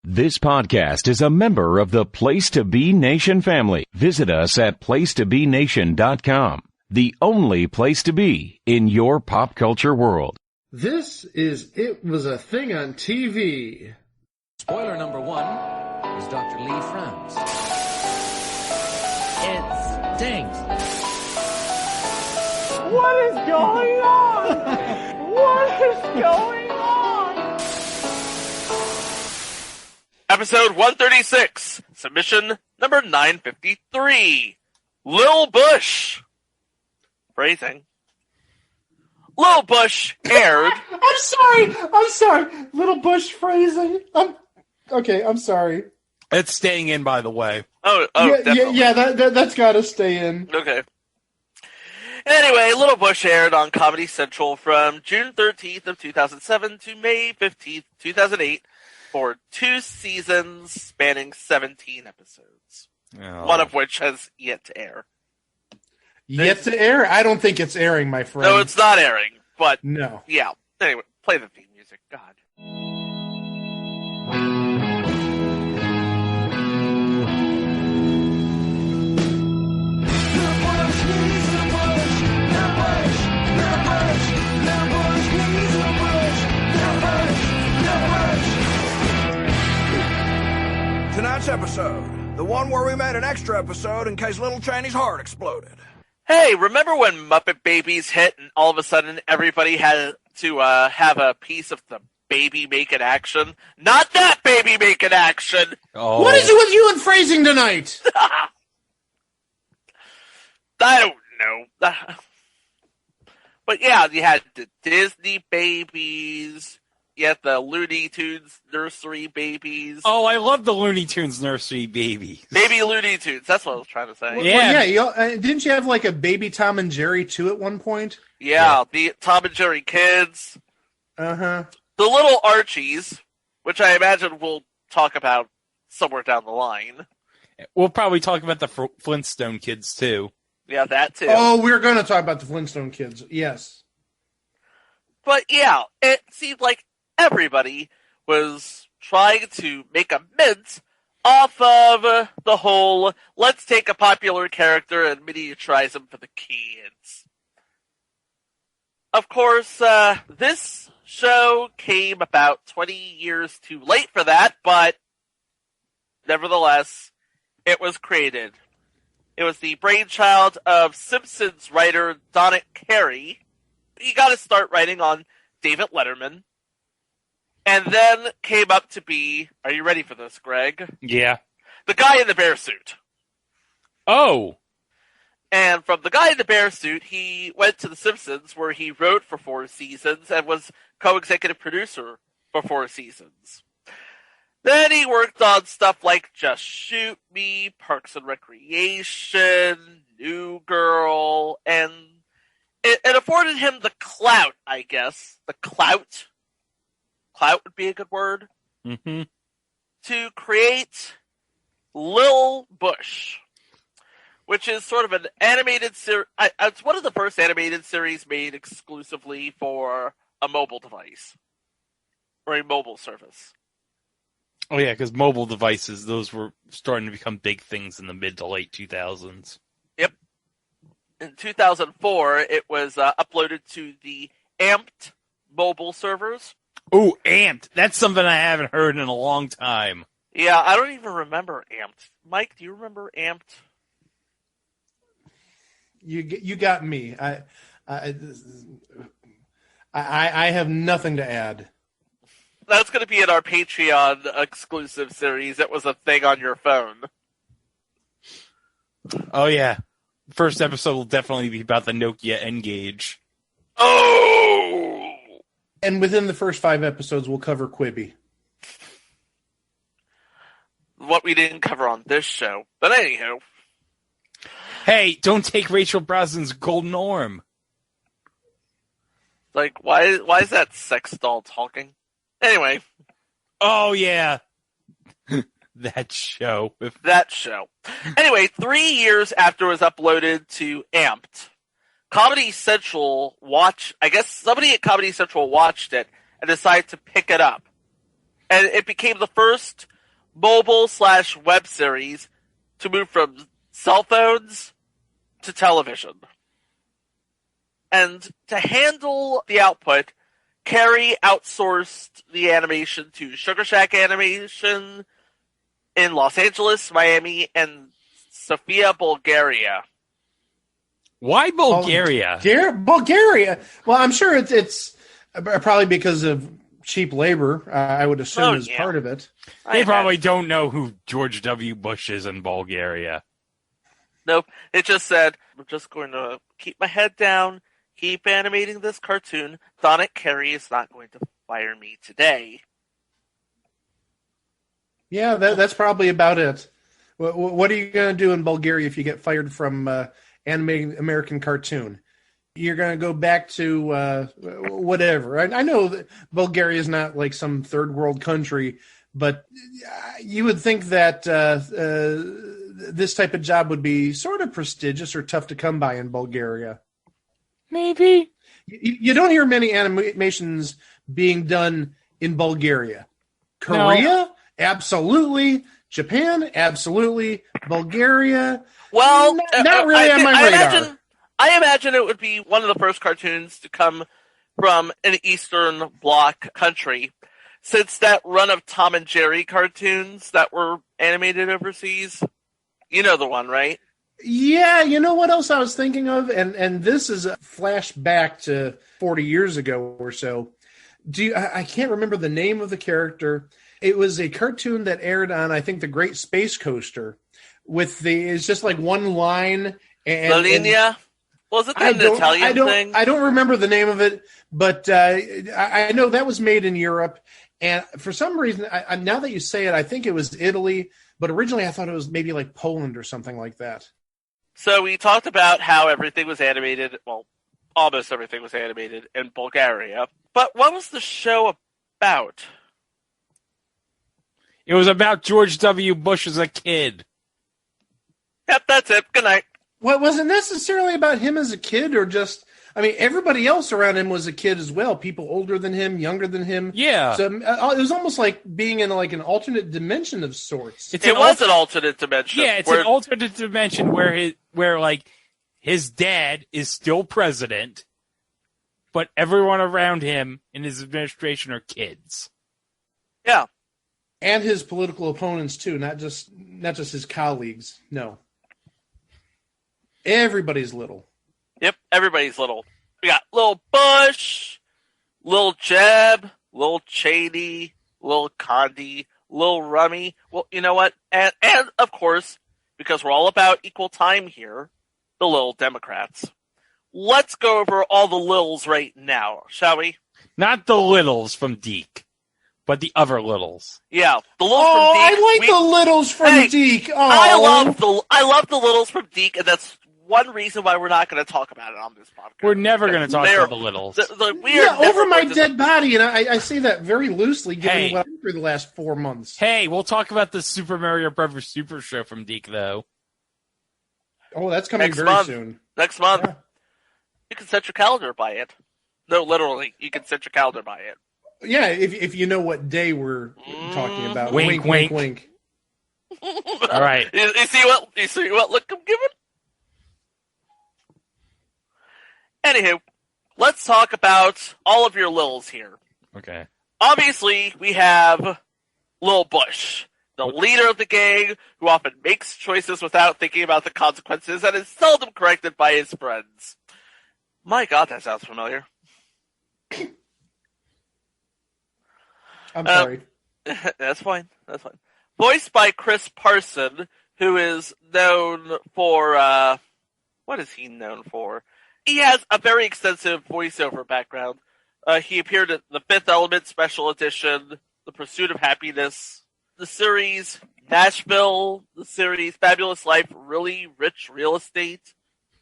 This podcast is a member of the Place to Be Nation family. Visit us at placetobenation.com, the only place to be in your pop culture world. This is It Was a Thing on TV. Spoiler number 1 is Dr. Lee frowns. It stinks. What is going on? What is going on? Episode 136, submission number 953. Lil Bush. Phrasing. Lil Bush aired. I'm sorry. Little Bush phrasing. I'm sorry. It's staying in, by the way. Oh, definitely. That's got to stay in. Okay. Anyway, Lil Bush aired on Comedy Central from June 13th of 2007 to May 15th, 2008 for 2 seasons spanning 17 episodes. Oh. One of which has yet to air. Yet to air? I don't think it's airing, my friend. No, it's not airing, but no. Yeah. Anyway, play the theme music. God. Tonight's episode, the one where we made an extra episode in case Lil Chaney's heart exploded. Hey, remember when Muppet Babies hit and all of a sudden everybody had to have a piece of the baby making action? Not that baby making action! Oh. What is it with you and phrasing tonight? I don't know. But yeah, you had the Disney babies, you had the Looney Tunes Nursery babies. Oh, I love the Looney Tunes Nursery babies. Baby Looney Tunes, that's what I was trying to say. Didn't you have like a baby Tom and Jerry too at one point? Yeah, the Tom and Jerry kids. Uh-huh. The little Archies, which I imagine we'll talk about somewhere down the line. We'll probably talk about the Flintstone kids, too. Yeah, that too. Oh, we're going to talk about the Flintstone kids, yes. But yeah, it seemed like everybody was trying to make a mint off of the whole, let's take a popular character and miniaturize him for the kids. Of course, this show came about 20 years too late for that, but nevertheless, it was created. It was the brainchild of Simpsons writer Donna Carey. He got to start writing on David Letterman. And then came up to be, are you ready for this, Greg? Yeah. The guy in the bear suit. Oh! And from the guy in the bear suit, he went to The Simpsons, where he wrote for 4 seasons and was co-executive producer for 4 seasons. Then he worked on stuff like Just Shoot Me, Parks and Recreation, New Girl, and it afforded him the clout, I guess. The clout. Clout would be a good word. Mm-hmm. To create Lil Bush, which is sort of an animated series. It's one of the first animated series made exclusively for a mobile device or a mobile service. Oh, yeah, because mobile devices, those were starting to become big things in the mid to late 2000s. Yep. In 2004, it was uploaded to the Amped mobile servers. Oh, Amped. That's something I haven't heard in a long time. Yeah, I don't even remember Amped. Mike, do you remember Amped? You got me. I have nothing to add. That's going to be in our Patreon exclusive series. It was a thing on your phone. Oh, yeah. First episode will definitely be about the Nokia N-Gage. Oh! And within the first 5 episodes, we'll cover Quibi. What we didn't cover on this show. But anywho. Hey, don't take Rachel Brosnan's golden orm. Like, why is that sex doll talking? Anyway. Oh, yeah. That show. That show. Anyway, 3 years after it was uploaded to Amped, Comedy Central I guess somebody at Comedy Central watched it and decided to pick it up. And it became the first mobile/web series to move from cell phones to television. And to handle the output, Carey outsourced the animation to Sugar Shack Animation in Los Angeles, Miami, and Sofia, Bulgaria. Why Bulgaria? Bulgaria. Well, I'm sure it's probably because of cheap labor. I would assume is part of it. They probably don't know who George W. Bush is in Bulgaria. Nope. It just said, I'm just going to keep my head down, keep animating this cartoon. Sonic Carey is not going to fire me today. Yeah, that's probably about it. What are you going to do in Bulgaria if you get fired from animating American cartoon? You're going to go back to whatever. I know that Bulgaria is not like some third world country, but you would think that this type of job would be sort of prestigious or tough to come by in Bulgaria. Maybe. You don't hear many animations being done in Bulgaria. Korea, No. Absolutely. Japan, absolutely. Bulgaria, Well, not really on my radar. I imagine it would be one of the first cartoons to come from an Eastern Bloc country, since that run of Tom and Jerry cartoons that were animated overseas. You know the one, right? Yeah, you know what else I was thinking of? And this is a flashback to 40 years ago or so. I can't remember the name of the character. It was a cartoon that aired on, I think, the Great Space Coaster. It's just like one line. La Linea? Was it an Italian thing? I don't remember the name of it, but I know that was made in Europe. And for some reason, now that you say it, I think it was Italy. But originally I thought it was maybe like Poland or something like that. So we talked about how everything was animated, well, almost everything was animated in Bulgaria. But what was the show about? It was about George W. Bush as a kid. Yep, that's it. Good night. Well, was it necessarily about him as a kid or just... I mean, everybody else around him was a kid as well. People older than him, younger than him. Yeah. So it was almost like being in like an alternate dimension of sorts. It was an alternate dimension. Yeah, it's an alternate dimension where like his dad is still president, but everyone around him in his administration are kids. Yeah. And his political opponents too, not just his colleagues. No. Everybody's little. Yep, everybody's little. We got Lil Bush, Lil Jeb, Lil Chaney, Lil Condi, Lil Rummy. Well, you know what? And of course, because we're all about equal time here, the Lil Democrats. Let's go over all the Lils right now, shall we? Not the littles from Deke, but the other littles. Yeah, the Lils from Deke. I like the littles from Deke. Oh. I love the Littles from Deke, and that's one reason why we're not going to talk about it on this podcast. We're never going to talk about the littles. Over my dead body, and I say that very loosely, given what I've been through the last 4 months. Hey, we'll talk about the Super Mario Brothers Super Show from Deke, though. Oh, that's coming very soon. Next month. Yeah. You can set your calendar by it. No, literally, you can set your calendar by it. Yeah, if you know what day we're talking about. Wink, wink, wink. wink. All right. You see what look I'm giving? Anywho, let's talk about all of your Lils here. Okay. Obviously, we have Lil Bush, the leader of the gang, who often makes choices without thinking about the consequences and is seldom corrected by his friends. My God, that sounds familiar. I'm sorry. That's fine. That's fine. Voiced by Chris Parson, who is known for, what is he known for? He has a very extensive voiceover background. He appeared in The Fifth Element Special Edition, The Pursuit of Happiness, the series Nashville, the series Fabulous Life, Really Rich Real Estate.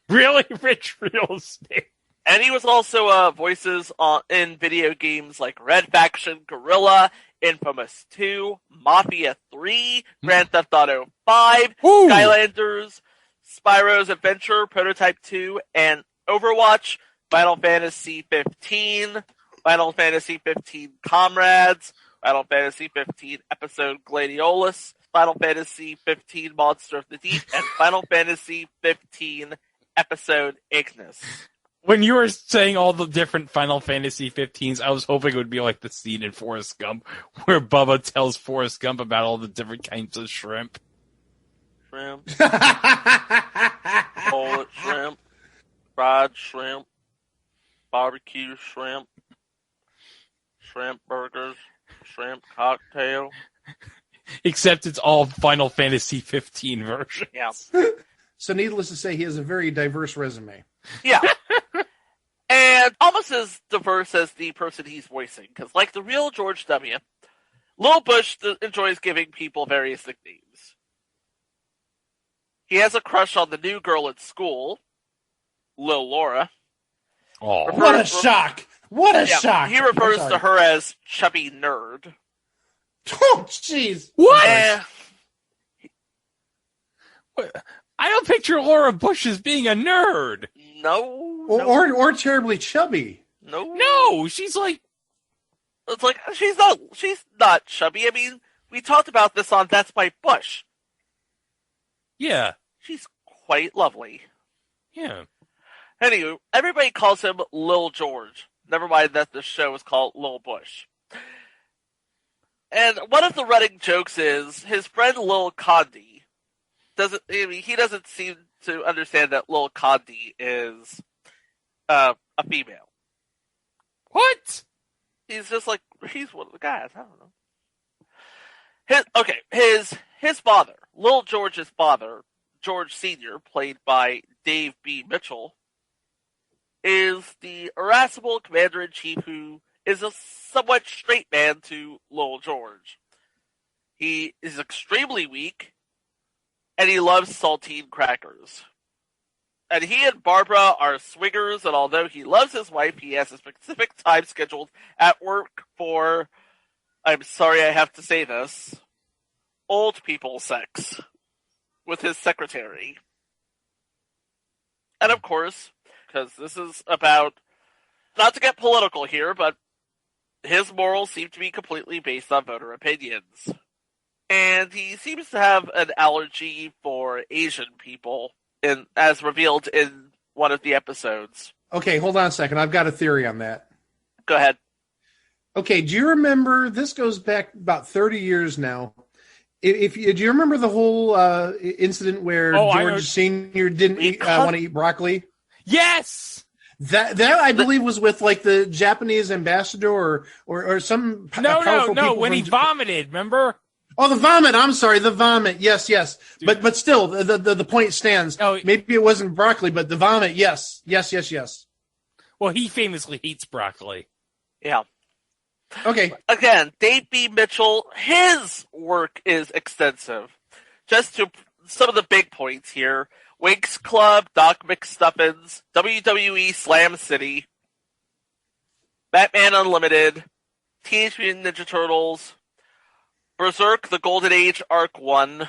Really Rich Real Estate. And he was also voices in video games like Red Faction, Guerrilla, Infamous 2, Mafia 3, Grand Theft Auto 5, Skylanders, Spyro's Adventure, Prototype 2, and Overwatch, Final Fantasy 15, Final Fantasy 15 Comrades, Final Fantasy 15 episode Gladiolus, Final Fantasy 15 Monster of the Deep, and Final Fantasy 15 episode Ignis. When you were saying all the different Final Fantasy 15s, I was hoping it would be like the scene in Forrest Gump where Bubba tells Forrest Gump about all the different kinds of shrimp. Shrimp. Bullet shrimp. Fried shrimp. Barbecue shrimp. Shrimp burgers. Shrimp cocktail. Except it's all Final Fantasy 15 versions. Yeah. So needless to say, he has a very diverse resume. Yeah. And almost as diverse as the person he's voicing. Because like the real George W., Lil Bush enjoys giving people various nicknames. He has a crush on the new girl at school, Lil Laura. Oh, What a shock! What a shock! He refers to her as Chubby Nerd. Oh, jeez. What? And I don't picture Laura Bush as being a nerd. no. Or terribly chubby. No. No, she's like, It's like, she's not chubby. I mean, we talked about this on That's My Bush. yeah, She's quite lovely. yeah. Anywho, everybody calls him Lil George. Never mind that the show is called Lil Bush. And one of the running jokes is his friend Lil Condi he doesn't seem to understand that Lil Condi is a female. What? He's just like, he's one of the guys. I don't know. His father, Lil George's father, George Sr., played by Dave B. Mitchell, is the irascible commander-in-chief who is a somewhat straight man to Lil George. He is extremely weak, and he loves saltine crackers. And he and Barbara are swingers, and although he loves his wife, he has a specific time scheduled at work for, I'm sorry I have to say this, old people sex with his secretary. And of course, because this is about, not to get political here, but his morals seem to be completely based on voter opinions. And he seems to have an allergy for Asian people, as revealed in one of the episodes. Okay, hold on a second. I've got a theory on that. Go ahead. Okay, do you remember, this goes back about 30 years now. Do you remember the whole incident where George Sr. didn't want to eat broccoli? Yes! That I believe was with like the Japanese ambassador or some powerful people when he vomited, remember? Oh, the vomit. I'm sorry, the vomit. Yes. But still, the point stands. Oh, maybe it wasn't broccoli, but the vomit. Yes. Well, he famously hates broccoli. Yeah. Okay. Again, Dave B. Mitchell, his work is extensive. Just to some of the big points here. Winx Club, Doc McStuffins, WWE Slam City, Batman Unlimited, Teenage Mutant Ninja Turtles, Berserk, The Golden Age Arc 1,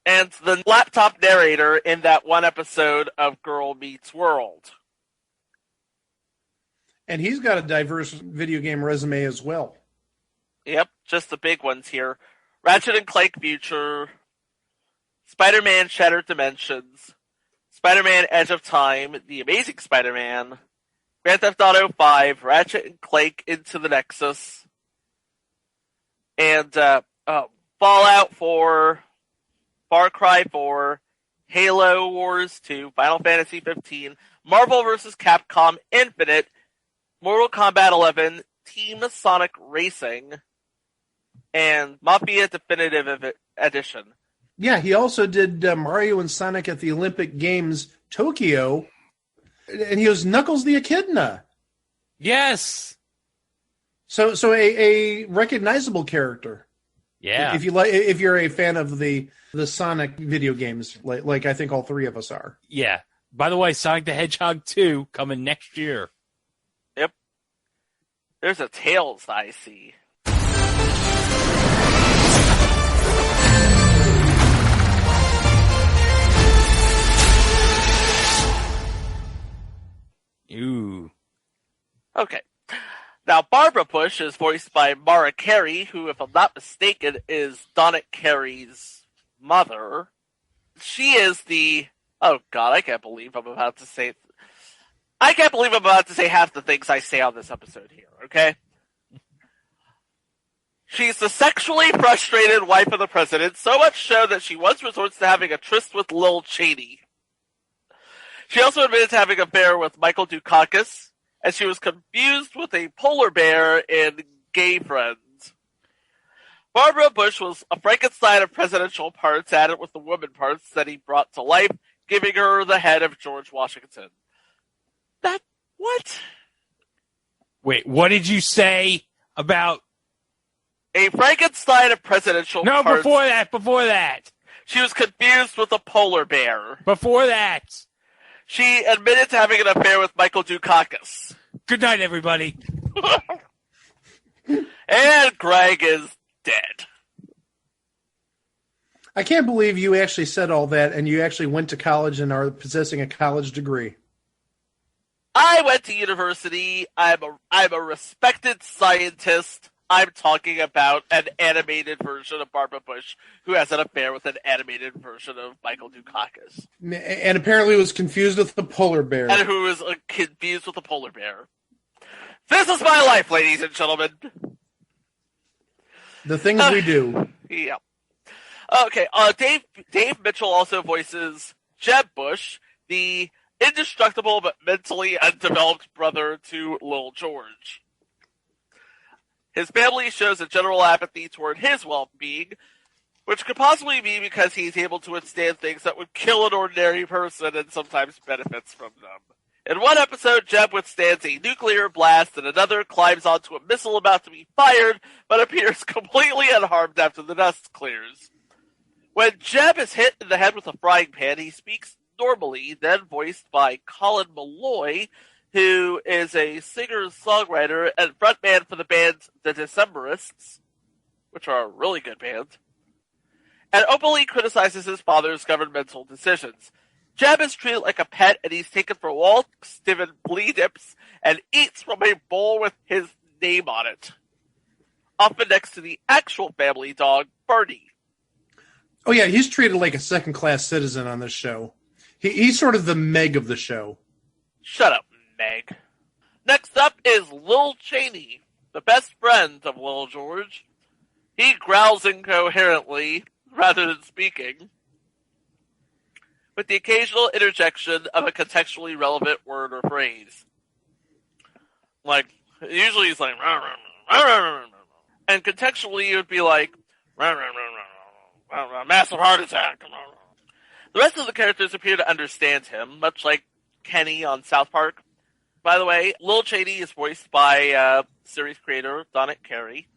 and the laptop narrator in that one episode of Girl Meets World. And he's got a diverse video game resume as well. Yep, just the big ones here. Ratchet and Clank Future, Spider-Man Shattered Dimensions, Spider-Man Edge of Time, The Amazing Spider-Man, Grand Theft Auto 5, Ratchet and Clank Into the Nexus, and Fallout 4, Far Cry 4, Halo Wars 2, Final Fantasy 15, Marvel vs. Capcom Infinite, Mortal Kombat 11, Team Sonic Racing, and Mafia Definitive Edition. Yeah, he also did Mario and Sonic at the Olympic Games Tokyo, and he was Knuckles the Echidna. Yes. So a recognizable character. Yeah. If you're a fan of the Sonic video games, like I think all three of us are. Yeah. By the way, Sonic the Hedgehog 2 coming next year. Yep. There's a Tails I see. Ooh. Okay. Now, Barbara Bush is voiced by Mara Carey, who, if I'm not mistaken, is Donna Carey's mother. She is the... Oh, God, I can't believe I'm about to say half the things I say on this episode here, okay? She's the sexually frustrated wife of the president, so much so that she once resorts to having a tryst with Lil Chaney. She also admitted to having an affair with Michael Dukakis, and she was confused with a polar bear in Gay Friends. Barbara Bush was a Frankenstein of presidential parts added with the woman parts that he brought to life, giving her the head of George Washington. What? Wait, what did you say about... A Frankenstein of presidential parts. No, before that. She was confused with a polar bear. Before that. She admitted to having an affair with Michael Dukakis. Good night, everybody. And Greg is dead. I can't believe you actually said all that and you actually went to college and are possessing a college degree. I went to university. I'm a respected scientist. I'm talking about an animated version of Barbara Bush who has an affair with an animated version of Michael Dukakis. And apparently was confused with the polar bear. And who is confused with the polar bear. This is my life, ladies and gentlemen. The things we do. Yeah. Okay, Dave Mitchell also voices Jeb Bush, the indestructible but mentally undeveloped brother to Lil George. His family shows a general apathy toward his well-being, which could possibly be because he's able to withstand things that would kill an ordinary person and sometimes benefits from them. In one episode, Jeb withstands a nuclear blast, and another climbs onto a missile about to be fired, but appears completely unharmed after the dust clears. When Jeb is hit in the head with a frying pan, he speaks normally, then voiced by Colin Malloy, who is a singer-songwriter and frontman for the band The Decemberists, which are a really good band, and openly criticizes his father's governmental decisions. Jeb is treated like a pet, and he's taken for walks, given flea dips, and eats from a bowl with his name on it, often next to the actual family dog, Bernie. Oh, yeah, he's treated like a second-class citizen on this show. He's sort of the Meg of the show. Shut up, Meg. Next up is Lil Chaney, the best friend of Lil George. He growls incoherently, rather than speaking, with the occasional interjection of a contextually relevant word or phrase. Like, usually he's like, and contextually it would be like, massive heart attack. The rest of the characters appear to understand him, much like Kenny on South Park. By the way, Lil Chaney is voiced by series creator Donna Carey.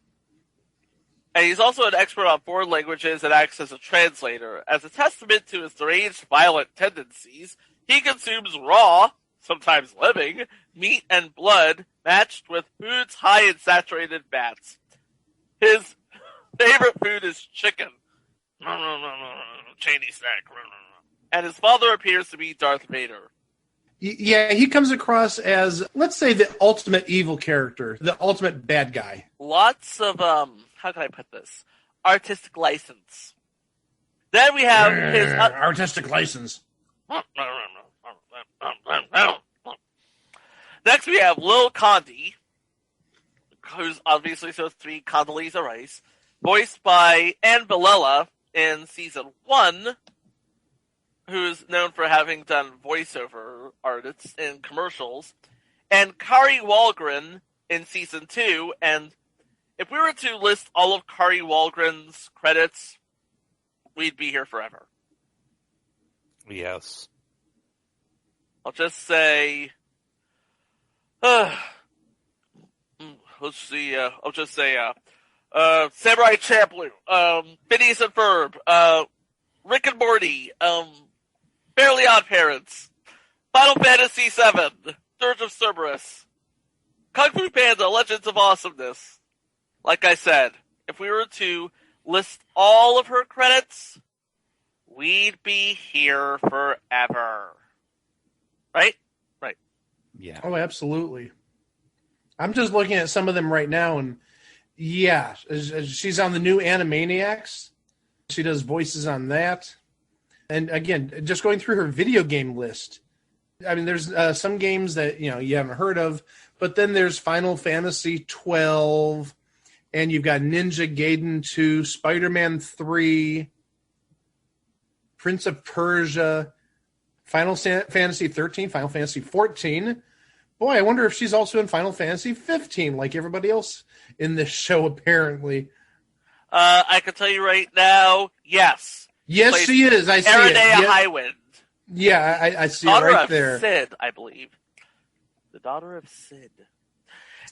And he's also an expert on foreign languages and acts as a translator. As a testament to his deranged, violent tendencies, he consumes raw, sometimes living, meat and blood matched with foods high in saturated fats. His favorite food is chicken. Chaney snack. And his father appears to be Darth Vader. Yeah, he comes across as, let's say, the ultimate evil character, the ultimate bad guy. Lots of, how can I put this? Artistic license. Then we have his... artistic license. Next we have Lil Condi, who's obviously supposed to be Condoleezza Rice, voiced by Ann Bilella in Season 1, who's known for having done voiceover artists in commercials, and Kari Wahlgren in Season 2, and if we were to list all of Kari Wahlgren's credits, we'd be here forever. Yes. I'll just say... Samurai Champloo, Phineas and Ferb, Rick and Morty, Fairly Odd Parents, Final Fantasy VII, Dirge of Cerberus, Kung Fu Panda, Legends of Awesomeness. Like I said, if we were to list all of her credits, we'd be here forever. Right? Right. Yeah. Oh, absolutely. I'm just looking at some of them right now, and yeah, she's on the new Animaniacs. She does voices on that. And again, just going through her video game list. I mean, there's some games that, you haven't heard of, but then there's Final Fantasy 12, and you've got Ninja Gaiden 2, Spider-Man 3, Prince of Persia, Final Fantasy 13, Final Fantasy 14. Boy, I wonder if she's also in Final Fantasy 15, like everybody else in this show, apparently. I can tell you right now, yes. Yes, she is. I see it. Aranea Highwind. Yeah, I see it right there. Sid, I believe. The daughter of Sid.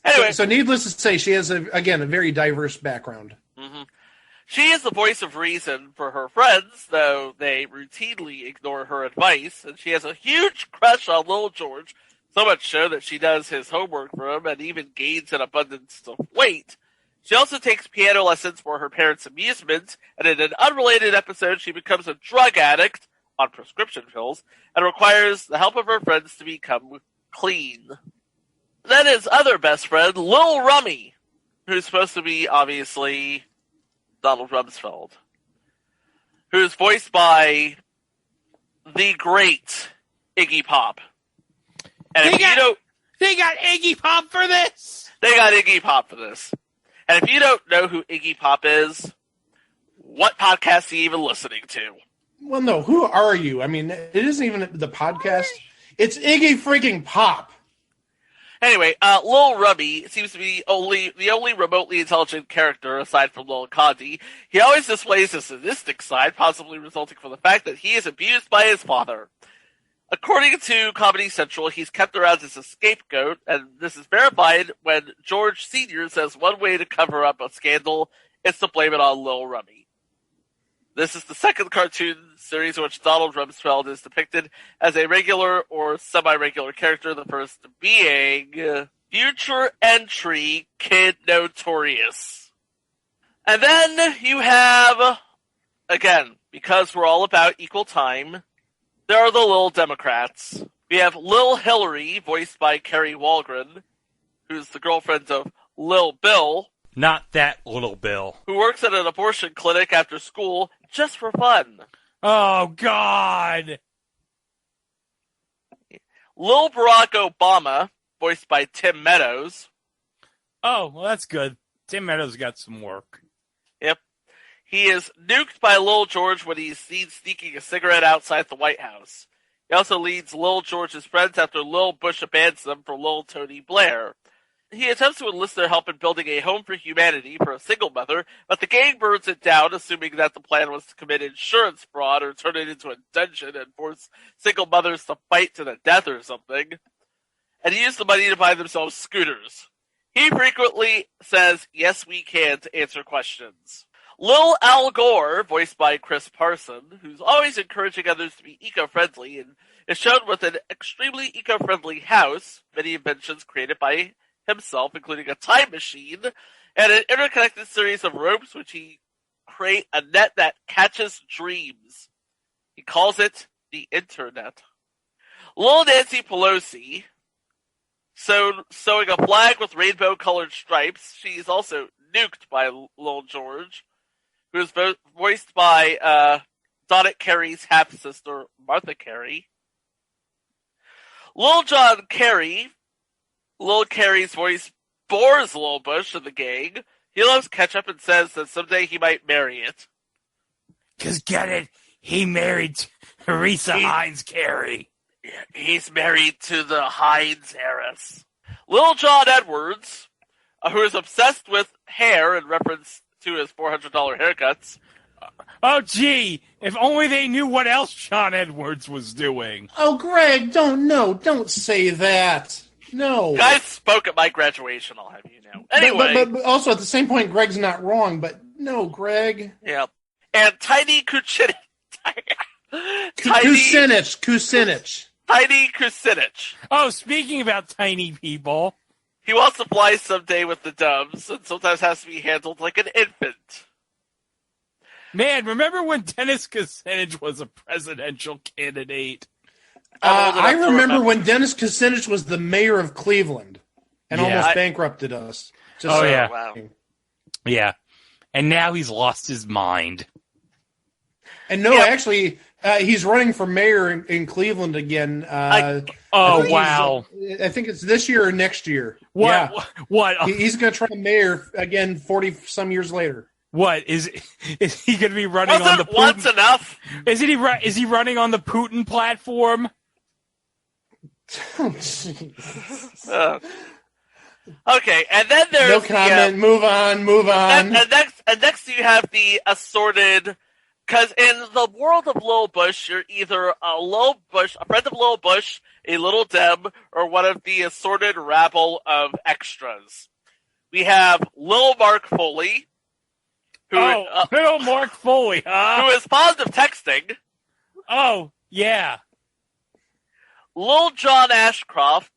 Anyway. So needless to say, she has, a very diverse background. Mm-hmm. She is the voice of reason for her friends, though they routinely ignore her advice, and she has a huge crush on Lil George, so much so that she does his homework for him and even gains an abundance of weight. She also takes piano lessons for her parents' amusement, and in an unrelated episode, she becomes a drug addict on prescription pills and requires the help of her friends to become clean. Then his other best friend, Lil Rummy, who's supposed to be, obviously, Donald Rumsfeld, who's voiced by the great Iggy Pop. And they got Iggy Pop for this. They got Iggy Pop for this. And if you don't know who Iggy Pop is, what podcast are you even listening to? Well, no, who are you? I mean, it isn't even the podcast. It's Iggy freaking Pop. Anyway, Lil Rummy seems to be the only remotely intelligent character aside from Lil Condi. He always displays a sadistic side, possibly resulting from the fact that he is abused by his father. According to Comedy Central, he's kept around as a scapegoat, and this is verified when George Sr. says one way to cover up a scandal is to blame it on Lil Rummy. This is the second cartoon series in which Donald Rumsfeld is depicted as a regular or semi-regular character, the first being future entry Kid Notorious. And then you have, again, because we're all about equal time, there are the Lil Democrats. We have Lil Hillary, voiced by Kerry Walgren, who's the girlfriend of Lil Bill. Not that little Bill. Who works at an abortion clinic after school just for fun. Oh, God! Lil Barack Obama, voiced by Tim Meadows. Oh, well, that's good. Tim Meadows got some work. Yep. He is nuked by Lil George when he's seen sneaking a cigarette outside the White House. He also leads Lil George's friends after Lil Bush abandons them for Lil Tony Blair. He attempts to enlist their help in building a home for humanity for a single mother, but the gang burns it down, assuming that the plan was to commit insurance fraud or turn it into a dungeon and force single mothers to fight to the death or something. And he used the money to buy themselves scooters. He frequently says, "Yes, we can," to answer questions. Lil Al Gore, voiced by Chris Parson, who's always encouraging others to be eco-friendly, and is shown with an extremely eco-friendly house, many inventions created by himself, including a time machine, and an interconnected series of ropes which he create a net that catches dreams. He calls it the Internet. Lil Nancy Pelosi, sewing a flag with rainbow-colored stripes. She's also nuked by Lil George, who is voiced by Donut Carey's half-sister, Martha Carey. Lil John Carey, Lil Carey's voice bores Lil Bush in the gang. He loves ketchup and says that someday he might marry it. 'Cause get it, he married Teresa Hines Carey. He's married to the Hines heiress. Lil John Edwards, who is obsessed with hair in reference to his $400 haircuts. Oh, gee, if only they knew what else John Edwards was doing. Oh, Greg, don't say that. No. Guys spoke at my graduation, I'll have you know. Anyway. But also, at the same point, Greg's not wrong, but no, Greg. Yeah. And Tiny Kucinich. Kucinich. Tiny Kucinich. Oh, speaking about tiny people. He wants to fly someday with the doves, and sometimes has to be handled like an infant. Man, remember when Dennis Kucinich was a presidential candidate? I remember when Dennis Kucinich was the mayor of Cleveland. and almost bankrupted us. Just Wow. Yeah. And now he's lost his mind. And no, actually, he's running for mayor in Cleveland again. Wow. I think it's this year or next year. What? Yeah. What? He's going to try mayor again 40-some years later. What? Is he going to be running on the Putin? Once enough? Is he running on the Putin platform? Oh, jeez. Okay, and then there's no comment. Move on. And next you have the assorted, because in the world of Lil Bush, you're either a friend of Lil Bush, a Little Dem, or one of the assorted rabble of extras. We have Lil Mark Foley, Little Mark Foley, who is fond of texting. Oh, yeah. Lil John Ashcroft,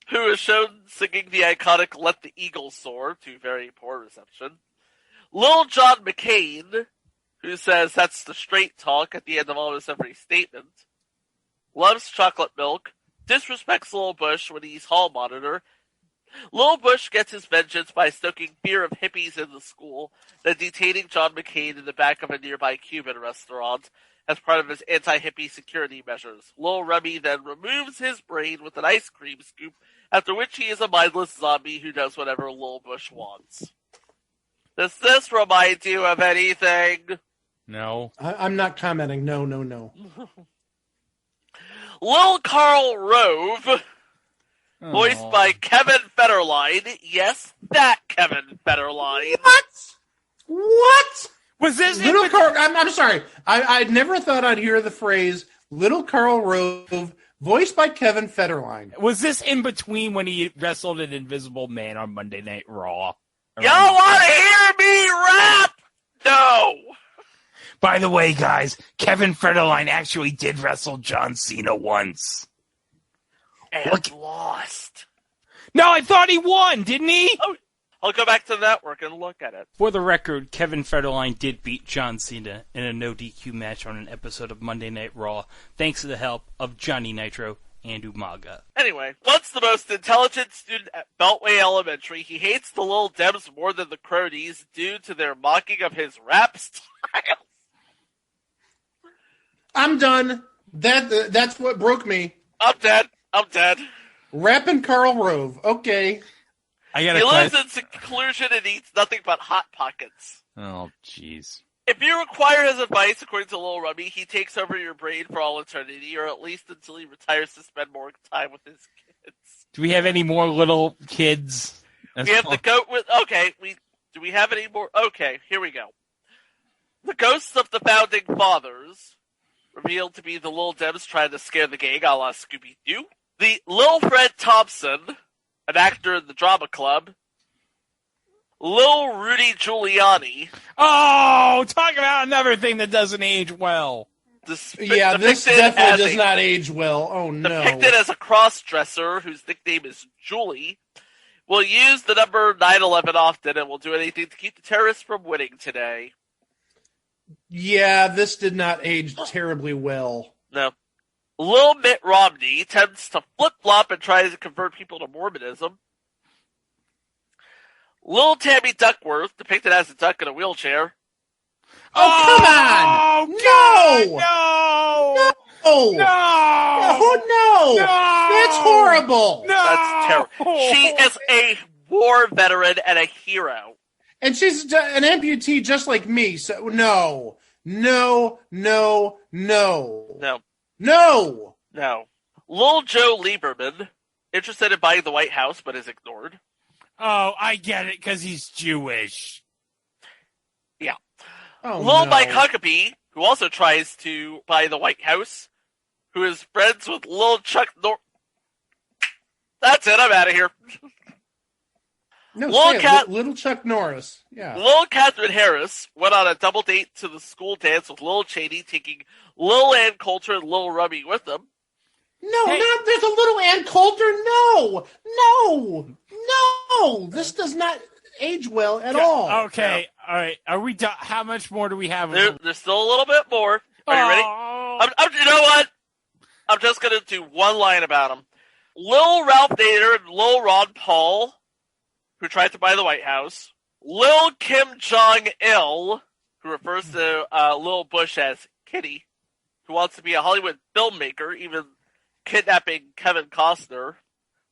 who is shown singing the iconic Let the Eagles Soar to very poor reception. Lil John McCain, who says that's the straight talk at the end of almost every statement. Loves chocolate milk. Disrespects Lil Bush when he's hall monitor. Lil Bush gets his vengeance by stoking fear of hippies in the school, then detaining John McCain in the back of a nearby Cuban restaurant as part of his anti-hippie security measures. Lil Remy then removes his brain with an ice cream scoop, after which he is a mindless zombie who does whatever Lil Bush wants. Does this remind you of anything? No. I'm not commenting. No. Lil Carl Rove, voiced by Kevin Federline. Yes, that Kevin Federline. What? Was this Little Carl? I'm sorry. I never thought I'd hear the phrase Little Carl Rove, voiced by Kevin Federline. Was this in between when he wrestled an Invisible Man on Monday Night Raw? Y'all want to hear me rap? No. By the way, guys, Kevin Federline actually did wrestle John Cena once. And lost. No, I thought he won, didn't he? Oh, I'll go back to the network and look at it. For the record, Kevin Federline did beat John Cena in a no DQ match on an episode of Monday Night Raw, thanks to the help of Johnny Nitro and Umaga. Anyway, once the most intelligent student at Beltway Elementary, he hates the Lil Dems more than the Cronies due to their mocking of his rap style. I'm done. That's what broke me. I'm dead. Rapping Carl Rove. Okay. He lives in seclusion and eats nothing but Hot Pockets. Oh, jeez. If you require his advice, according to Lil Remy, he takes over your brain for all eternity, or at least until he retires to spend more time with his kids. Do we have any more little kids? We have the goat with... Okay, do we have any more? Okay, here we go. The ghosts of the Founding Fathers, revealed to be the Lil Dems trying to scare the gang a la Scooby-Doo. The Lil Fred Thompson, an actor in the drama club. Lil Rudy Giuliani. Oh, talk about another thing that doesn't age well. This definitely does not age well. Oh, no. Depicted as a cross-dresser whose nickname is Julie, will use the number 9/11 often and will do anything to keep the terrorists from winning today. Yeah, this did not age terribly well. No. Lil Mitt Romney tends to flip-flop and tries to convert people to Mormonism. Lil Tammy Duckworth, depicted as a duck in a wheelchair. Oh, come on! No! No! That's horrible! No! That's terrible. She is a war veteran and a hero. And she's an amputee just like me, so no. Lil Joe Lieberman, interested in buying the White House but is ignored. Oh, I get it, because he's Jewish. Yeah. Oh, Lil no. Mike Huckabee, who also tries to buy the White House, who is friends with Lil Chuck Norris. That's it, I'm out of here. No, Little Chuck Norris. Yeah. Lil Catherine Harris went on a double date to the school dance with Lil Chaney, taking Lil Ann Coulter and Lil Remy with them. No, there's a little Ann Coulter. No. This does not age well at all. Okay, all right. Are we done? How much more do we have? There's still a little bit more. Are you ready? You know what? I'm just going to do one line about him. Lil Ralph Nader and Lil Ron Paul, who tried to buy the White House. Lil Kim Jong-il, who refers to Lil Bush as Kitty, who wants to be a Hollywood filmmaker, even kidnapping Kevin Costner.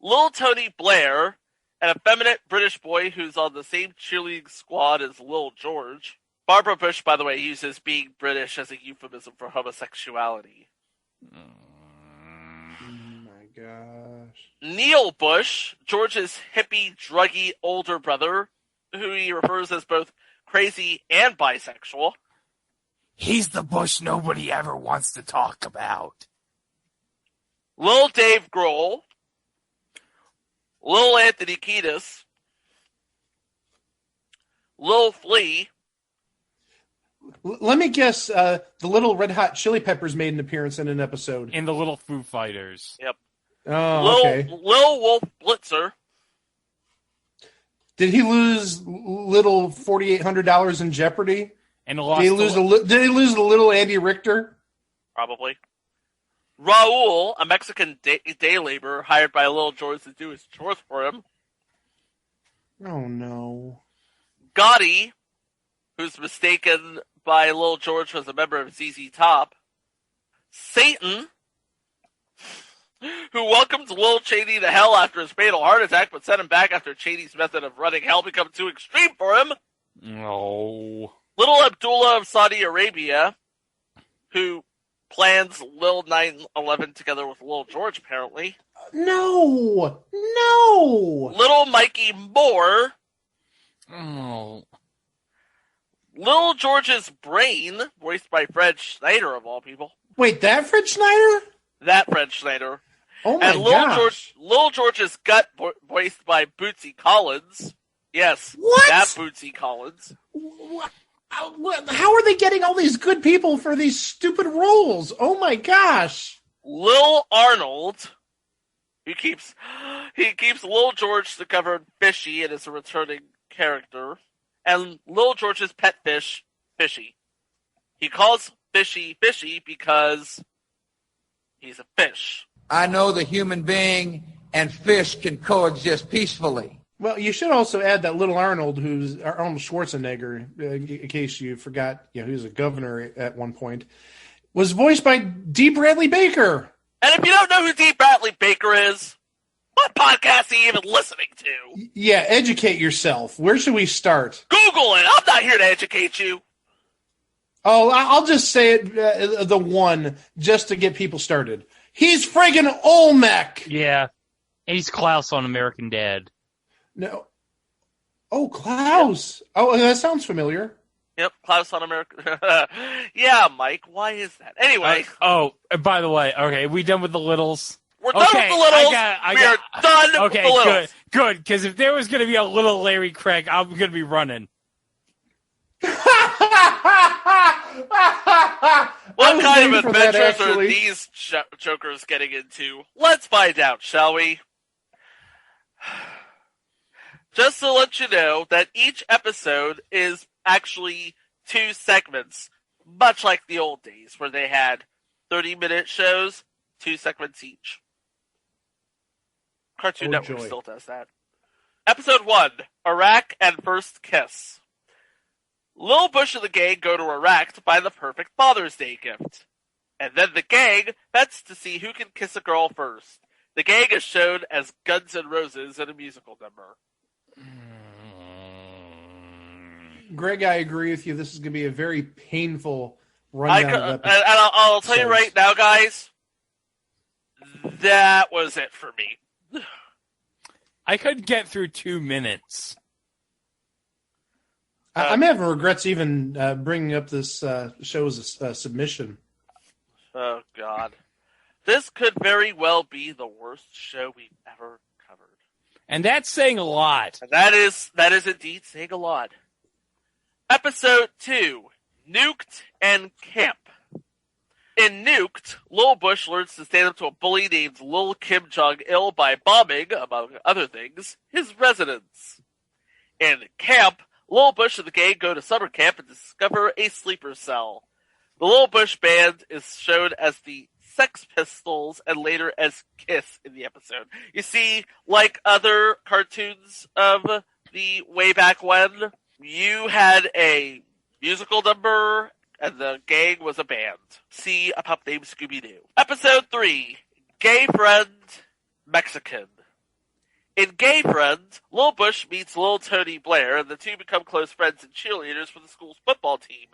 Lil Tony Blair, an effeminate British boy who's on the same cheerleading squad as Lil George. Barbara Bush, by the way, uses being British as a euphemism for homosexuality. Oh my gosh. Neil Bush, George's hippie, druggy older brother, who he refers as both crazy and bisexual. He's the Bush nobody ever wants to talk about. Lil Dave Grohl, Lil Anthony Kiedis, Lil Flea. Let me guess, the Little Red Hot Chili Peppers made an appearance in an episode. In the Little Foo Fighters. Yep. Oh, okay. Lil Wolf Blitzer. Did he lose little $4,800 in Jeopardy? And Did he lose the little Andy Richter? Probably. Raul, a Mexican day laborer hired by Lil George to do his chores for him. Oh, no. Gotti, who's mistaken by Lil George as a member of ZZ Top. Satan, who welcomed Lil Chaney to hell after his fatal heart attack, but sent him back after Chaney's method of running hell became too extreme for him. No. Little Abdullah of Saudi Arabia, who plans Lil 9/11 together with Lil George, apparently. No! Little Mikey Moore. Oh. Lil George's brain, voiced by Fred Schneider, of all people. Wait, that Fred Schneider? That Fred Schneider. Oh my and gosh. Lil George's gut, voiced by Bootsy Collins. Yes, What? that Bootsy Collins. How are they getting all these good people for these stupid roles? Oh my gosh. Lil Arnold, he keeps Lil George the cover Fishy and is a returning character. And Lil George's pet fish, Fishy. He calls Fishy Fishy because he's a fish. I know the human being and fish can coexist peacefully. Well, you should also add that little Arnold, who's Arnold Schwarzenegger, in case you forgot, he was a governor at one point, was voiced by D. Bradley Baker. And if you don't know who D. Bradley Baker is, what podcast are you even listening to? Yeah, educate yourself. Where should we start? Google it. I'm not here to educate you. Oh, I'll just say it, the one, just to get people started. He's friggin' Olmec. Yeah. He's Klaus on American Dad. No. Oh, Klaus. Yep. Oh, that sounds familiar. Yep, Klaus on America. Yeah, Mike, why is that? Anyway. By the way, okay, we done with the littles? We're done with the littles. We are done with the littles. Okay, good. Because if there was going to be a little Larry Craig, I'm going to be running. What kind of adventures are these jokers getting into? Let's find out, shall we? Just to let you know that each episode is actually 2 segments, much like the old days where they had 30-minute shows, 2 segments each. Cartoon Network still does that. Episode 1, Iraq and First Kiss. Lil Bush and the gang go to Iraq to find the perfect Father's Day gift. And then the gang bets to see who can kiss a girl first. The gang is shown as Guns N' Roses in a musical number. Greg, I agree with you. This is going to be a very painful rundown of episodes. And I'll tell you right now, guys, that was it for me. I could get through 2 minutes. I'm having regrets even bringing up this show as a submission. Oh, God. This could very well be the worst show we've ever covered. And that's saying a lot. And that is indeed saying a lot. Episode 2, Nuked and Camp. In Nuked, Lil Bush learns to stand up to a bully named Lil Kim Jong-il by bombing, among other things, his residence. In Camp, Lil Bush and the gang go to summer camp and discover a sleeper cell. The Lil Bush band is shown as the Sex Pistols and later as Kiss in the episode. You see, like other cartoons of the way back when, you had a musical number and the gang was a band. See a pup named Scooby-Doo. Episode 3, Gay Friend, Mexican. In Gay Friend, Lil Bush meets Lil Tony Blair, and the two become close friends and cheerleaders for the school's football team,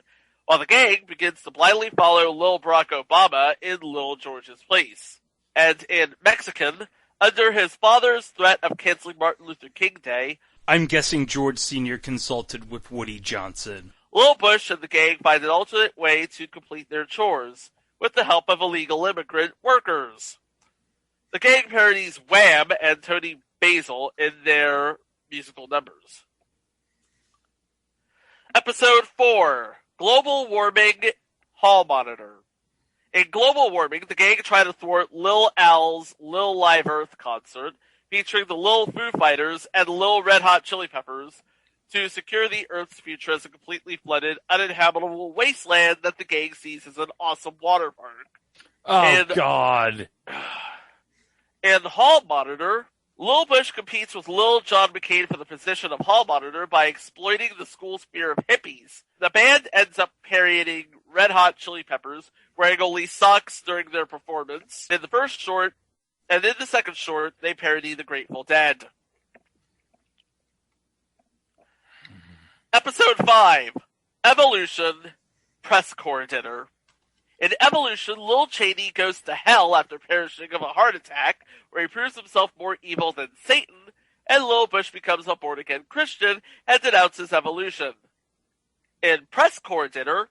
while the gang begins to blindly follow Lil Barack Obama in Lil George's place. And in Mexican, under his father's threat of canceling Martin Luther King Day, I'm guessing George Sr. consulted with Woody Johnson. Lil Bush and the gang find an alternate way to complete their chores, with the help of illegal immigrant workers. The gang parodies Wham! And Tony Basil in their musical numbers. Episode 4, Global Warming Hall Monitor. In Global Warming, the gang try to thwart Lil Al's Lil Live Earth concert, featuring the Lil Foo Fighters and Lil Red Hot Chili Peppers, to secure the Earth's future as a completely flooded, uninhabitable wasteland that the gang sees as an awesome water park. Oh, God. In Hall Monitor, Lil Bush competes with Lil John McCain for the position of Hall Monitor by exploiting the school's fear of hippies. The band ends up parodying Red Hot Chili Peppers, wearing only socks during their performance in the first short, and in the second short, they parody the Grateful Dead. Episode 5, Evolution, Press Corps Dinner. In Evolution, Lil Chaney goes to hell after perishing of a heart attack, where he proves himself more evil than Satan, and Lil Bush becomes a born-again Christian and denounces evolution. In Press Corps Dinner,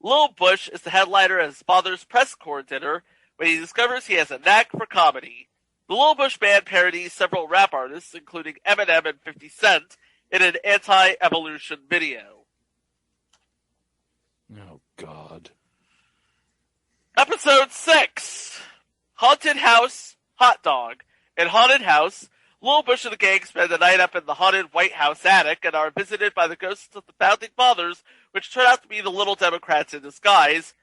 Lil Bush is the headliner at his father's Press Corps Dinner when he discovers he has a knack for comedy. The Lil Bush Band parodies several rap artists, including Eminem and 50 Cent, in an anti-evolution video. Oh, God. Episode 6, Haunted House, Hot Dog. In Haunted House, Lil Bush and the gang spend the night up in the haunted White House attic and are visited by the ghosts of the Founding Fathers, which turn out to be the Little Democrats in disguise,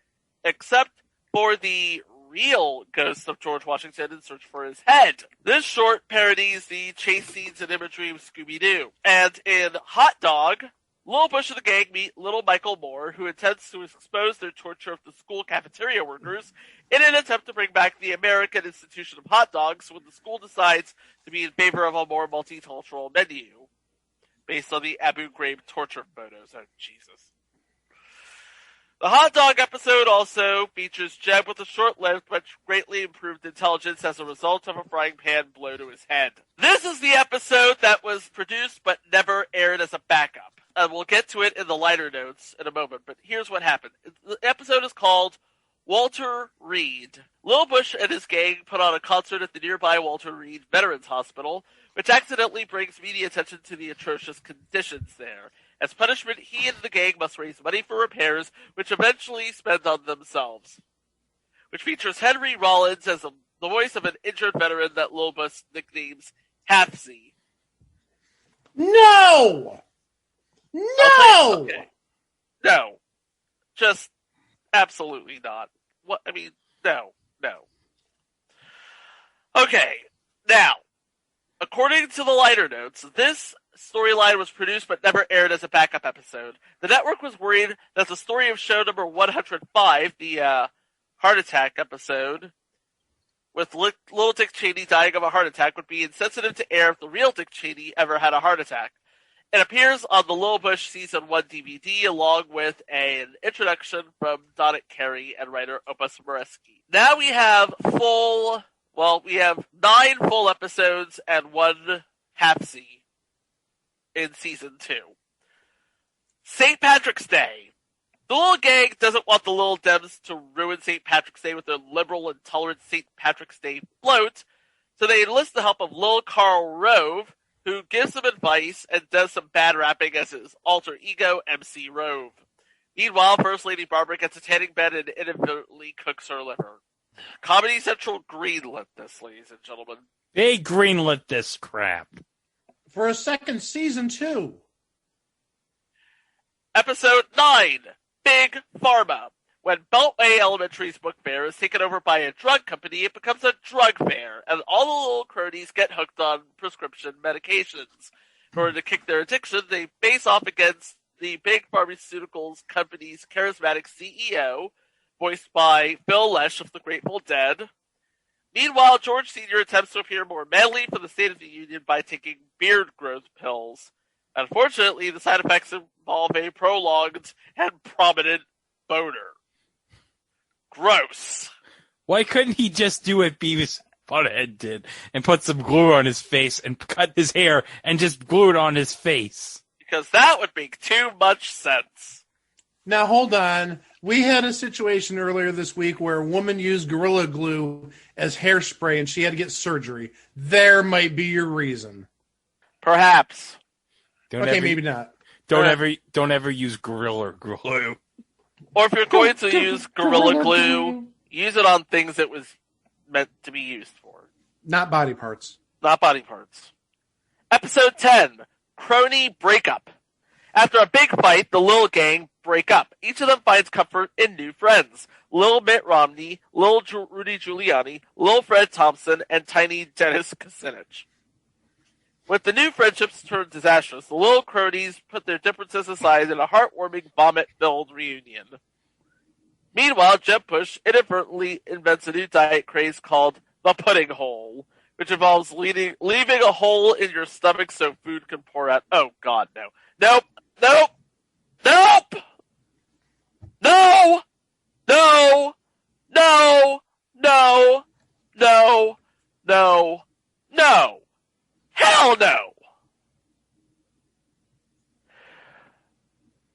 except for the real ghost of George Washington in search for his head. This short parodies the chase scenes and imagery of Scooby-Doo. And in Hot Dog, Lil Bush and the gang meet Little Michael Moore, who intends to expose their torture of the school cafeteria workers in an attempt to bring back the American institution of hot dogs when the school decides to be in favor of a more multicultural menu, based on the Abu Ghraib torture photos. Oh, Jesus. The hot dog episode also features Jeb with a short-lived but greatly improved intelligence as a result of a frying pan blow to his head. This is the episode that was produced but never aired as a backup. And we'll get to it in the liner notes in a moment, but here's what happened. The episode is called Walter Reed. Lil Bush and his gang put on a concert at the nearby Walter Reed Veterans Hospital, which accidentally brings media attention to the atrocious conditions there. As punishment, he and the gang must raise money for repairs, which eventually spend on themselves. Which features Henry Rollins as the voice of an injured veteran that Lil Bush nicknames Halfsy. No! No! Okay. No. Just absolutely not. What? I mean, no. Okay, now, according to the liner notes, this storyline was produced but never aired as a backup episode. The network was worried that the story of show number 105, the heart attack episode, with Lil Dick Cheney dying of a heart attack, would be insensitive to air if the real Dick Cheney ever had a heart attack. It appears on the Lil Bush Season 1 DVD, along with an introduction from Donnet Carey and writer Opus Moreski. Now we have 9 full episodes and 1 half-C in Season 2. St. Patrick's Day. The little gang doesn't want the Lil Dems to ruin St. Patrick's Day with their liberal and tolerant St. Patrick's Day float, so they enlist the help of Lil Carl Rove, who gives them advice and does some bad rapping as his alter ego, MC Rove. Meanwhile, First Lady Barbara gets a tanning bed and inadvertently cooks her liver. Comedy Central greenlit this, ladies and gentlemen. They greenlit this crap. For a second season, too. Episode 9, Big Pharma. When Beltway Elementary's book fair is taken over by a drug company, it becomes a drug fair, and all the little cronies get hooked on prescription medications. In order to kick their addiction, they face off against the big pharmaceuticals company's charismatic CEO, voiced by Phil Lesh of the Grateful Dead. Meanwhile, George Sr. attempts to appear more manly for the State of the Union by taking beard growth pills. Unfortunately, the side effects involve a prolonged and prominent boner. Gross. Why couldn't he just do what Beavis Butthead did and put some glue on his face and cut his hair and just glue it on his face? Because that would make too much sense. Now, hold on. We had a situation earlier this week where a woman used Gorilla Glue as hairspray and she had to get surgery. There might be your reason. Perhaps. Maybe not. Don't ever use Gorilla Glue. Or if you're going to use Gorilla Glue, use it on things it was meant to be used for. Not body parts. Not body parts. Episode 10, Crony Breakup. After a big fight, the Lil gang break up. Each of them finds comfort in new friends. Lil Mitt Romney, Lil Rudy Giuliani, Lil Fred Thompson, and Tiny Dennis Kucinich. With the new friendships turned disastrous, the little cronies put their differences aside in a heartwarming, vomit-filled reunion. Meanwhile, Jeb Bush inadvertently invents a new diet craze called the pudding hole, which involves leaving a hole in your stomach so food can pour out. Oh, God, no. Nope! Nope! Nope! No! No! No! No! No! No! No! Hell no!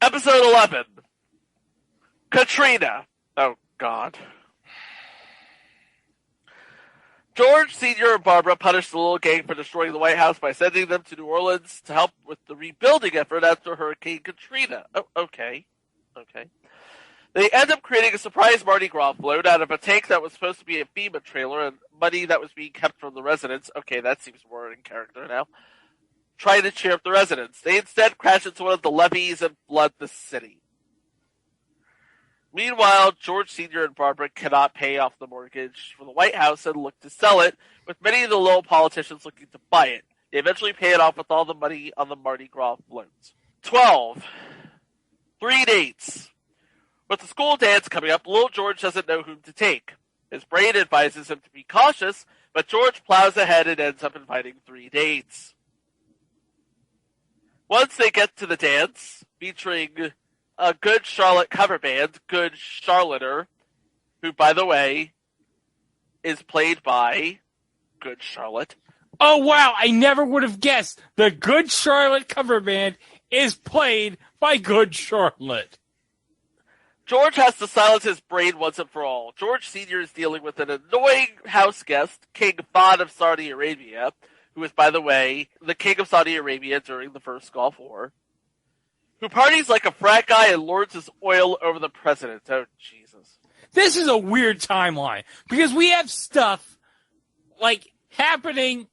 Episode 11. Katrina. Oh, God. George Sr. and Barbara punished the little gang for destroying the White House by sending them to New Orleans to help with the rebuilding effort after Hurricane Katrina. Oh, okay. Okay. They end up creating a surprise Mardi Gras float out of a tank that was supposed to be a FEMA trailer and money that was being kept from the residents. Okay, that seems more in character now. Trying to cheer up the residents. They instead crash into one of the levees and flood the city. Meanwhile, George Sr. and Barbara cannot pay off the mortgage for the White House and look to sell it, with many of the local politicians looking to buy it. They eventually pay it off with all the money on the Mardi Gras floats. 12. 3 dates. With the school dance coming up, little George doesn't know whom to take. His brain advises him to be cautious, but George plows ahead and ends up inviting 3 dates. Once they get to the dance, featuring a Good Charlotte cover band, Good Charlotter, who, by the way, is played by Good Charlotte. Oh, wow, I never would have guessed the Good Charlotte cover band is played by Good Charlotte. George has to silence his brain once and for all. George Sr. is dealing with an annoying house guest, King Fahd of Saudi Arabia, who is, by the way, the King of Saudi Arabia during the First Gulf War, who parties like a frat guy and lords his oil over the president. Oh, Jesus. This is a weird timeline, because we have stuff, like, happening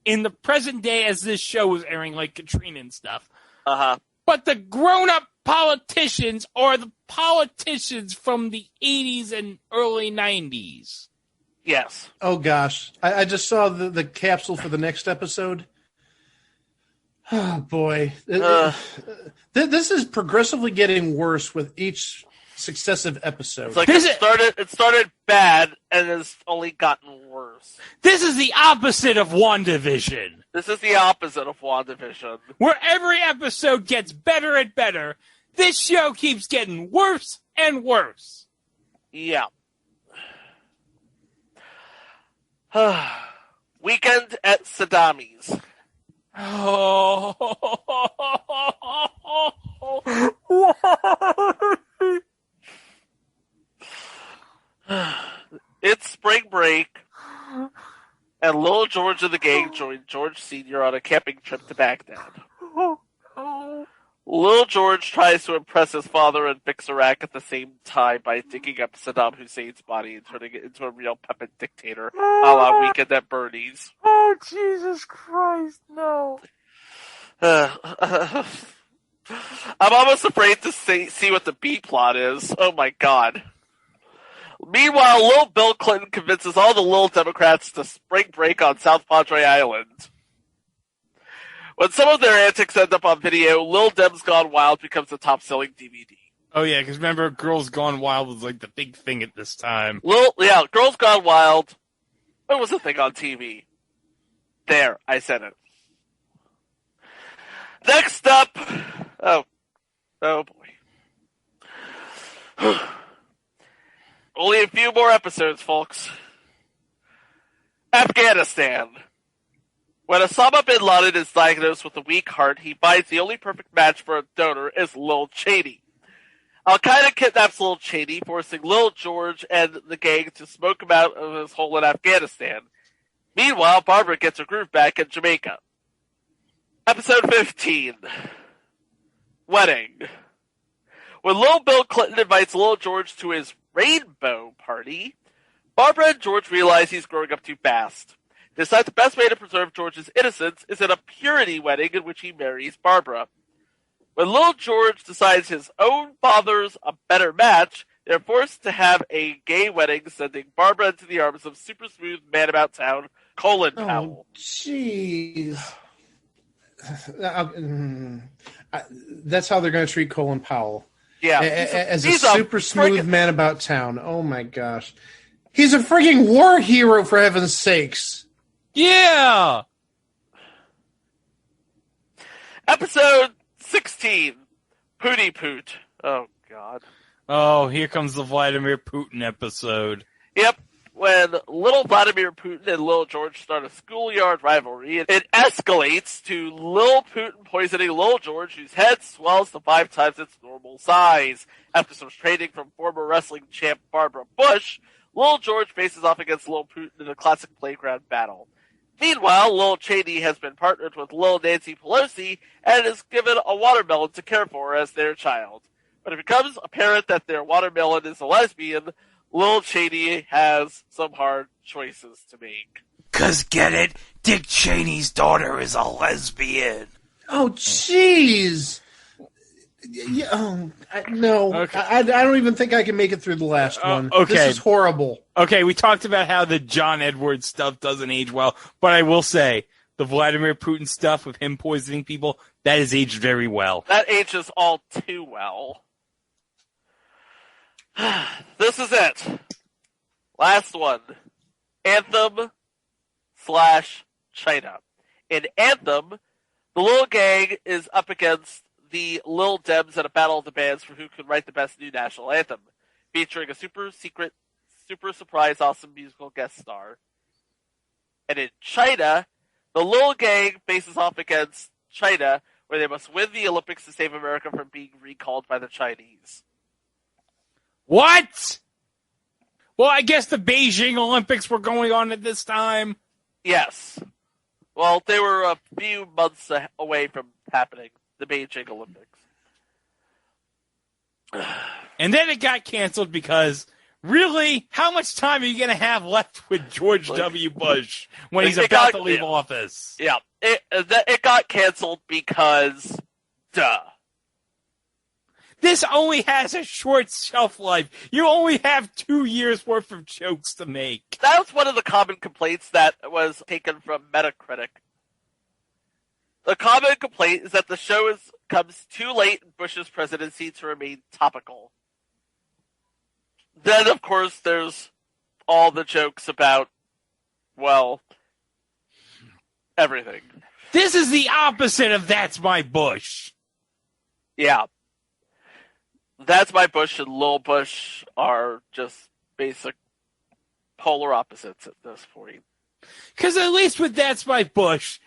in the present day as this show was airing, like Katrina and stuff. Uh-huh. But the grown-up politicians are the politicians from the 80s and early 90s. Yes. Oh, gosh. I just saw the capsule for the next episode. Oh, boy. This is progressively getting worse with each successive episode. It's like it started bad and has only gotten worse. This is the opposite of WandaVision. This is the opposite of WandaVision. Where every episode gets better and better, this show keeps getting worse and worse. Yeah. Weekend at Saddami's. Oh. It's spring break, and Lil George and the gang joined George Sr. on a camping trip to Baghdad. Lil George tries to impress his father and fix Iraq at the same time by digging up Saddam Hussein's body and turning it into a real puppet dictator, a la Weekend at Bernie's. Oh, Jesus Christ, no. I'm almost afraid to see what the B plot is. Oh my god. Meanwhile, Lil Bill Clinton convinces all the Lil Democrats to spring break on South Padre Island. When some of their antics end up on video, Lil Dem's Gone Wild becomes the top-selling DVD. Oh yeah, because remember, Girls Gone Wild was like the big thing at this time. Girls Gone Wild. What was the thing on TV? There, I said it. Next up, oh boy. Only a few more episodes, folks. Afghanistan. When Osama bin Laden is diagnosed with a weak heart, he finds the only perfect match for a donor is Lil Chaney. Al-Qaeda kidnaps Lil Chaney, forcing Lil George and the gang to smoke him out of his hole in Afghanistan. Meanwhile, Barbara gets her groove back in Jamaica. Episode 15. Wedding. When Lil Bill Clinton invites Lil George to his rainbow party, Barbara and George realize he's growing up too fast. They decide the best way to preserve George's innocence is in a purity wedding in which he marries Barbara. When Lil George decides his own father's a better match, they're forced to have a gay wedding, sending Barbara into the arms of super smooth man about town, Colin Powell. Jeez. That's how they're going to treat Colin Powell. Yeah. As a super smooth man about town. Oh my gosh. He's a freaking war hero, for heaven's sakes. Yeah! Episode 16. Pooty Poot. Oh, God. Oh, here comes the Vladimir Putin episode. Yep. When little Vladimir Putin and Lil George start a schoolyard rivalry, it escalates to Lil Putin poisoning Lil George, whose head swells to 5 times its normal size. After some training from former wrestling champ Barbara Bush, Lil George faces off against Lil Putin in a classic playground battle. Meanwhile, Lil Chaney has been partnered with Lil Nancy Pelosi and is given a watermelon to care for as their child. When it becomes apparent that their watermelon is a lesbian, Lil Chaney has some hard choices to make. 'Cause get it? Dick Cheney's daughter is a lesbian. Oh, jeez. Yeah, no, okay. I don't even think I can make it through the last one. Okay. This is horrible. Okay, we talked about how the John Edwards stuff doesn't age well, but I will say, the Vladimir Putin stuff with him poisoning people, that has aged very well. That ages all too well. This is it. Last one. Anthem / China. In Anthem, the Lil Gang is up against the Lil Dems at a battle of the bands for who can write the best new national anthem, featuring a super secret, super surprise, awesome musical guest star. And in China, the Lil Gang faces off against China, where they must win the Olympics to save America from being recalled by the Chinese. What? Well, I guess the Beijing Olympics were going on at this time. Yes. Well, they were a few months away from happening, the Beijing Olympics. And then it got canceled because, really, how much time are you going to have left with George W. Bush when he's about to leave office? Yeah, it got canceled because, duh. This only has a short shelf life. You only have 2 years worth of jokes to make. That was one of the common complaints that was taken from Metacritic. The common complaint is that the show comes too late in Bush's presidency to remain topical. Then, of course, there's all the jokes about, well, everything. This is the opposite of That's My Bush. Yeah. That's My Bush and Lil Bush are just basic polar opposites at this point. Because at least with That's My Bush,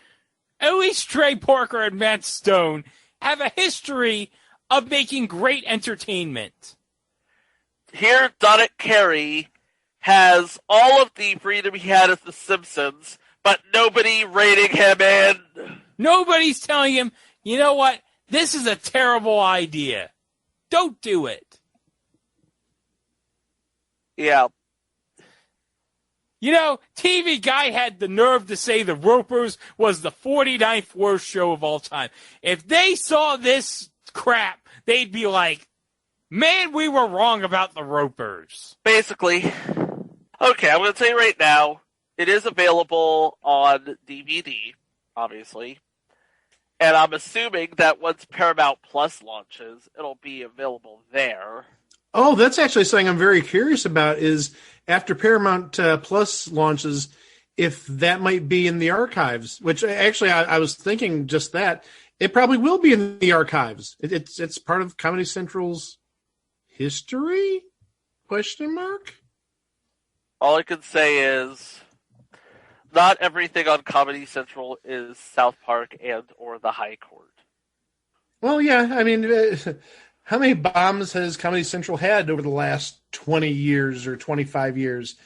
at least Trey Parker and Matt Stone have a history of making great entertainment. Here, Donnet Carey has all of the freedom he had at The Simpsons, but nobody rating him in. Nobody's telling him, you know what, this is a terrible idea. Don't do it. Yeah. You know, TV Guy had the nerve to say The Ropers was the 49th worst show of all time. If they saw this crap, they'd be like, man, we were wrong about the Ropers. Basically. Okay, I'm going to tell you right now, it is available on DVD, obviously. And I'm assuming that once Paramount Plus launches, it'll be available there. Oh, that's actually something I'm very curious about, is after Paramount Plus launches, if that might be in the archives, which actually I was thinking just that. It probably will be in the archives. It's part of Comedy Central's history? Question mark? All I can say is not everything on Comedy Central is South Park and or the High Court. Well, yeah, I mean, how many bombs has Comedy Central had over the last 20 years or 25 years?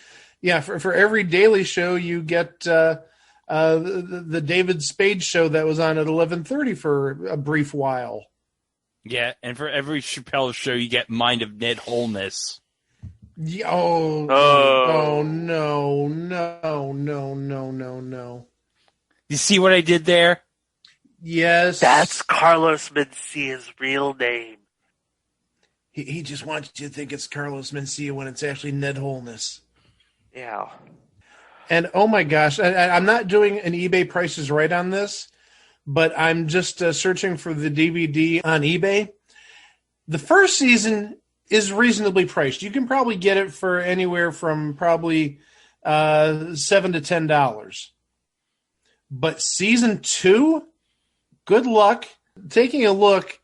Yeah, for every Daily Show, you get the David Spade show that was on at 11:30 for a brief while. Yeah, and for every Chappelle show, you get Mind of Ned Wholeness. Yeah, no. You see what I did there? Yes. That's Carlos Mencia's real name. He just wants you to think it's Carlos Mencia when it's actually Ned Wholeness. Yeah. And oh my gosh, I'm not doing an eBay prices right on this, but I'm just searching for the DVD on eBay. The first season is reasonably priced. You can probably get it for anywhere from probably $7 to $10. But season 2, good luck. Taking a look,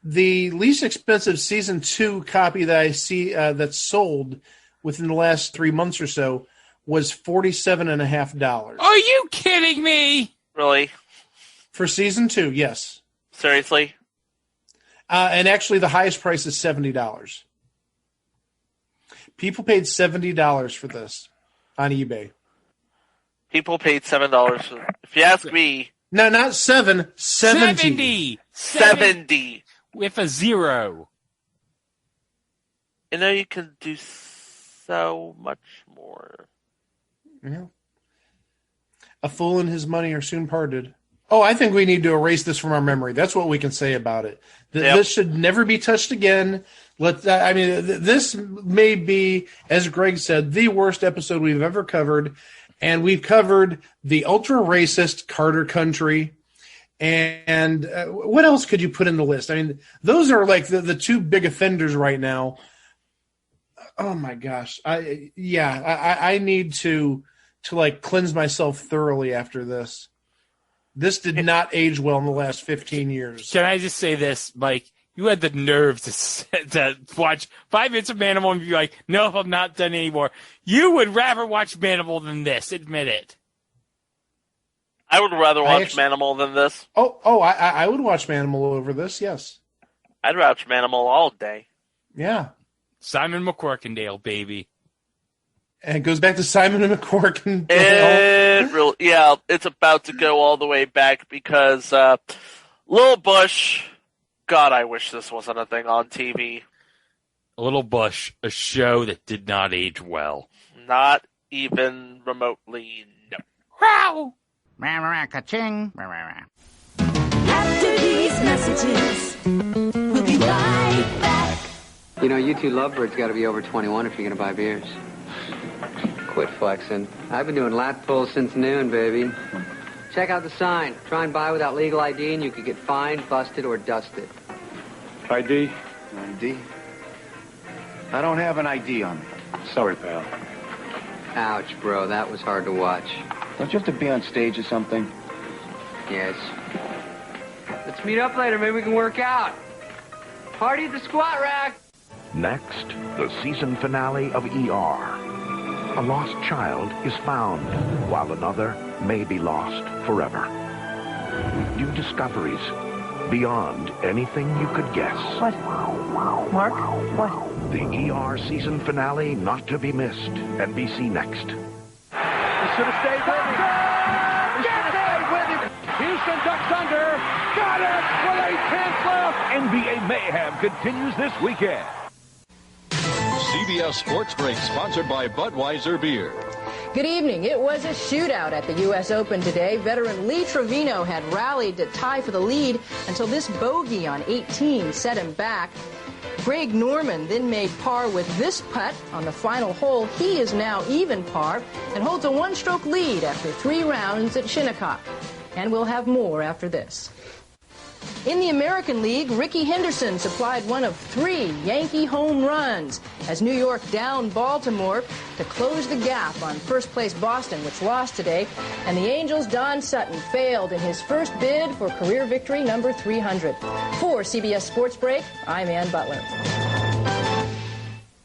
the least expensive season 2 copy that I see that's sold within the last 3 months or so was $47.50. Are you kidding me? Really? For season 2, yes. Seriously? And actually, the highest price is $70. People paid $70 for this on eBay. People paid $7 for it. If you ask me... No, not 7, 70. 70. With a 0. You know, you can do so much more. Yeah. A fool and his money are soon parted. Oh, I think we need to erase this from our memory. That's what we can say about it. This should never be touched again. This may be, as Greg said, the worst episode we've ever covered. And we've covered the ultra-racist Carter Country. And what else could you put in the list? I mean, those are like the two big offenders right now. Oh, my gosh. I need to like cleanse myself thoroughly after this. This did not age well in the last 15 years. Can I just say this, Mike? You had the nerve to watch 5 minutes of Manimal and be like, no, I'm not done anymore. You would rather watch Manimal than this. Admit it. I would rather watch Manimal than this. I would watch Manimal over this, yes. I'd watch Manimal all day. Yeah. Simon McCorkindale, baby. And it goes back to Simon and McCorkindale. It's about to go all the way back because Lil Bush, God, I wish this wasn't a thing on TV. Lil Bush, a show that did not age well. Not even remotely, no. Wow! Ka-ching. After these messages, we'll be right back. You know, you two lovebirds got to be over 21 if you're going to buy beers. Quit flexing. I've been doing lat pulls since noon, baby. Check out the sign. Try and buy without legal ID and you could get fined, busted, or dusted. ID? ID? I don't have an ID on me. Sorry, pal. Ouch, bro. That was hard to watch. Don't you have to be on stage or something? Yes. Let's meet up later. Maybe we can work out. Party at the squat rack. Next, the season finale of ER. A lost child is found, while another may be lost forever. New discoveries beyond anything you could guess. What? Mark? What? The ER season finale not to be missed. NBC Next. He should have stayed with him. He should have stayed with him. Houston ducks under. Got it with 8 tenths left. NBA Mayhem continues this weekend. CBS Sports Break, sponsored by Budweiser Beer. Good evening. It was a shootout at the U.S. Open today. Veteran Lee Trevino had rallied to tie for the lead until this bogey on 18 set him back. Greg Norman then made par with this putt on the final hole. He is now even par and holds a one-stroke lead after 3 rounds at Shinnecock. And we'll have more after this. In the American League, Ricky Henderson supplied one of 3 Yankee home runs as New York downed Baltimore to close the gap on first-place Boston, which lost today. And the Angels' Don Sutton failed in his first bid for career victory number 300. For CBS Sports Break, I'm Ann Butler.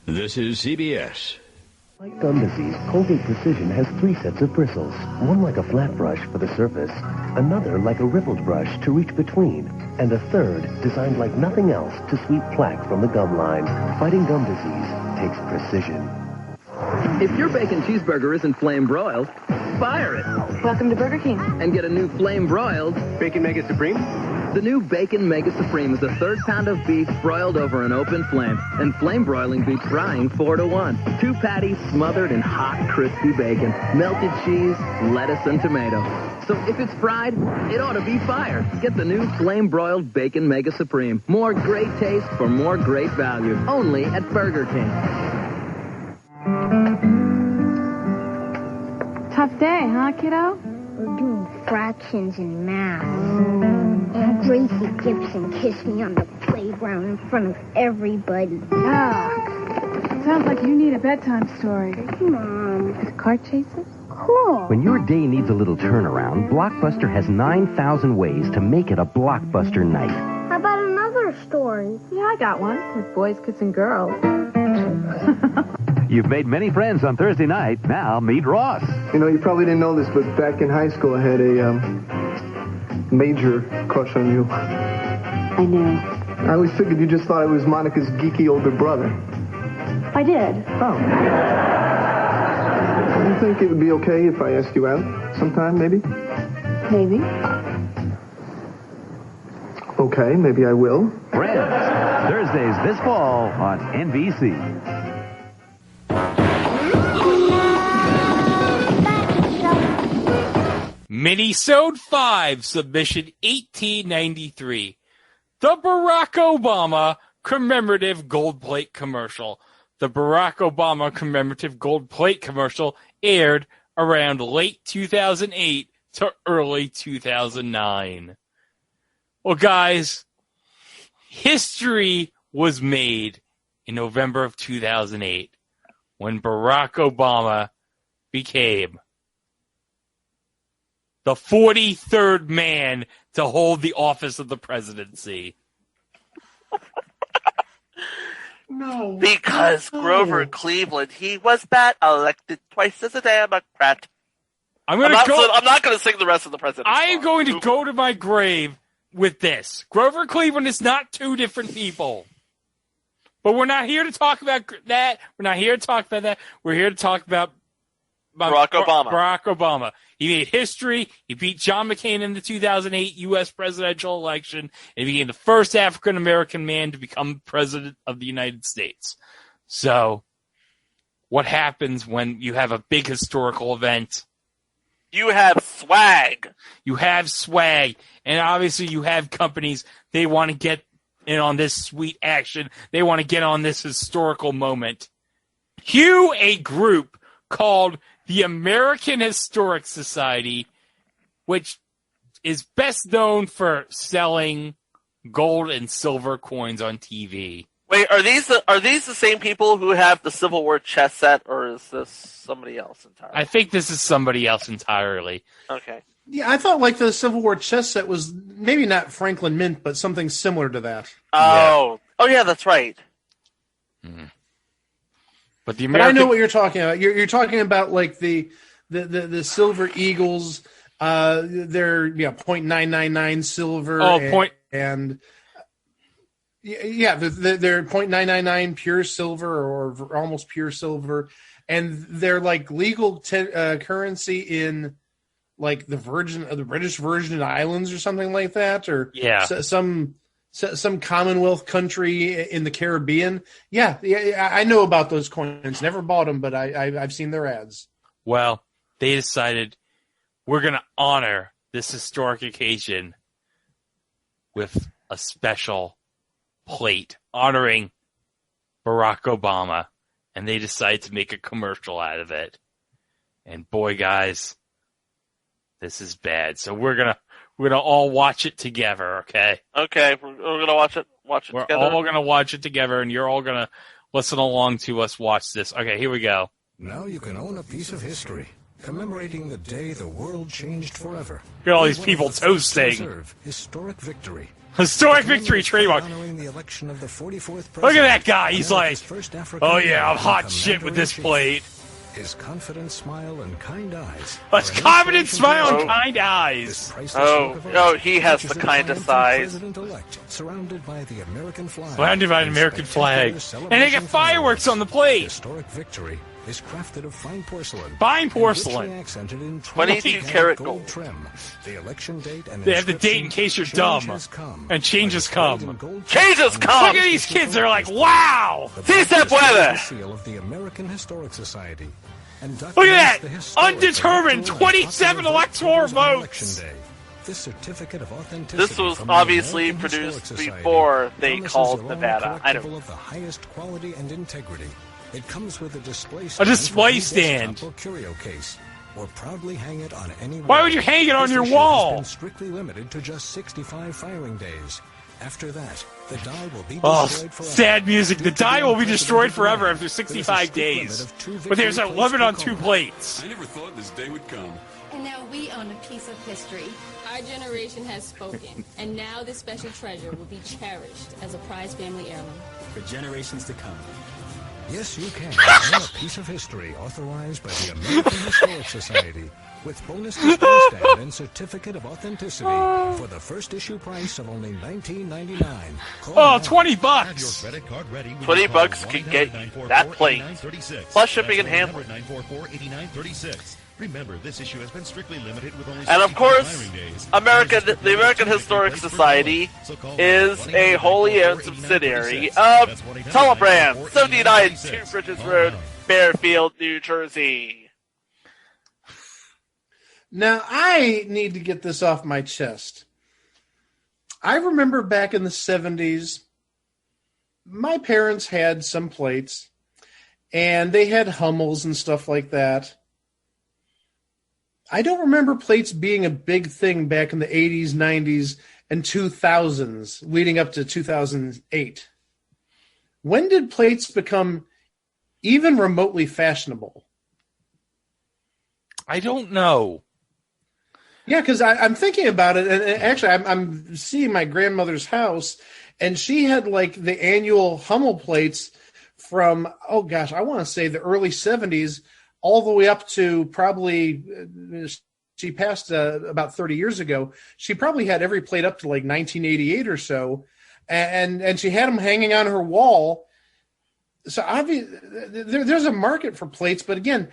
This is CBS. Like gum disease, Colgate Precision has 3 sets of bristles. One like a flat brush for the surface, another like a rippled brush to reach between, and a third designed like nothing else to sweep plaque from the gum line. Fighting gum disease takes precision. If your bacon cheeseburger isn't flame broiled, fire it. Welcome to Burger King. And get a new flame broiled Bacon Mega Supreme? The new Bacon Mega Supreme is a 1/3 pound of beef broiled over an open flame, and flame broiling beats frying 4 to 1. 2 patties smothered in hot, crispy bacon, melted cheese, lettuce, and tomato. So if it's fried, it ought to be fired. Get the new flame broiled Bacon Mega Supreme. More great taste for more great value. Only at Burger King. Tough day, huh, kiddo? We're doing fractions and math. And Gracie Gibson kissed me on the playground in front of everybody. Sounds like you need a bedtime story. Mom. Car chases? Cool. When your day needs a little turnaround, Blockbuster has 9,000 ways to make it a Blockbuster night. How about another story? Yeah, I got one. With boys, kids, and girls. You've made many friends on Thursday night. Now meet Ross. You know, you probably didn't know this, but back in high school I had a major crush on you. I knew. I always figured you just thought I was Monica's geeky older brother. I did. Oh. Do you think it would be okay if I asked you out sometime, maybe? Maybe. Okay, maybe I will. Friends, Thursdays this fall on NBC. Minisode 5, submission 1893. The Barack Obama commemorative gold plate commercial. The Barack Obama commemorative gold plate commercial aired around late 2008 to early 2009. Well, guys, history was made in November of 2008 when Barack Obama became the 43rd man to hold the office of the presidency. No. Because Grover Cleveland, he was not elected twice as a Democrat. I'm not going to sing the rest of the president's I am song. going to go to my grave with this. Grover Cleveland is not 2 different people. But we're not here to talk about that. We're not here to talk about that. We're here to talk about Barack Obama. Barack Obama. He made history. He beat John McCain in the 2008 U.S. presidential election, and he became the first African-American man to become president of the United States. So, what happens when you have a big historical event? You have swag. You have swag. And obviously you have companies, they want to get in on this sweet action. They want to get on this historical moment. Cue a group called the American Historic Society, which is best known for selling gold and silver coins on TV. Wait, are these the same people who have the Civil War chess set, or is this somebody else entirely? I think this is somebody else entirely. Okay. Yeah, I thought like the Civil War chess set was maybe not Franklin Mint, but something similar to that. Oh yeah, that's right. Mm-hmm. But the But I know what you're talking about. You're talking about like the Silver Eagles. They're .999 silver. They're .999 pure silver or almost pure silver, and they're like legal currency in like the British Virgin Islands or something like that, or some Commonwealth country in the Caribbean. Yeah, I know about those coins. Never bought them, but I've seen their ads. Well, they decided we're going to honor this historic occasion with a special plate honoring Barack Obama, and they decided to make a commercial out of it. And boy, guys, this is bad. So we're gonna all watch it together, okay? Okay, we're gonna watch it. We're together. all gonna watch it together, and you're all gonna listen along to us watch this. Okay, here we go. Now you can own a piece of history, commemorating the day the world changed forever. Look at all these people toasting. Historic victory. Historic victory trademark. Honoring the election of the 44th president. Look at that guy. He's like, oh yeah, I'm hot shit with this plate. His confident smile and kind eyes. His confident smile and kind eyes. Oh, he has the kindest eyes. Surrounded by the American flag. Surrounded by an American flag. And they get fireworks on the plate. Historic victory is crafted of fine porcelain. Fine porcelain. Accented in 22-karat gold trim. The election date and they have the date in case you're dumb. And changes come. Changes come! Look at these kids. They're like, wow. Si se puede. Seal of the American Historic Society. Look at that! Undetermined 27 electoral votes! This certificate of authenticity. This was obviously produced before they called Nevada. I don't know. Of the highest quality and integrity. It comes with a display stand. Or curio case. Or proudly hang it on any wall. Why would you hang it on your wall? Has been strictly limited to just 65 firing days. After that, the die will be destroyed forever. Sad music. The die will be destroyed forever after 65 days. But there's a limit on 2 plates. I never thought this day would come. And now we own a piece of history. Our generation has spoken, and now this special treasure will be cherished as a prized family heirloom. For generations to come. Yes, you can own a piece of history authorized by the American Historic Society with bonus display stand and certificate of authenticity for the first issue price of only $19.99. Oh, $20. $20 can get you that plate. Plus shipping and handling. Remember, this issue has been strictly limited with only and of course, the American Historic Society is a wholly owned subsidiary of Telebrand, 79 Two Bridges Road, Fairfield, New Jersey. Now, I need to get this off my chest. I remember back in the 70s, my parents had some plates, and they had Hummels and stuff like that. I don't remember plates being a big thing back in the 80s, 90s, and 2000s, leading up to 2008. When did plates become even remotely fashionable? I don't know. Yeah, because I'm thinking about it, and actually I'm seeing my grandmother's house, and she had like the annual Hummel plates from, oh gosh, I want to say the early 70s, all the way up to probably, she passed about 30 years ago. She probably had every plate up to like 1988 or so, and she had them hanging on her wall. So obviously, there's a market for plates, but again,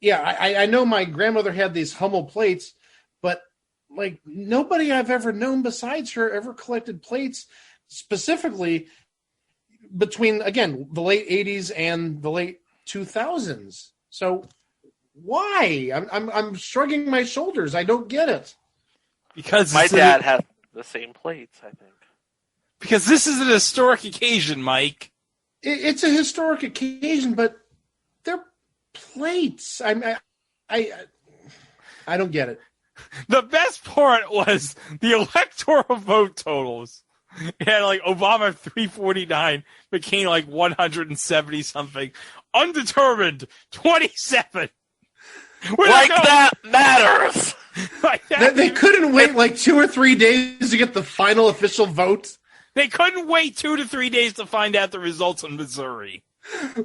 yeah, I know my grandmother had these Hummel plates, but like nobody I've ever known besides her ever collected plates specifically between, again, the late 80s and the late 2000s. So why? I'm shrugging my shoulders. I don't get it. Because my dad had the same plates, I think. Because this is an historic occasion, Mike. It's a historic occasion, but they're plates. I don't get it. The best part was the electoral vote totals. It had like Obama 349, McCain like 170 something. Undetermined 27. Like that matters. Like that they couldn't wait like 2 or 3 days to get the final official vote. They couldn't wait 2 to 3 days to find out the results in Missouri.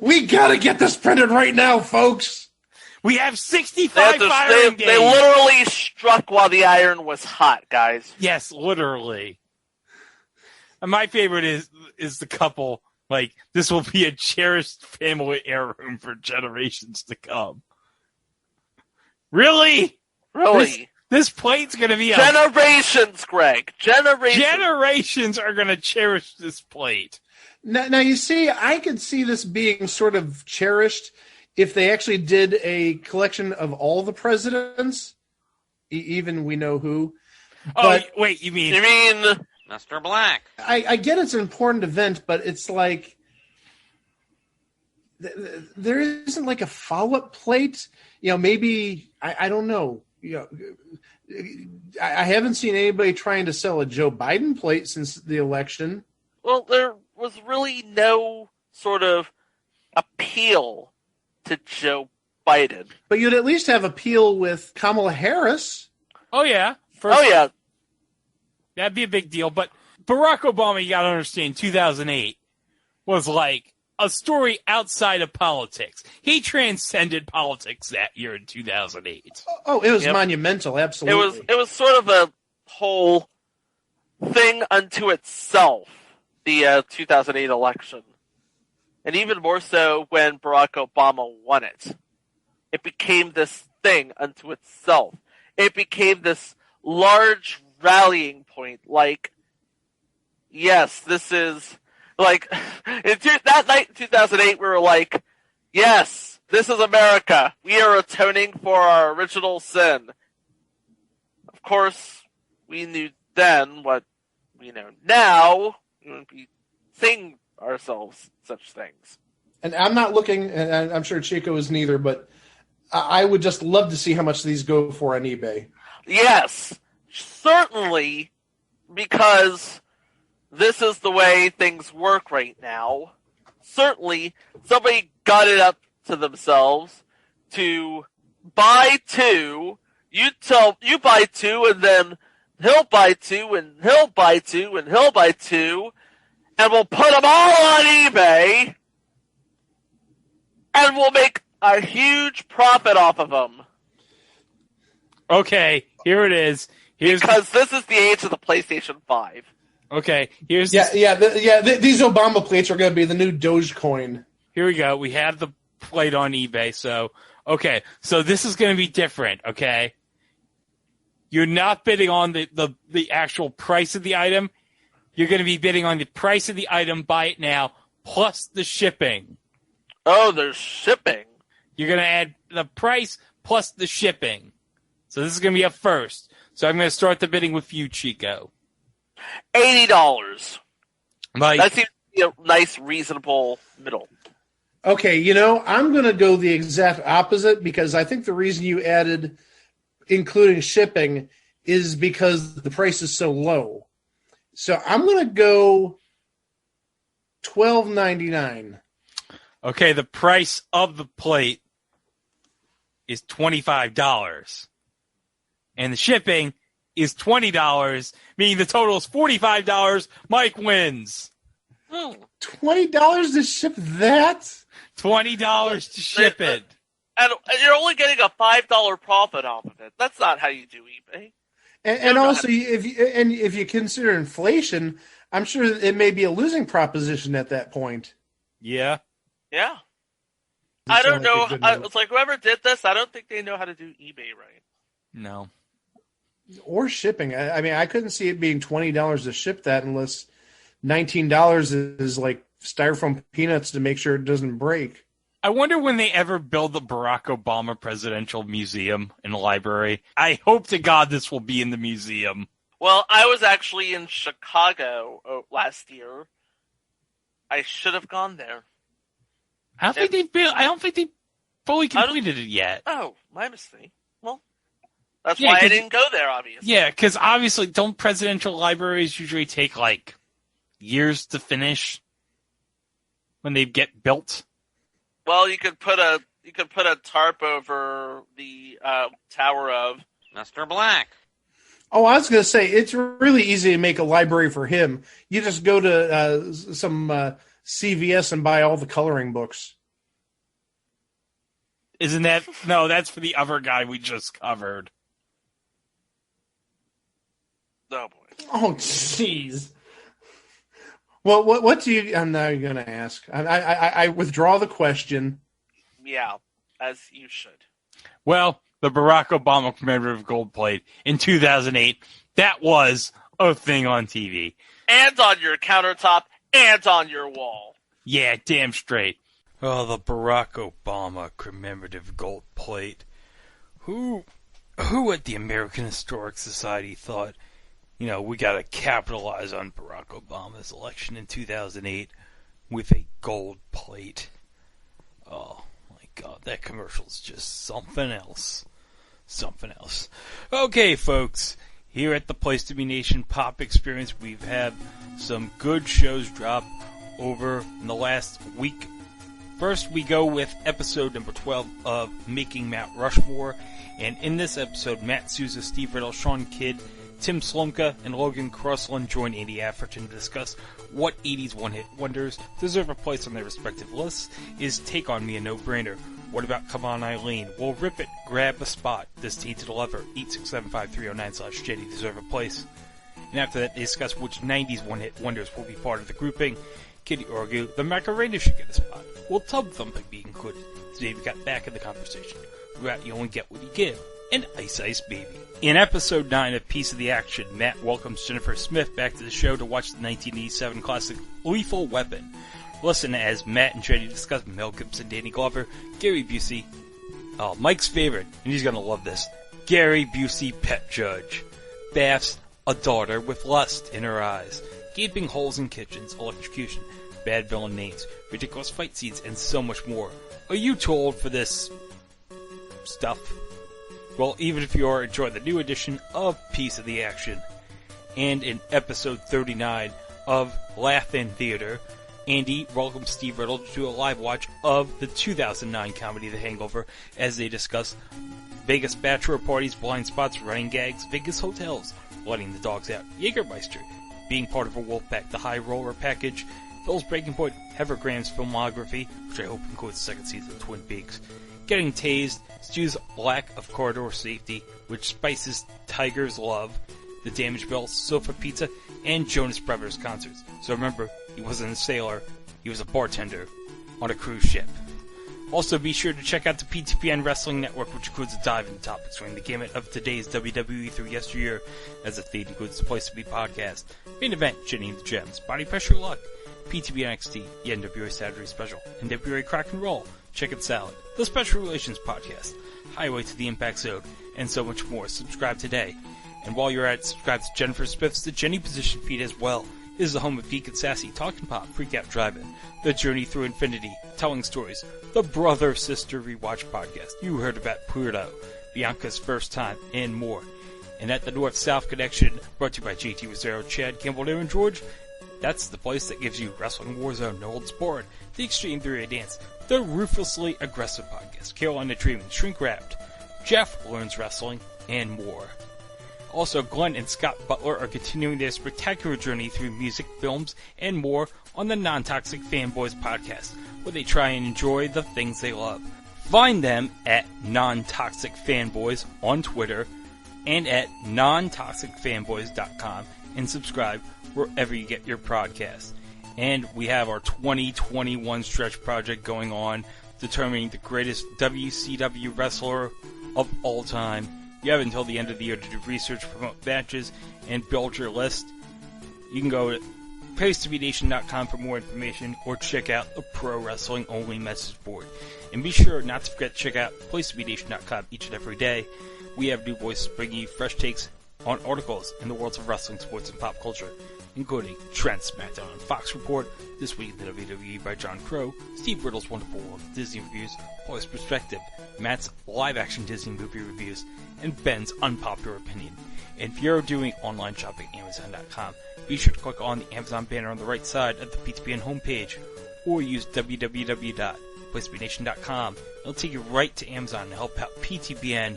We gotta get this printed right now, folks. We have 65 firing days. They literally struck while the iron was hot, guys. Yes, literally. And my favorite is the couple. Like, this will be a cherished family heirloom for generations to come. Really? Really? This plate's going to be generations, Greg. Generations are going to cherish this plate. Now, you see, I could see this being sort of cherished if they actually did a collection of all the presidents, even we know who. But, wait, you mean Mr. Black? I get it's an important event, but it's like there isn't like a follow-up plate. Maybe I don't know. I haven't seen anybody trying to sell a Joe Biden plate since the election. Well, there was really no sort of appeal to Joe Biden. But you'd at least have appeal with Kamala Harris. Oh, yeah. Yeah. That'd be a big deal. But Barack Obama, you got to understand, 2008 was like a story outside of politics. He transcended politics that year in 2008. Oh, it was monumental, absolutely. It was sort of a whole thing unto itself, the 2008 election. And even more so when Barack Obama won it. It became this thing unto itself. It became this large rallying point. Like, yes, this is... Like, that night in 2008, we were like, yes, this is America. We are atoning for our original sin. Of course, we knew then what we know now. We wouldn't be saying ourselves such things. And I'm not looking, and I'm sure Chico is neither, but I would just love to see how much these go for on eBay. Yes, certainly, because this is the way things work right now. Certainly, somebody got it up to themselves to buy two. You buy two, and then he'll buy two, and he'll buy two, and he'll buy two, and we'll put them all on eBay, and we'll make a huge profit off of them. Okay, here it is. Because this is the age of the PlayStation 5. Okay, here's... These Obama plates are going to be the new Dogecoin. Here we go. We have the plate on eBay, so... Okay, so this is going to be different, okay? You're not bidding on the actual price of the item. You're going to be bidding on the price of the item, buy it now, plus the shipping. Oh, there's shipping. You're going to add the price plus the shipping. So this is going to be a first. So I'm going to start the bidding with you, Chico. $80. Mike. That seems to be a nice, reasonable middle. Okay, I'm going to go the exact opposite because I think the reason you added including shipping is because the price is so low. So I'm going to go $12.99. Okay, the price of the plate is $25. And the shipping is $20, meaning the total is $45. Mike wins. $20 to ship that? $20 to ship it. And you're only getting a $5 profit off of it. That's not how you do eBay. And also, if you consider inflation, I'm sure it may be a losing proposition at that point. Yeah. Yeah. I don't know. It's like whoever did this, I don't think they know how to do eBay right. No. Or shipping. I mean, I couldn't see it being $20 to ship that unless $19 is like styrofoam peanuts to make sure it doesn't break. I wonder when they ever build the Barack Obama Presidential Museum in the library. I hope to God this will be in the museum. Well, I was actually in Chicago last year. I should have gone there. I don't think they fully completed it yet. Oh, my mistake. Well, that's why I didn't go there, obviously. Yeah, because obviously, don't presidential libraries usually take like years to finish when they get built? Well, you could put a tarp over the tower of Mr. Black. Oh, I was going to say, it's really easy to make a library for him. You just go to some CVS and buy all the coloring books. Isn't that... No, that's for the other guy we just covered. Oh, boy. Oh, jeez. Well, what do you... I'm now going to ask. I withdraw the question. Yeah, as you should. Well, the Barack Obama commemorative gold plate in 2008, that was a thing on TV. And on your countertop, and on your wall. Yeah, damn straight. Oh, the Barack Obama commemorative gold plate. Who at the American Historic Society thought, we gotta capitalize on Barack Obama's election in 2008 with a gold plate? Oh my God, that commercial's just something else. Something else. Okay, folks, here at the Place to Be Nation Pop Experience, we've had some good shows drop over in the last week. First, we go with episode number 12 of Making Mount Rushmore, and in this episode, Matt Souza, Steve Riddle, Sean Kidd, Tim Slomka, and Logan Crossland join Andy Afferton to discuss what 80s one-hit wonders deserve a place on their respective lists. Is Take On Me a no-brainer? What about Come On Eileen? We'll rip it, grab a spot. Does Tainted Lover, 8675309/Jetty deserve a place? And after that, they discuss which 90s one-hit wonders will be part of the grouping. Kitty argue the Macarena should get a spot. Will Tub Thumping be included? Today we got back in the conversation. About You Only Get What You Give, and Ice Ice Baby. In episode 9 of Piece of the Action, Matt welcomes Jennifer Smith back to the show to watch the 1987 classic Lethal Weapon. Listen as Matt and Jenny discuss Mel Gibson, Danny Glover, Gary Busey, Mike's favorite, and he's gonna love this, Gary Busey Pet Judge, Baths, A Daughter with Lust in Her Eyes, Gaping Holes in Kitchens, Electrocution, Bad Villain Names, Ridiculous Fight Scenes, and so much more. Are you too old for this stuff? Well, even if you are, enjoy the new edition of Piece of the Action. And in episode 39 of Laugh-In Theater, Andy welcomes Steve Riddle to a live watch of the 2009 comedy The Hangover as they discuss Vegas bachelor parties, blind spots, running gags, Vegas hotels, letting the dogs out, Jägermeister, being part of a Wolfpack, the High Roller package, Phil's Breaking Point, Heather Graham's filmography, which I hope includes the second season of Twin Peaks, Getting Tased, Stu's lack of corridor safety, which spices Tiger's Love, The Damaged Bell, Sofa Pizza, and Jonas Brothers concerts. So remember, he wasn't a sailor, he was a bartender on a cruise ship. Also, be sure to check out the PTPN Wrestling Network, which includes a dive into topics running the gamut of today's WWE through yesteryear, as the feed includes the Place to Be podcast, Main Event, Jenny and the Gems, Body Pressure Luck, PTB NXT, the NWA Saturday Special, NWA Crack and Roll, Chicken Salad, the Special Relations Podcast, Highway to the Impact Zone, and so much more. Subscribe today. And while you're at it, subscribe to Jennifer Smith's The Jenny Position feed as well. This is the home of Geek and Sassy, Talking Pop, Freak Out Drive-In, The Journey Through Infinity, Telling Stories, the Brother-Sister Rewatch Podcast. You heard about Pluto, Bianca's First Time, and more. And at the North-South Connection, brought to you by JT Rosero, Chad Campbell, Aaron George, that's the place that gives you Wrestling Warzone, No Holds Barred, The Extreme 3A Dance, The Ruthlessly Aggressive Podcast, Carolina Dreaming, Shrink Wrapped, Jeff Learns Wrestling, and more. Also, Glenn and Scott Butler are continuing their spectacular journey through music, films, and more on the Non-Toxic Fanboys podcast, where they try and enjoy the things they love. Find them at Non-Toxic Fanboys on Twitter and at nontoxicfanboys.com and subscribe wherever you get your podcasts. And we have our 2021 stretch project going on, determining the greatest WCW wrestler of all time. You have until the end of the year to do research, promote matches, and build your list. You can go to PlaceToBeNation.com for more information, or check out the Pro Wrestling Only message board. And be sure not to forget to check out PlaceToBeNation.com each and every day. We have new voices bringing you fresh takes on articles in the worlds of wrestling, sports, and pop culture, including Trent's SmackDown on Fox Report, This Week in the WWE by John Crow, Steve Riddle's Wonderful World of Disney Reviews, Paul's Perspective, Matt's live-action Disney movie reviews, and Ben's unpopular opinion. And if you're doing online shopping at Amazon.com, be sure to click on the Amazon banner on the right side of the PTPN homepage, or use www.PlaceToBeNation.com. It'll take you right to Amazon to help out PTPN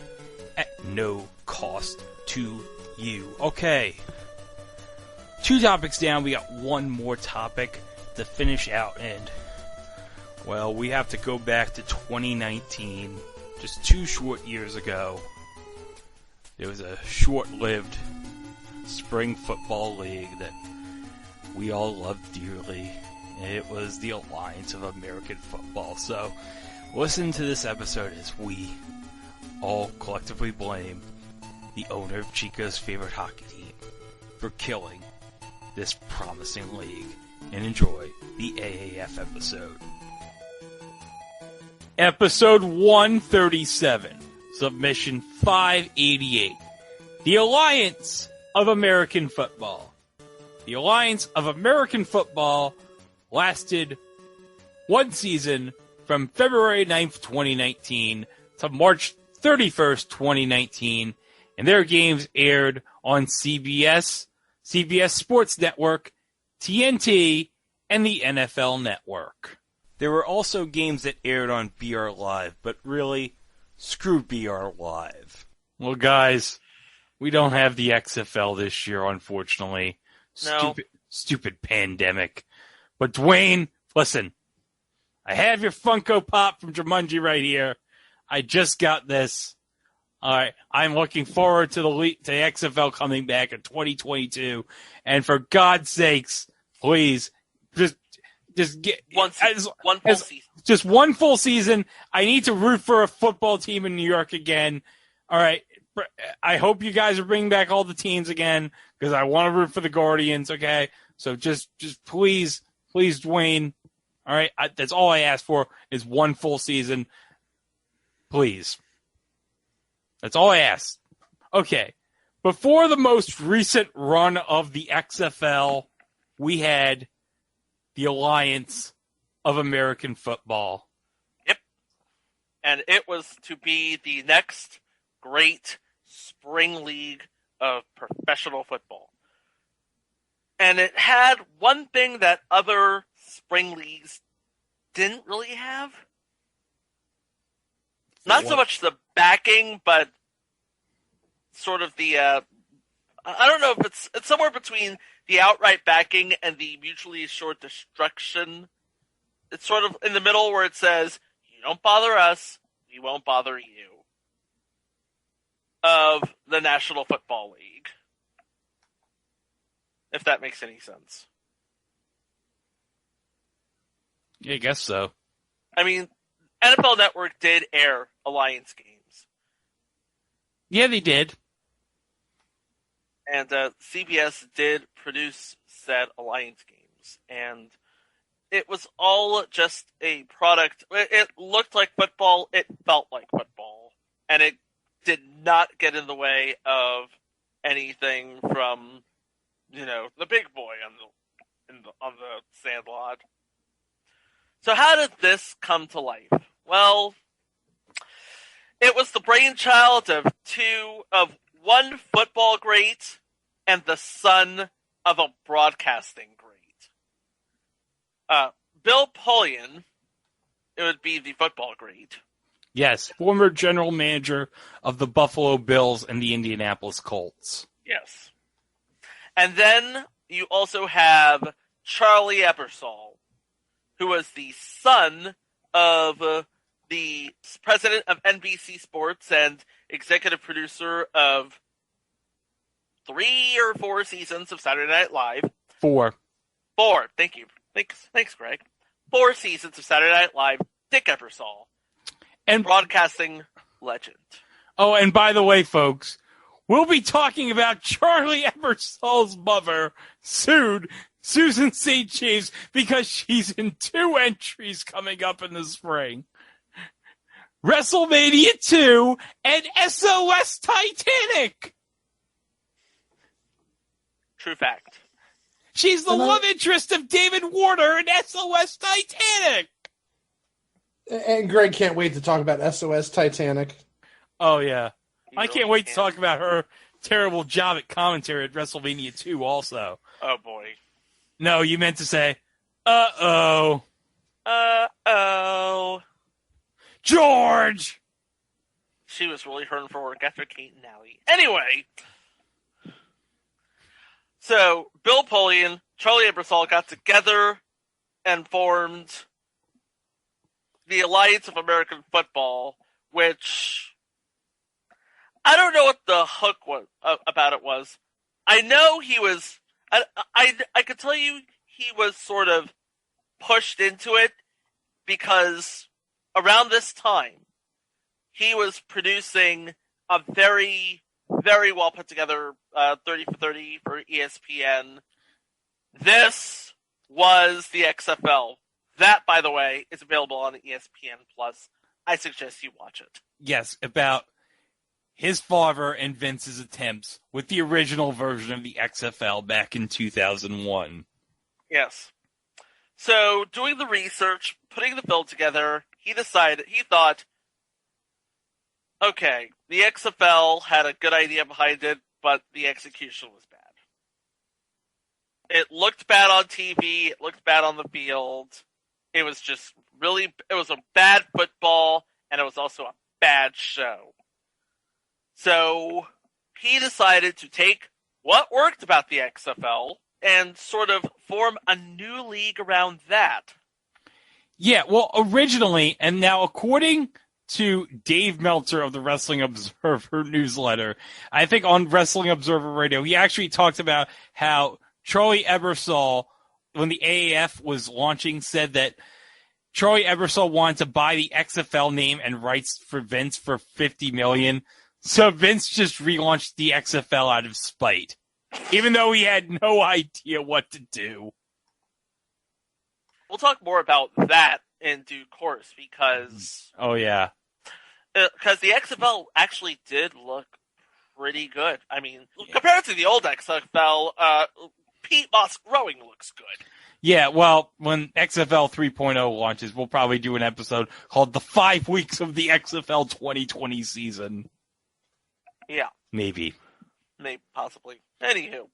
at no cost to you. Okay. 2 topics down, we got one more topic to finish out, and, well, we have to go back to 2019, just 2 short years ago. There was a short-lived spring football league that we all loved dearly, and it was the Alliance of American Football. So, listen to this episode as we all collectively blame the owner of Chico's favorite hockey team for killing this promising league, and enjoy the AAF episode. Episode 137, Submission 588. The Alliance of American Football. The Alliance of American Football lasted one season from February 9th, 2019 to March 31st, 2019, and their games aired on CBS, CBS Sports Network, TNT, and the NFL Network. There were also games that aired on BR Live, but really, screw BR Live. Well, guys, we don't have the XFL this year, unfortunately. No. Stupid pandemic. But Dwayne, listen, I have your Funko Pop from Jumanji right here. I just got this. All right, I'm looking forward to the XFL coming back in 2022. And for God's sakes, please, just get one full season. Just one full season. I need to root for a football team in New York again. All right. I hope you guys are bringing back all the teams again because I want to root for the Guardians. Okay. So just please, Dwayne. All right. That's all I ask for is one full season. Please. That's all I ask. Okay. Before the most recent run of the XFL, we had the Alliance of American Football. Yep. And it was to be the next great spring league of professional football. And it had one thing that other spring leagues didn't really have. Not so much the backing, but sort of the, I don't know if it's somewhere between the outright backing and the mutually assured destruction. It's sort of in the middle where it says, you don't bother us, we won't bother you. Of the National Football League. If that makes any sense. Yeah, I guess so. I mean, NFL Network did air Alliance games. Yeah, they did. And CBS did produce said Alliance games. And it was all just a product. It looked like football. It felt like football. And it did not get in the way of anything from, the big boy on the sandlot. So how did this come to life? Well, it was the brainchild of one football great and the son of a broadcasting great. Bill Polian, it would be the football great. Yes, former general manager of the Buffalo Bills and the Indianapolis Colts. Yes. And then you also have Charlie Ebersol, who was the son of the president of NBC Sports and executive producer of 3 or 4 seasons of Saturday Night Live. 4. Thank you. Thanks, Greg. 4 seasons of Saturday Night Live. Dick Ebersol. And broadcasting legend. Oh, and by the way, folks, we'll be talking about Charlie Ebersol's mother sued Susan St. James because she's in 2 entries coming up in the spring. WrestleMania 2 and SOS Titanic. True fact. She's the love interest of David Warner in SOS Titanic. And Greg can't wait to talk about SOS Titanic. Oh, yeah. I can't wait to talk about her terrible job at commentary at WrestleMania 2 also. Oh, boy. No, you meant to say, uh-oh. Uh-oh. George! She was really hurting for work after Kate and Allie. Anyway. So, Bill Polian, Charlie Ebersol got together and formed the Alliance of American Football, which I don't know what the hook was about it was. I know he was. I could tell you he was sort of pushed into it because around this time he was producing a very, very well put together 30 for 30 for ESPN. This was the XFL. That, by the way, is available on ESPN Plus I suggest you watch it. Yes, about his father and Vince's attempts with the original version of the XFL back in 2001. Yes. So, doing the research, putting the film together, he thought, okay, the XFL had a good idea behind it, but the execution was bad. It looked bad on TV, it looked bad on the field. It was just it was a bad football, and it was also a bad show. So, he decided to take what worked about the XFL and sort of form a new league around that. Yeah, well, originally, and now according to Dave Meltzer of the Wrestling Observer newsletter, I think on Wrestling Observer Radio, he actually talked about how Charlie Ebersol, when the AAF was launching, said that Charlie Ebersol wanted to buy the XFL name and rights for Vince for $50 million. So Vince just relaunched the XFL out of spite, even though he had no idea what to do. We'll talk more about that in due course because... Oh, yeah. Because the XFL actually did look pretty good. I mean, compared to the old XFL, Pete Moss Rowing looks good. Yeah, well, when XFL 3.0 launches, we'll probably do an episode called The 5 Weeks of the XFL 2020 Season. Yeah. Maybe, possibly. Anywho,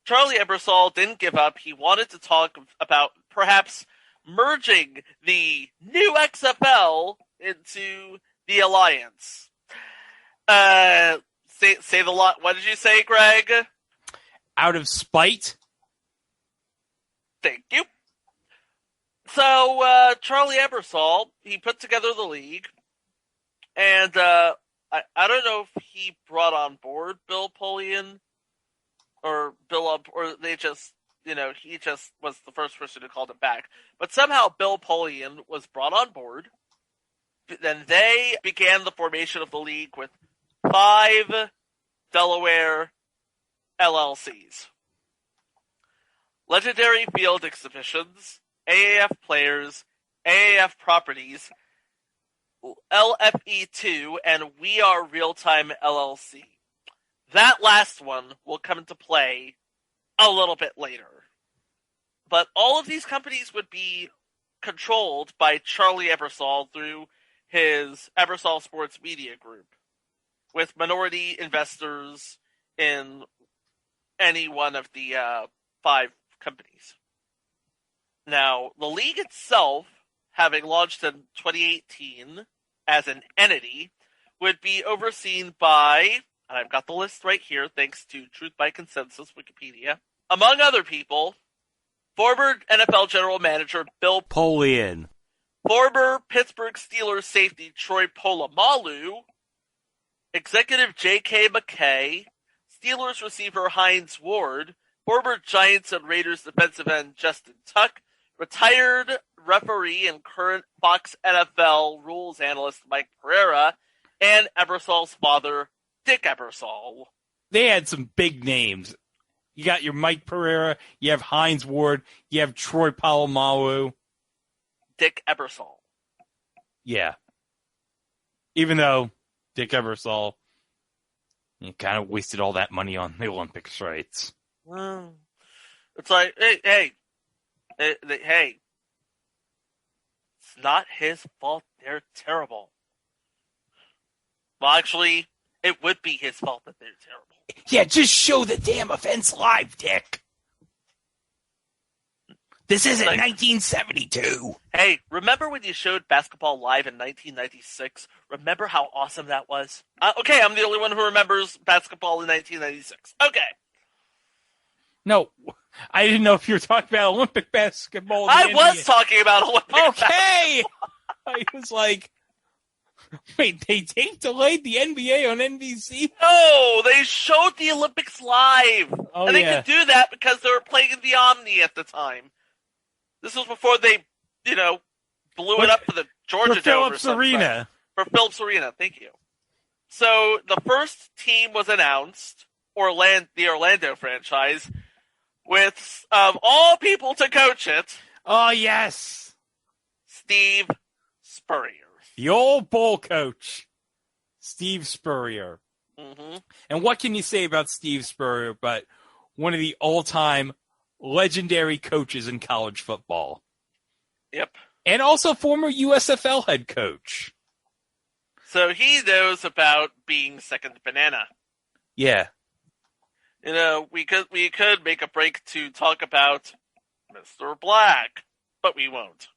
Charlie Ebersol didn't give up. He wanted to talk about perhaps merging the new XFL into the Alliance. Say the lot. What did you say, Greg? Out of spite? Thank you. So, Charlie Ebersol, he put together the league, and I don't know if he brought on board Bill Polian, or they just, he just was the first person who called it back. But somehow Bill Polian was brought on board. Then they began the formation of the league with 5 Delaware LLCs. Legendary Field Exhibitions, AAF Players, AAF Properties, LFE2, and We Are Real Time LLC. That last one will come into play a little bit later. But all of these companies would be controlled by Charlie Ebersol through his Ebersol Sports Media Group, with minority investors in any one of the 5 companies. Now, the league itself, having launched in 2018 as an entity, would be overseen by, and I've got the list right here thanks to Truth by Consensus Wikipedia, among other people, former NFL general manager Bill Polian, former Pittsburgh Steelers safety Troy Polamalu, executive J.K. McKay, Steelers receiver Hines Ward, former Giants and Raiders defensive end Justin Tuck, retired referee and current Fox NFL rules analyst Mike Pereira, and Ebersol's father, Dick Ebersol. They had some big names. You got your Mike Pereira, you have Hines Ward, you have Troy Polamalu. Dick Ebersol. Yeah. Even though Dick Ebersol kind of wasted all that money on the Olympics rights. Well, it's like, hey, it's not his fault they're terrible. Well, actually, it would be his fault that they're terrible. Yeah, just show the damn events live, Dick. This isn't 1972. Hey, remember when you showed basketball live in 1996? Remember how awesome that was? Okay, I'm the only one who remembers basketball in 1996. Okay. No, I didn't know if you were talking about Olympic basketball. I was talking about Olympic basketball. Okay! I was like, wait, they delayed the NBA on NBC? No, they showed the Olympics live. Oh, and they could do that because they were playing in the Omni at the time. This was before they, blew it up for the Georgia Dome. Phillips Arena. For Phillips Arena, thank you. So the first team was announced, the Orlando franchise, with, of all people to coach it. Oh, yes. Steve Spurrier. The old bowl coach, Steve Spurrier. Mm-hmm. And what can you say about Steve Spurrier but one of the all-time legendary coaches in college football? Yep. And also former USFL head coach. So he knows about being second banana. Yeah. You know, we could make a break to talk about Mr. Black, but we won't.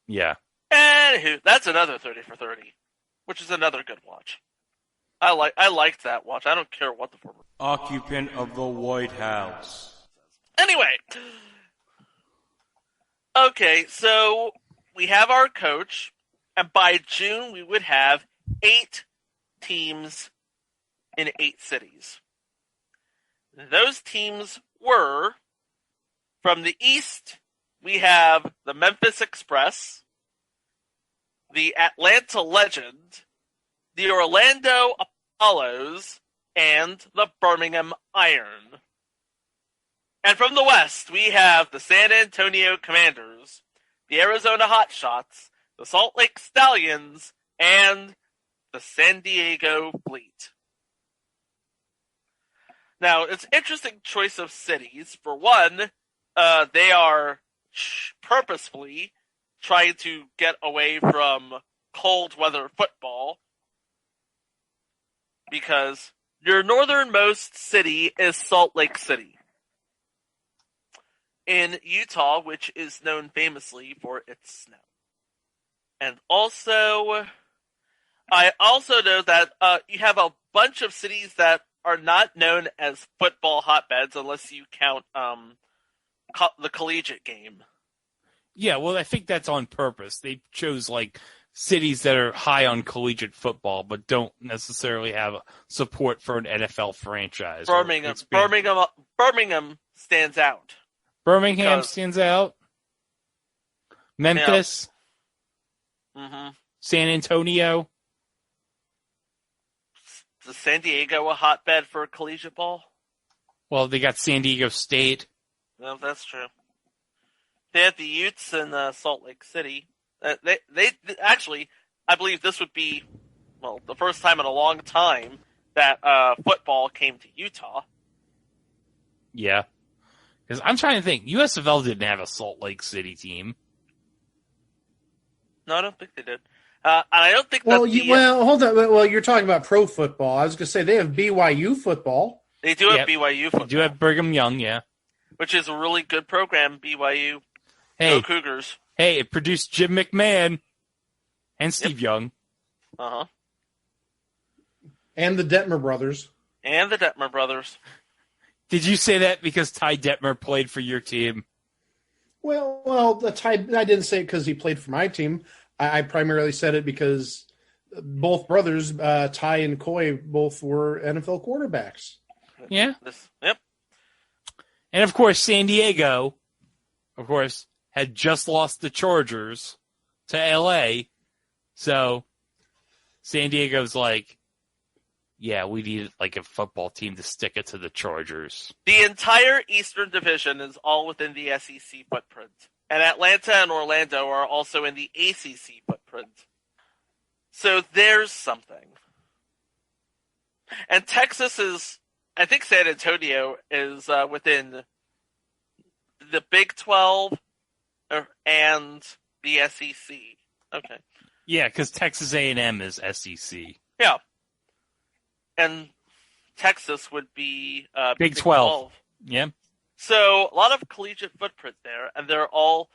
Yeah. Anywho, that's another 30 for 30, which is another good watch. I liked that watch. I don't care what the former occupant of the White House. Anyway. Okay, so we have our coach, and by June we would have 8 teams in 8 cities. Those teams were, from the East, we have the Memphis Express, the Atlanta Legend, the Orlando Apollos, and the Birmingham Iron. And from the West, we have the San Antonio Commanders, the Arizona Hotshots, the Salt Lake Stallions, and the San Diego Fleet. Now, it's an interesting choice of cities. For one, they are purposefully trying to get away from cold weather football because your northernmost city is Salt Lake City in Utah, which is known famously for its snow. And also, I also know that you have a bunch of cities that are not known as football hotbeds unless you count the collegiate game. Yeah, well, I think that's on purpose. They chose cities that are high on collegiate football, but don't necessarily have support for an NFL franchise. Birmingham stands out. Birmingham stands out. Memphis. Yeah. Mm-hmm. San Antonio. Is San Diego a hotbed for collegiate ball? Well, they got San Diego State. No, that's true. They had the Utes in Salt Lake City. They actually, I believe this would be, the first time in a long time that football came to Utah. Yeah. Because I'm trying to think. USFL didn't have a Salt Lake City team. No, I don't think they did. And I don't think hold on. Well, you're talking about pro football. I was going to say they have BYU football. They do have BYU football. They do have Brigham Young, yeah. Which is a really good program, BYU. Hey, Go Cougars. Hey, it produced Jim McMahon and Steve Young. Uh-huh. And the Detmer brothers. Did you say that because Ty Detmer played for your team? Well, I didn't say it because he played for my team. I primarily said it because both brothers, Ty and Coy, both were NFL quarterbacks. Yeah. Yep. And, of course, San Diego, had just lost the Chargers to L.A., so San Diego's like, yeah, we need a football team to stick it to the Chargers. The entire Eastern Division is all within the SEC footprint. And Atlanta and Orlando are also in the ACC footprint. So there's something. And Texas is, I think San Antonio is within the Big 12 and the SEC. Okay. Yeah, because Texas A&M is SEC. Yeah. And Texas would be Big 12. Yeah. So a lot of collegiate footprint there, and they're all,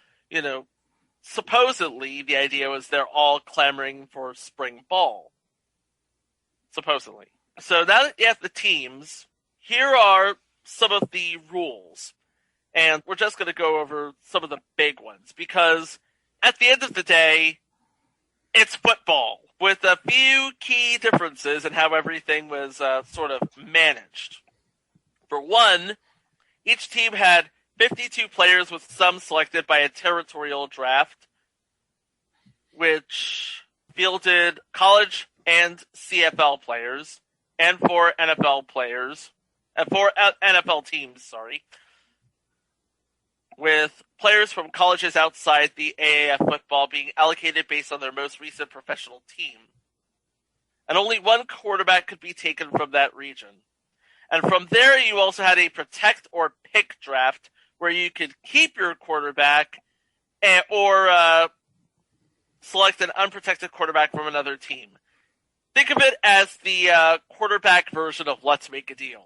supposedly the idea was they're all clamoring for spring ball. Supposedly. So now that you have the teams, here are some of the rules. And we're just going to go over some of the big ones, because at the end of the day, it's football, with a few key differences in how everything was sort of managed. For one, each team had 52 players, with some selected by a territorial draft, which fielded college and CFL players, and 4 NFL players, and 4 NFL teams, sorry. with players from colleges outside the AAF football being allocated based on their most recent professional team. And only one quarterback could be taken from that region. And from there, you also had a protect or pick draft where you could keep your quarterback or select an unprotected quarterback from another team. Think of it as the quarterback version of Let's Make a Deal.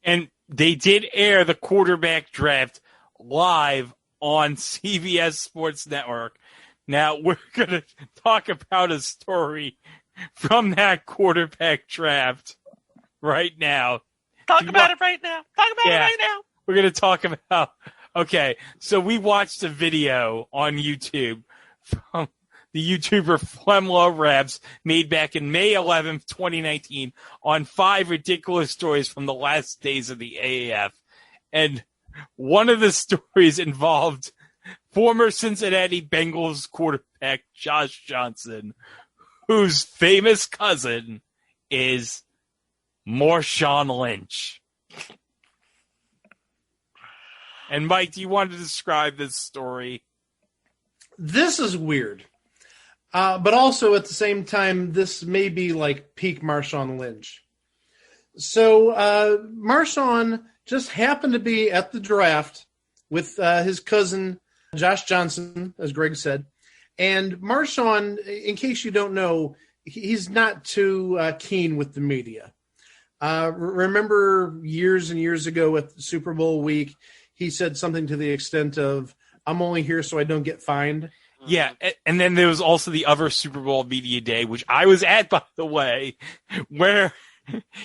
And they did air the quarterback draft live on CBS Sports Network. Now, we're going to talk about a story from that quarterback draft right now. Talk about it right now. We're going to talk about... Okay, so we watched a video on YouTube from the YouTuber Flemlaw Rabs made back in May 11th, 2019 on 5 ridiculous stories from the last days of the AAF. And one of the stories involved former Cincinnati Bengals quarterback Josh Johnson, whose famous cousin is Marshawn Lynch. And Mike, do you want to describe this story? This is weird. But also at the same time, this may be like peak Marshawn Lynch. So Marshawn just happened to be at the draft with his cousin, Josh Johnson, as Greg said. And Marshawn, in case you don't know, he's not too keen with the media. Remember years and years ago at the Super Bowl week, he said something to the extent of, "I'm only here so I don't get fined." Yeah, and then there was also the other Super Bowl media day, which I was at, by the way, where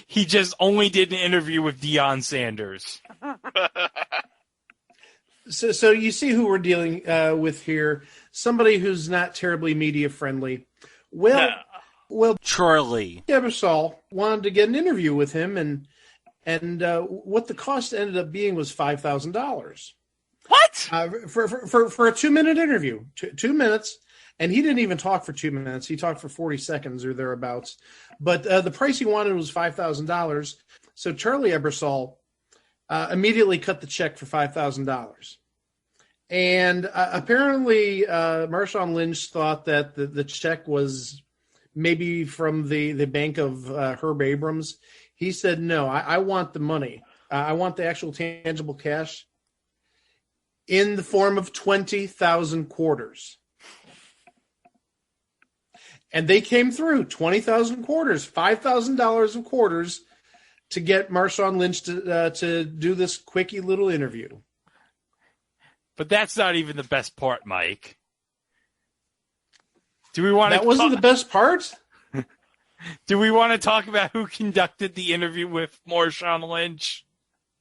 he just only did an interview with Deion Sanders. So you see who we're dealing with here. Somebody who's not terribly media friendly. Well, Charlie Ebersol wanted to get an interview with him, and what the cost ended up being was $5,000. What? For a 2-minute interview, 2 minutes, and he didn't even talk for 2 minutes. He talked for 40 seconds or thereabouts. But the price he wanted was $5,000. So Charlie Ebersol immediately cut the check for $5,000. And apparently Marshawn Lynch thought that the check was maybe from the bank of Herb Abrams. He said, "No, I want the money. I want the actual tangible cash in the form of 20,000 quarters." And they came through, 20,000 quarters, $5,000 of quarters to get Marshawn Lynch to do this quickie little interview. But that's not even the best part, Mike. Do we want That wasn't the best part? Do we want to talk about who conducted the interview with Marshawn Lynch?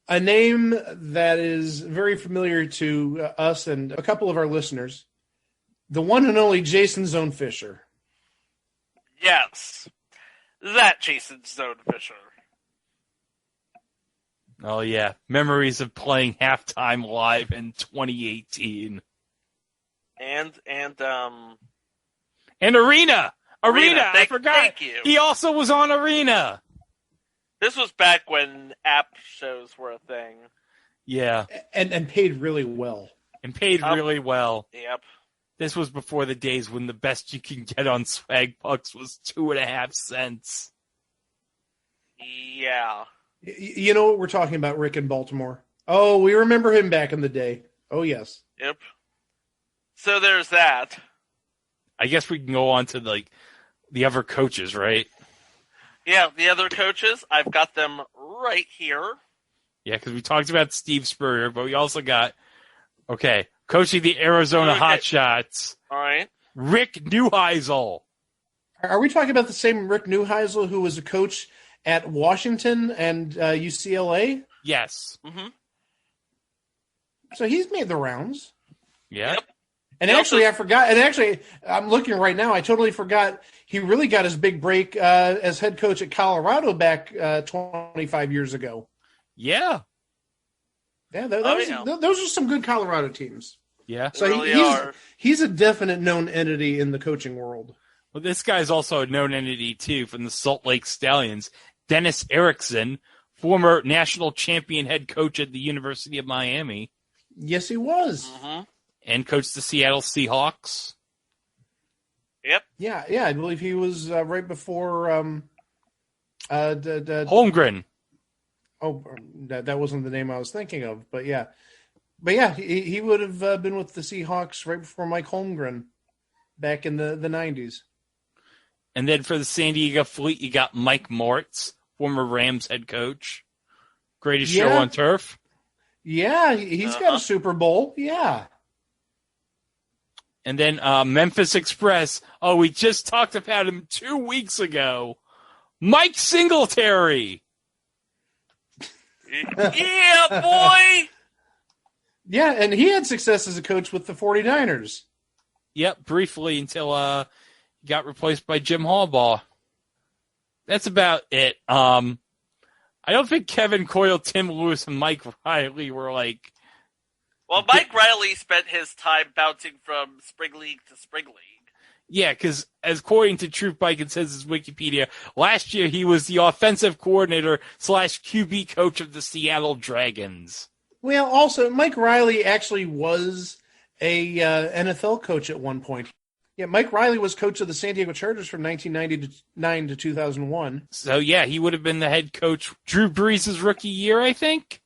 A name that is very familiar to us and a couple of our listeners. The one and only Jason Zone Fisher. Yes. That Jason Zone Fisher. Oh, yeah. Memories of playing halftime live in 2018. And Arena! I forgot. Thank you. He also was on Arena. This was back when app shows were a thing. Yeah. And paid really well. Really well. Yep. This was before the days when the best you can get on Swag Bucks was 2.5 cents. Yeah. You know what we're talking about, Rick in Baltimore? Oh, we remember him back in the day. Oh, yes. Yep. So there's that. I guess we can go on to the other coaches, right? Yeah, the other coaches, I've got them right here. Yeah, because we talked about Steve Spurrier, but we also got, coaching the Arizona Hotshots. All right. Rick Newheizel. Are we talking about the same Rick Newheizel who was a coach at Washington and UCLA? Yes. Mm-hmm. So he's made the rounds. Yeah. Yep. And I forgot. And actually, I'm looking right now. I totally forgot. He really got his big break as head coach at Colorado back 25 years ago. Yeah. Yeah, those are some good Colorado teams. Yeah. So he's a definite known entity in the coaching world. Well, this guy's also a known entity, too, from the Salt Lake Stallions. Dennis Erickson, former national champion head coach at the University of Miami. Yes, he was. Mm-hmm. And coached the Seattle Seahawks. Yep. Yeah, I believe he was right before Holmgren. Oh, that wasn't the name I was thinking of, but yeah. He would have been with the Seahawks right before Mike Holmgren back in the 90s. And then for the San Diego Fleet, you got Mike Mortz, former Rams head coach. Greatest show on turf. Yeah, he's got a Super Bowl. Yeah. And then Memphis Express. Oh, we just talked about him 2 weeks ago. Mike Singletary. Yeah, boy. Yeah, and he had success as a coach with the 49ers. Yep, briefly until he got replaced by Jim Harbaugh. That's about it. I don't think Kevin Coyle, Tim Lewis, and Mike Riley were like... Well, Mike Riley spent his time bouncing from Spring League to Spring League. Yeah, because according to Truth Bike, it says his Wikipedia, last year he was the offensive coordinator / QB coach of the Seattle Dragons. Well, also, Mike Riley actually was a NFL coach at one point. Yeah, Mike Riley was coach of the San Diego Chargers from 1999 to 2001. So, yeah, he would have been the head coach Drew Brees' rookie year, I think.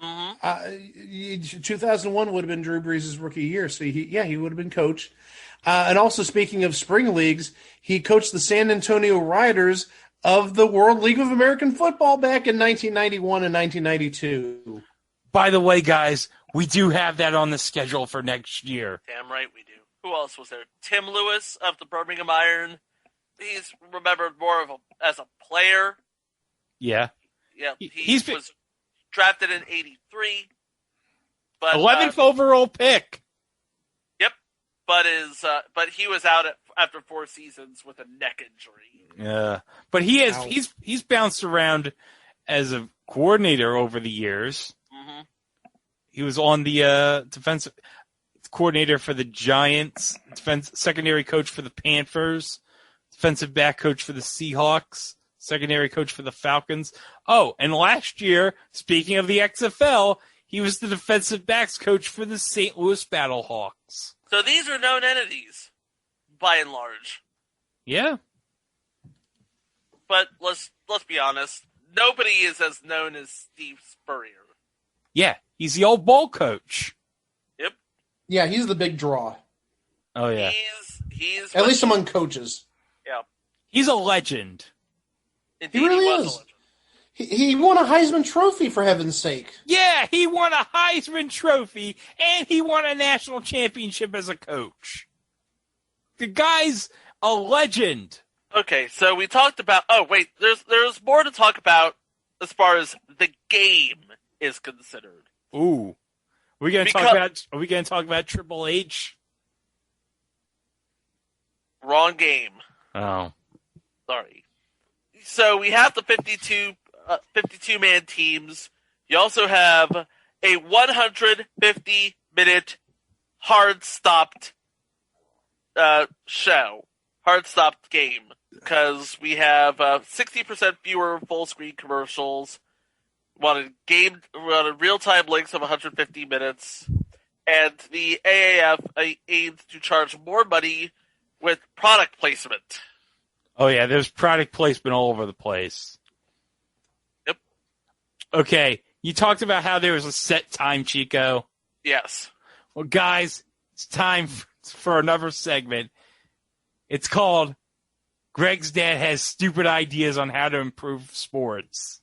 2001 would have been Drew Brees' rookie year. So, he would have been coach. And also, speaking of spring leagues, he coached the San Antonio Riders of the World League of American Football back in 1991 and 1992. By the way, guys, we do have that on the schedule for next year. Damn right we do. Who else was there? Tim Lewis of the Birmingham Iron. He's remembered more as a player. Yeah. Yeah, he was drafted in 83. But 11th overall pick. Yep. But he was out after 4 seasons with a neck injury. Yeah. But he's bounced around as a coordinator over the years. Mm-hmm. He was on the defensive coordinator for the Giants, secondary coach for the Panthers, defensive back coach for the Seahawks, secondary coach for the Falcons. Oh, and last year, speaking of the XFL, he was the defensive backs coach for the St. Louis Battlehawks. So these are known entities, by and large. Yeah. But let's be honest, nobody is as known as Steve Spurrier. Yeah, he's the old ball coach. Yep. Yeah, he's the big draw. Oh, yeah. He's at least among coaches. Yeah. He's a legend. Indeed, he really was is. He won a Heisman Trophy, for heaven's sake. Yeah, he won a Heisman Trophy, and he won a national championship as a coach. The guy's a legend. Okay, so we talked about... Oh, wait, there's more to talk about as far as the game is considered. Ooh. Are we going to talk about Triple H? Wrong game. Oh. Sorry. So we have the 52-man teams. You also have a 150-minute hard-stopped show. Hard-stopped game. Because we have 60% fewer full-screen commercials. Wanted real-time links of 150 minutes. And the AAF aims to charge more money with product placement. Oh, yeah, there's product placement all over the place. Yep. Okay, you talked about how there was a set time, Chico. Yes. Well, guys, it's time for another segment. It's called Greg's Dad Has Stupid Ideas on How to Improve Sports.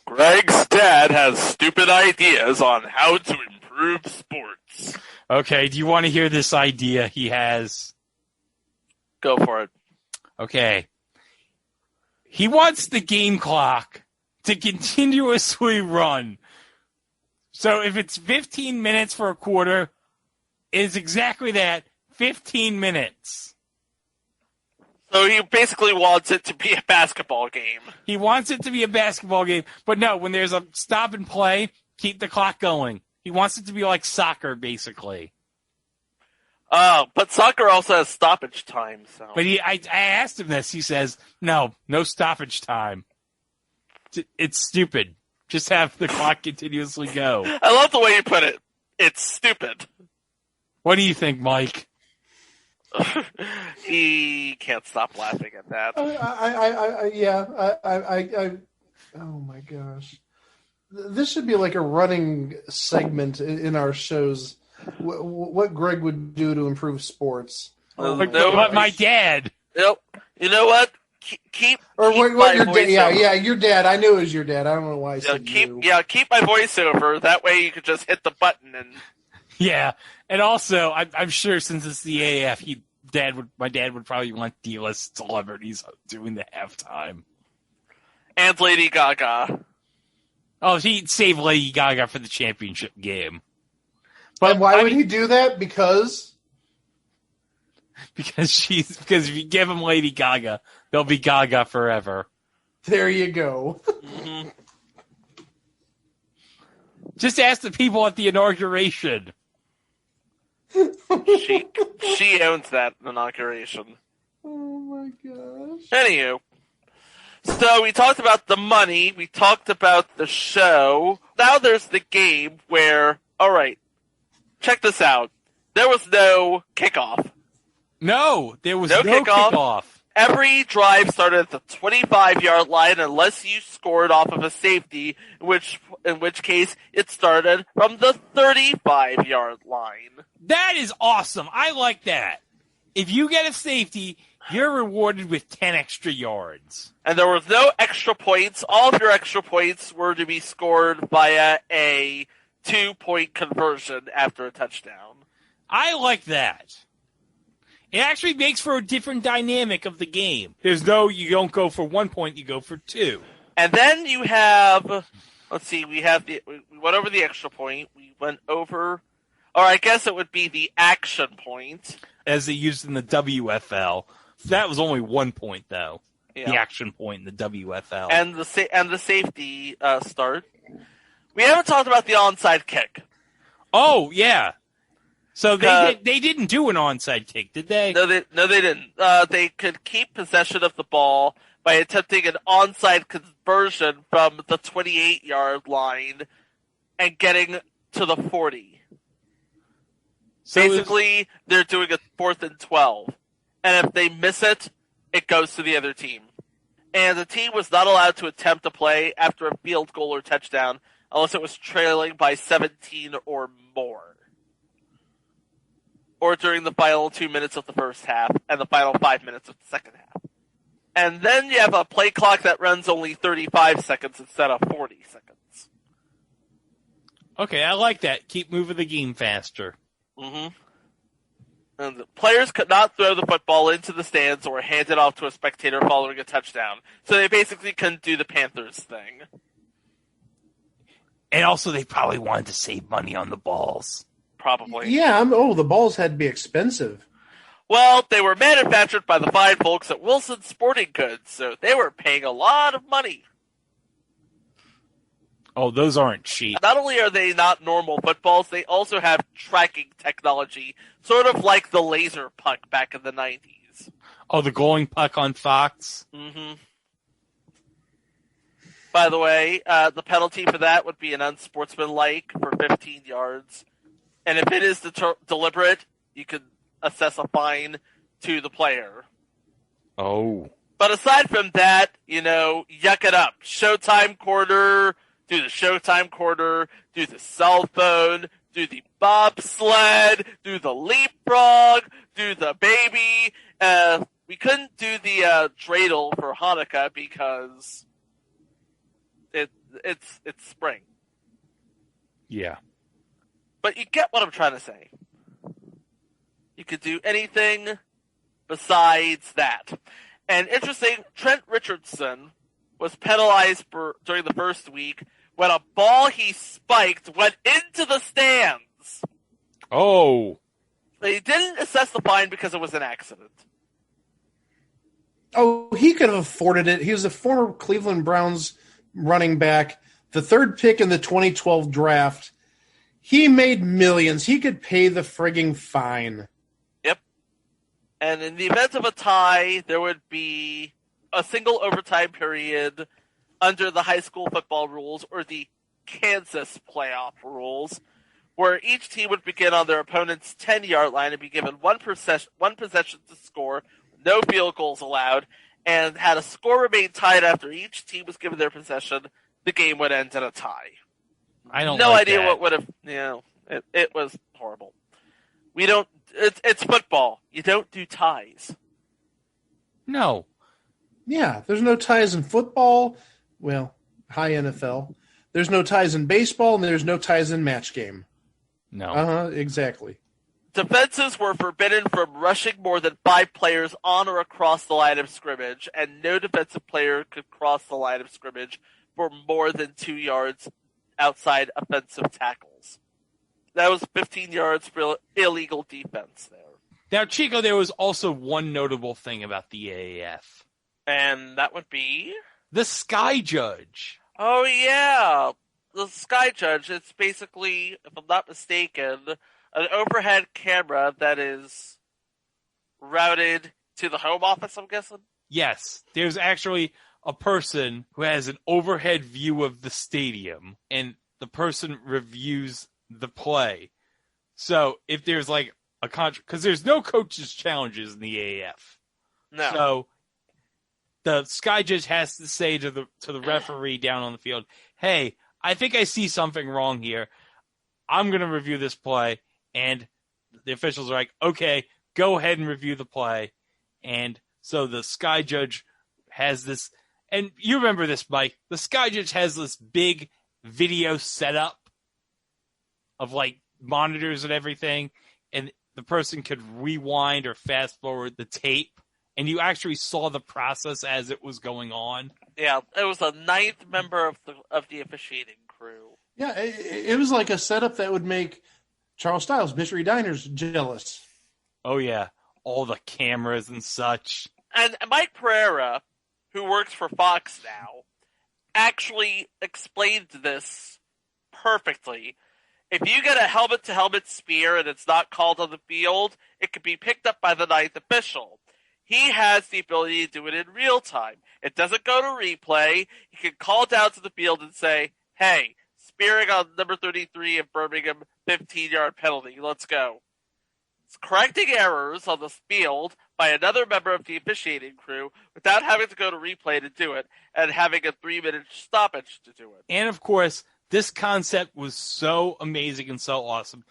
Greg's dad has stupid ideas on how to improve sports. Okay, do you want to hear this idea he has? Go for it. Okay. He wants the game clock to continuously run. So if it's 15 minutes for a quarter, it's exactly that, 15 minutes. So he basically wants it to be a basketball game. He wants it to be a basketball game, but no, when there's a stop and play, keep the clock going. He wants it to be like soccer, basically. Oh, but soccer also has stoppage time. So. But I asked him this. He says, no stoppage time. It's stupid. Just have the clock continuously go. I love the way you put it. It's stupid. What do you think, Mike? He can't stop laughing at that. Oh my gosh. This should be like a running segment in our shows. What Greg would do to improve sports. What my dad. Yep. You know what? Keep your voiceover. Yeah, your dad. I knew it was your dad. I don't know why I said you. Keep my voiceover. That way you could just hit the button and. Yeah, and also I'm sure since it's the AF, my dad would probably want D-list celebrities doing the halftime. And Lady Gaga. Oh, he'd save Lady Gaga for the championship game. But why would he do that? Because if you give him Lady Gaga, they'll be Gaga forever. There you go. Mm-hmm. Just ask the people at the inauguration. She owns that inauguration. Oh my gosh. Anywho. So we talked about the money, we talked about the show. Now there's the game where, alright, check this out. There was no kickoff. No, there was no kickoff. Every drive started at the 25-yard line unless you scored off of a safety, in which case it started from the 35-yard line. That is awesome. I like that. If you get a safety, you're rewarded with 10 extra yards. And there was no extra points. All of your extra points were to be scored via a 2-point conversion after a touchdown. I like that. It actually makes for a different dynamic of the game. You don't go for 1 point, you go for 2. And then you have, we went over the extra point. We went over, or I guess it would be the action point. As they used in the WFL. That was only 1 point, though. Yeah. The action point in the WFL. And the safety start. We haven't talked about the onside kick. Oh, yeah. So they didn't do an onside kick, did they? No, they didn't. They could keep possession of the ball by attempting an onside conversion from the 28-yard line and getting to the 40. So basically, they're doing a 4th and 12. And if they miss it, it goes to the other team. And the team was not allowed to attempt a play after a field goal or touchdown unless it was trailing by 17 or more. Or during the final 2 minutes of the first half and the final 5 minutes of the second half. And then you have a play clock that runs only 35 seconds instead of 40 seconds. Okay, I like that. Keep moving the game faster. Mm-hmm. And the players could not throw the football into the stands or hand it off to a spectator following a touchdown. So they basically couldn't do the Panthers thing. And also they probably wanted to save money on the balls. Probably. Yeah, the balls had to be expensive. Well, they were manufactured by the fine folks at Wilson Sporting Goods, so they were paying a lot of money. Oh, those aren't cheap. Not only are they not normal footballs, they also have tracking technology, sort of like the laser puck back in the 90s. Oh, the glowing puck on Fox? Mm-hmm. By the way, the penalty for that would be an unsportsmanlike for 15 yards. And if it is deliberate, you could assess a fine to the player. Oh. But aside from that, yuck it up. Showtime quarter, do the Showtime quarter, do the cell phone, do the bobsled, do the leapfrog, do the baby. We couldn't do the dreidel for Hanukkah because it's spring. Yeah. But you get what I'm trying to say. You could do anything besides that. And interesting, Trent Richardson was penalized during the first week when a ball he spiked went into the stands. Oh. They didn't assess the fine because it was an accident. Oh, he could have afforded it. He was a former Cleveland Browns running back, the third pick in the 2012 draft. He made millions. He could pay the frigging fine. Yep. And in the event of a tie, there would be a single overtime period under the high school football rules or the Kansas playoff rules, where each team would begin on their opponent's 10-yard line and be given one possession to score, no field goals allowed, and had a score remain tied after each team was given their possession, the game would end in a tie. I don't no like idea that. what would have, it was horrible. We don't, it's football. You don't do ties. No. Yeah, there's no ties in football. Well, high NFL. There's no ties in baseball, and there's no ties in match game. No. Exactly. Defenses were forbidden from rushing more than 5 players on or across the line of scrimmage, and no defensive player could cross the line of scrimmage for more than 2 yards outside offensive tackles. That was 15 yards for illegal defense there. Now, Chico, there was also one notable thing about the AAF. And that would be? The Sky Judge. Oh, yeah. The Sky Judge, it's basically, if I'm not mistaken, an overhead camera that is routed to the home office, I'm guessing? Yes. There's actually a person who has an overhead view of the stadium, and the person reviews the play. So if there's like a because there's no coaches' challenges in the AAF. No. So the Sky Judge has to say to the referee down on the field, hey, I think I see something wrong here. I'm going to review this play. And the officials are like, okay, go ahead and review the play. And so the Sky Judge has this, and you remember this, Mike, the Sky Judge has this big video setup of like monitors and everything, and the person could rewind or fast forward the tape, and you actually saw the process as it was going on. Yeah, it was a 9th member of the officiating crew. Yeah, it was like a setup that would make Charles Styles, Mystery Diners, jealous. Oh, yeah. All the cameras and such. And Mike Pereira, who works for Fox now, actually explained this perfectly. If you get a helmet-to-helmet spear and it's not called on the field, it can be picked up by the 9th official. He has the ability to do it in real time. It doesn't go to replay. He can call down to the field and say, hey, spearing on number 33 of Birmingham, 15-yard penalty. Let's go. It's correcting errors on the field by another member of the officiating crew without having to go to replay to do it and having a 3-minute stoppage to do it. And, of course, this concept was so amazing and so awesome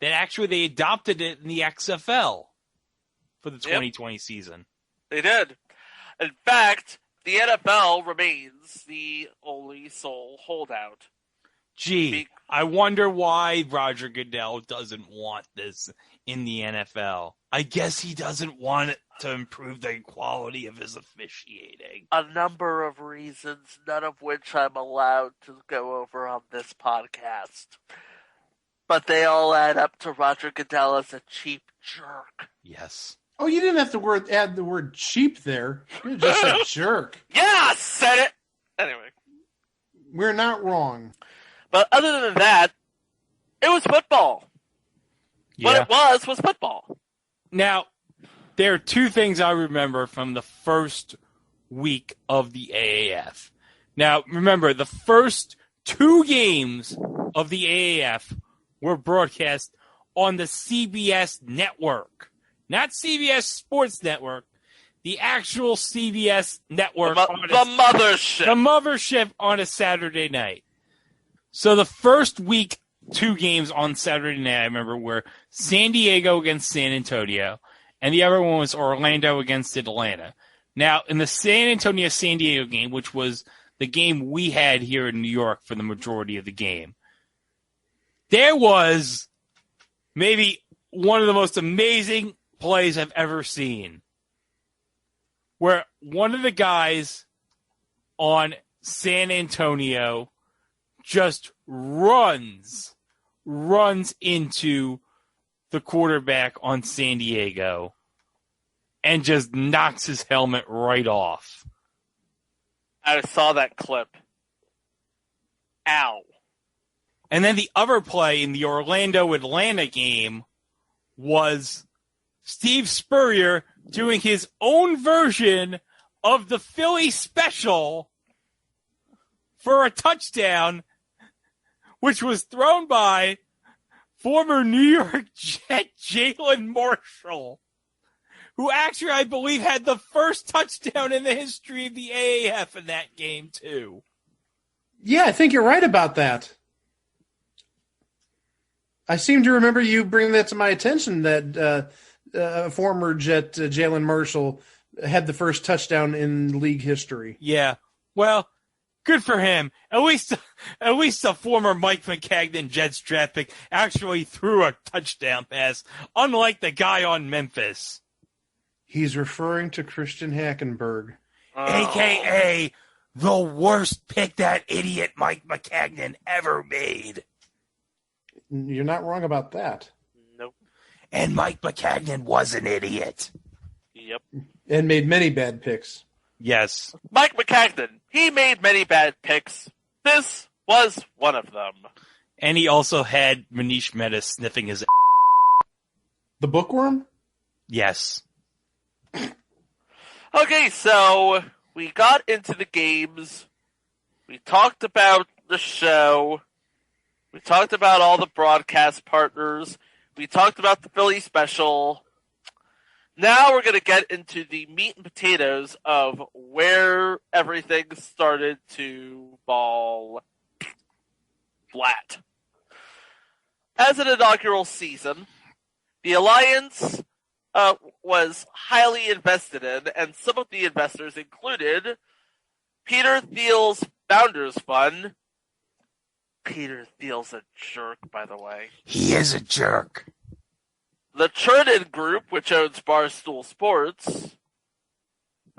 that actually they adopted it in the XFL for the 2020 season. They did. In fact, the NFL remains the only sole holdout. Gee, I wonder why Roger Goodell doesn't want this in the NFL. I guess he doesn't want it to improve the quality of his officiating. A number of reasons, none of which I'm allowed to go over on this podcast. But they all add up to Roger Goodell as a cheap jerk. Yes. Oh, you didn't have to add the word cheap there. You just said jerk. Yeah, I said it! Anyway. We're not wrong. But other than that, it was football. Yeah. What it was football. Now, there are two things I remember from the first week of the AAF. Now, remember, the first 2 games of the AAF were broadcast on the CBS network. Not CBS Sports Network, the actual CBS network. The mothership. The mothership on a Saturday night. So the first week, 2 games on Saturday night, I remember, were San Diego against San Antonio, and the other one was Orlando against Atlanta. Now, in the San Antonio-San Diego game, which was the game we had here in New York for the majority of the game, there was maybe one of the most amazing plays I've ever seen, where one of the guys on San Antonio just runs into the quarterback on San Diego and just knocks his helmet right off. I saw that clip. Ow. And then the other play in the Orlando-Atlanta game was Steve Spurrier doing his own version of the Philly special for a touchdown, which was thrown by former New York Jet Jalen Marshall, who actually, I believe, had the first touchdown in the history of the AAF in that game, too. Yeah, I think you're right about that. I seem to remember you bringing that to my attention, that former Jet Jalen Marshall had the first touchdown in league history. Yeah, well, good for him. At least the former Mike McCagnon Jets draft pick actually threw a touchdown pass, unlike the guy on Memphis. He's referring to Christian Hackenberg. A.K.A. the worst pick that idiot Mike McCagnon ever made. You're not wrong about that. Nope. And Mike McCagnon was an idiot. Yep. And made many bad picks. Yes. Mike McCagnon, he made many bad picks. This was one of them. And he also had Manish Mehta sniffing his The bookworm? Yes. Okay, so we got into the games. We talked about the show. We talked about all the broadcast partners. We talked about the Philly special. Now we're going to get into the meat and potatoes of where everything started to fall flat. As an inaugural season, the Alliance was highly invested in, and some of the investors included Peter Thiel's Founders Fund. Peter Thiel's a jerk, by the way. He is a jerk. The Trenton Group, which owns Barstool Sports,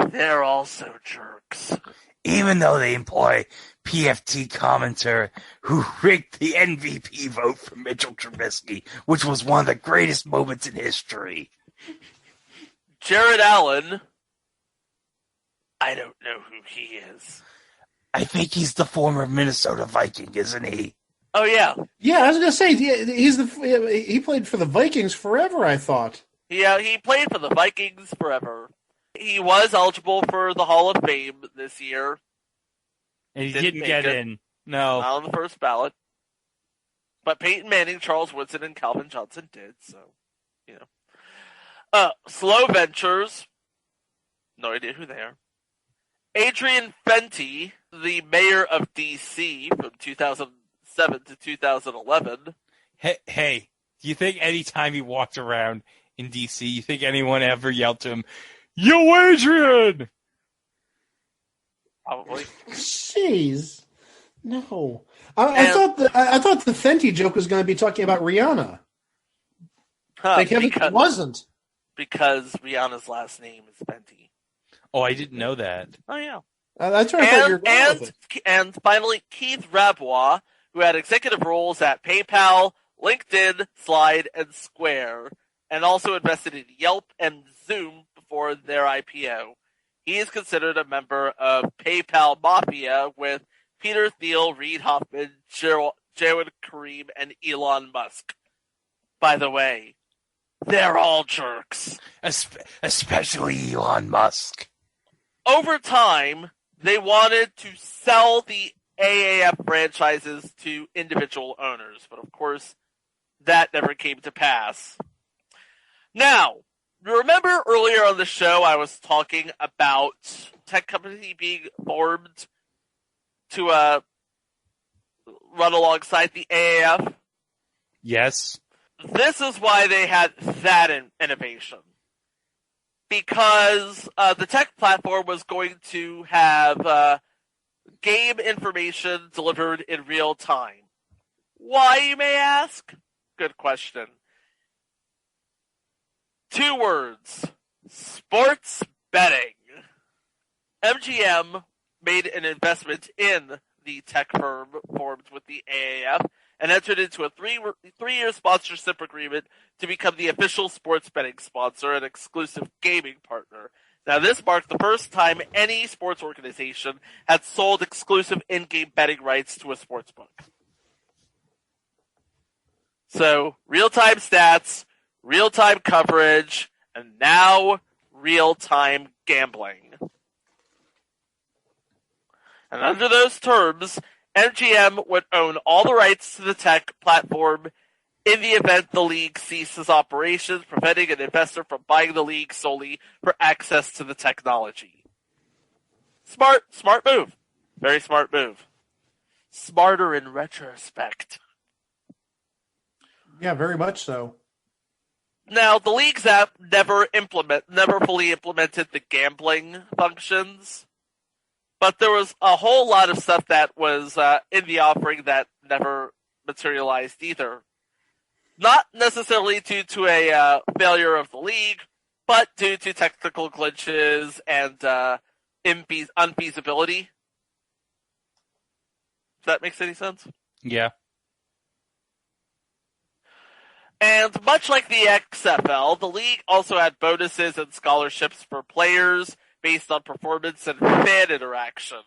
they're also jerks. Even though they employ PFT commentator who rigged the MVP vote for Mitchell Trubisky, which was one of the greatest moments in history. Jared Allen, I don't know who he is. I think he's the former Minnesota Viking, isn't he? Oh, yeah. Yeah, I was going to say, he played for the Vikings forever, I thought. Yeah, he played for the Vikings forever. He was eligible for the Hall of Fame this year. And he didn't get in. No. Not on the first ballot. But Peyton Manning, Charles Woodson, and Calvin Johnson did, so, you know. Slow Ventures, no idea who they are. Adrian Fenty, the mayor of D.C. from 2007 to 2011. Hey, do you think any time he walked around in D.C., you think anyone ever yelled to him, "Yo, Adrian"? Probably. Jeez. No. I thought the Fenty joke was going to be talking about Rihanna. It wasn't. Because Rihanna's last name is Fenty. Oh, I didn't know that. Oh, yeah. That's where I thought you were going with it. And finally, Keith Rabois, who had executive roles at PayPal, LinkedIn, Slide, and Square, and also invested in Yelp and Zoom before their IPO. He is considered a member of PayPal Mafia with Peter Thiel, Reid Hoffman, Jawed Karim, and Elon Musk. By the way, they're all jerks. Especially Elon Musk. Over time, they wanted to sell the AAF franchises to individual owners, but of course, that never came to pass. Now, remember earlier on the show I was talking about tech company being formed to run alongside the AAF? Yes. This is why they had that innovation. Because the tech platform was going to have game information delivered in real time. Why, you may ask? Good question. 2 words. Sports betting. MGM made an investment in the tech firm formed with the AAF and entered into a 3-year sponsorship agreement to become the official sports betting sponsor and exclusive gaming partner. Now, this marked the first time any sports organization had sold exclusive in-game betting rights to a sportsbook. So, real-time stats, real-time coverage, and now real-time gambling. And under those terms, MGM would own all the rights to the tech platform in the event the league ceases operations, preventing an investor from buying the league solely for access to the technology. Smart move. Very smart move. Smarter in retrospect. Yeah, very much so. Now, the League's app never fully implemented the gambling functions, but there was a whole lot of stuff that was in the offering that never materialized either. Not necessarily due to a failure of the League, but due to technical glitches and unfeasibility. If that makes any sense? Yeah. And much like the XFL, the league also had bonuses and scholarships for players based on performance and fan interaction.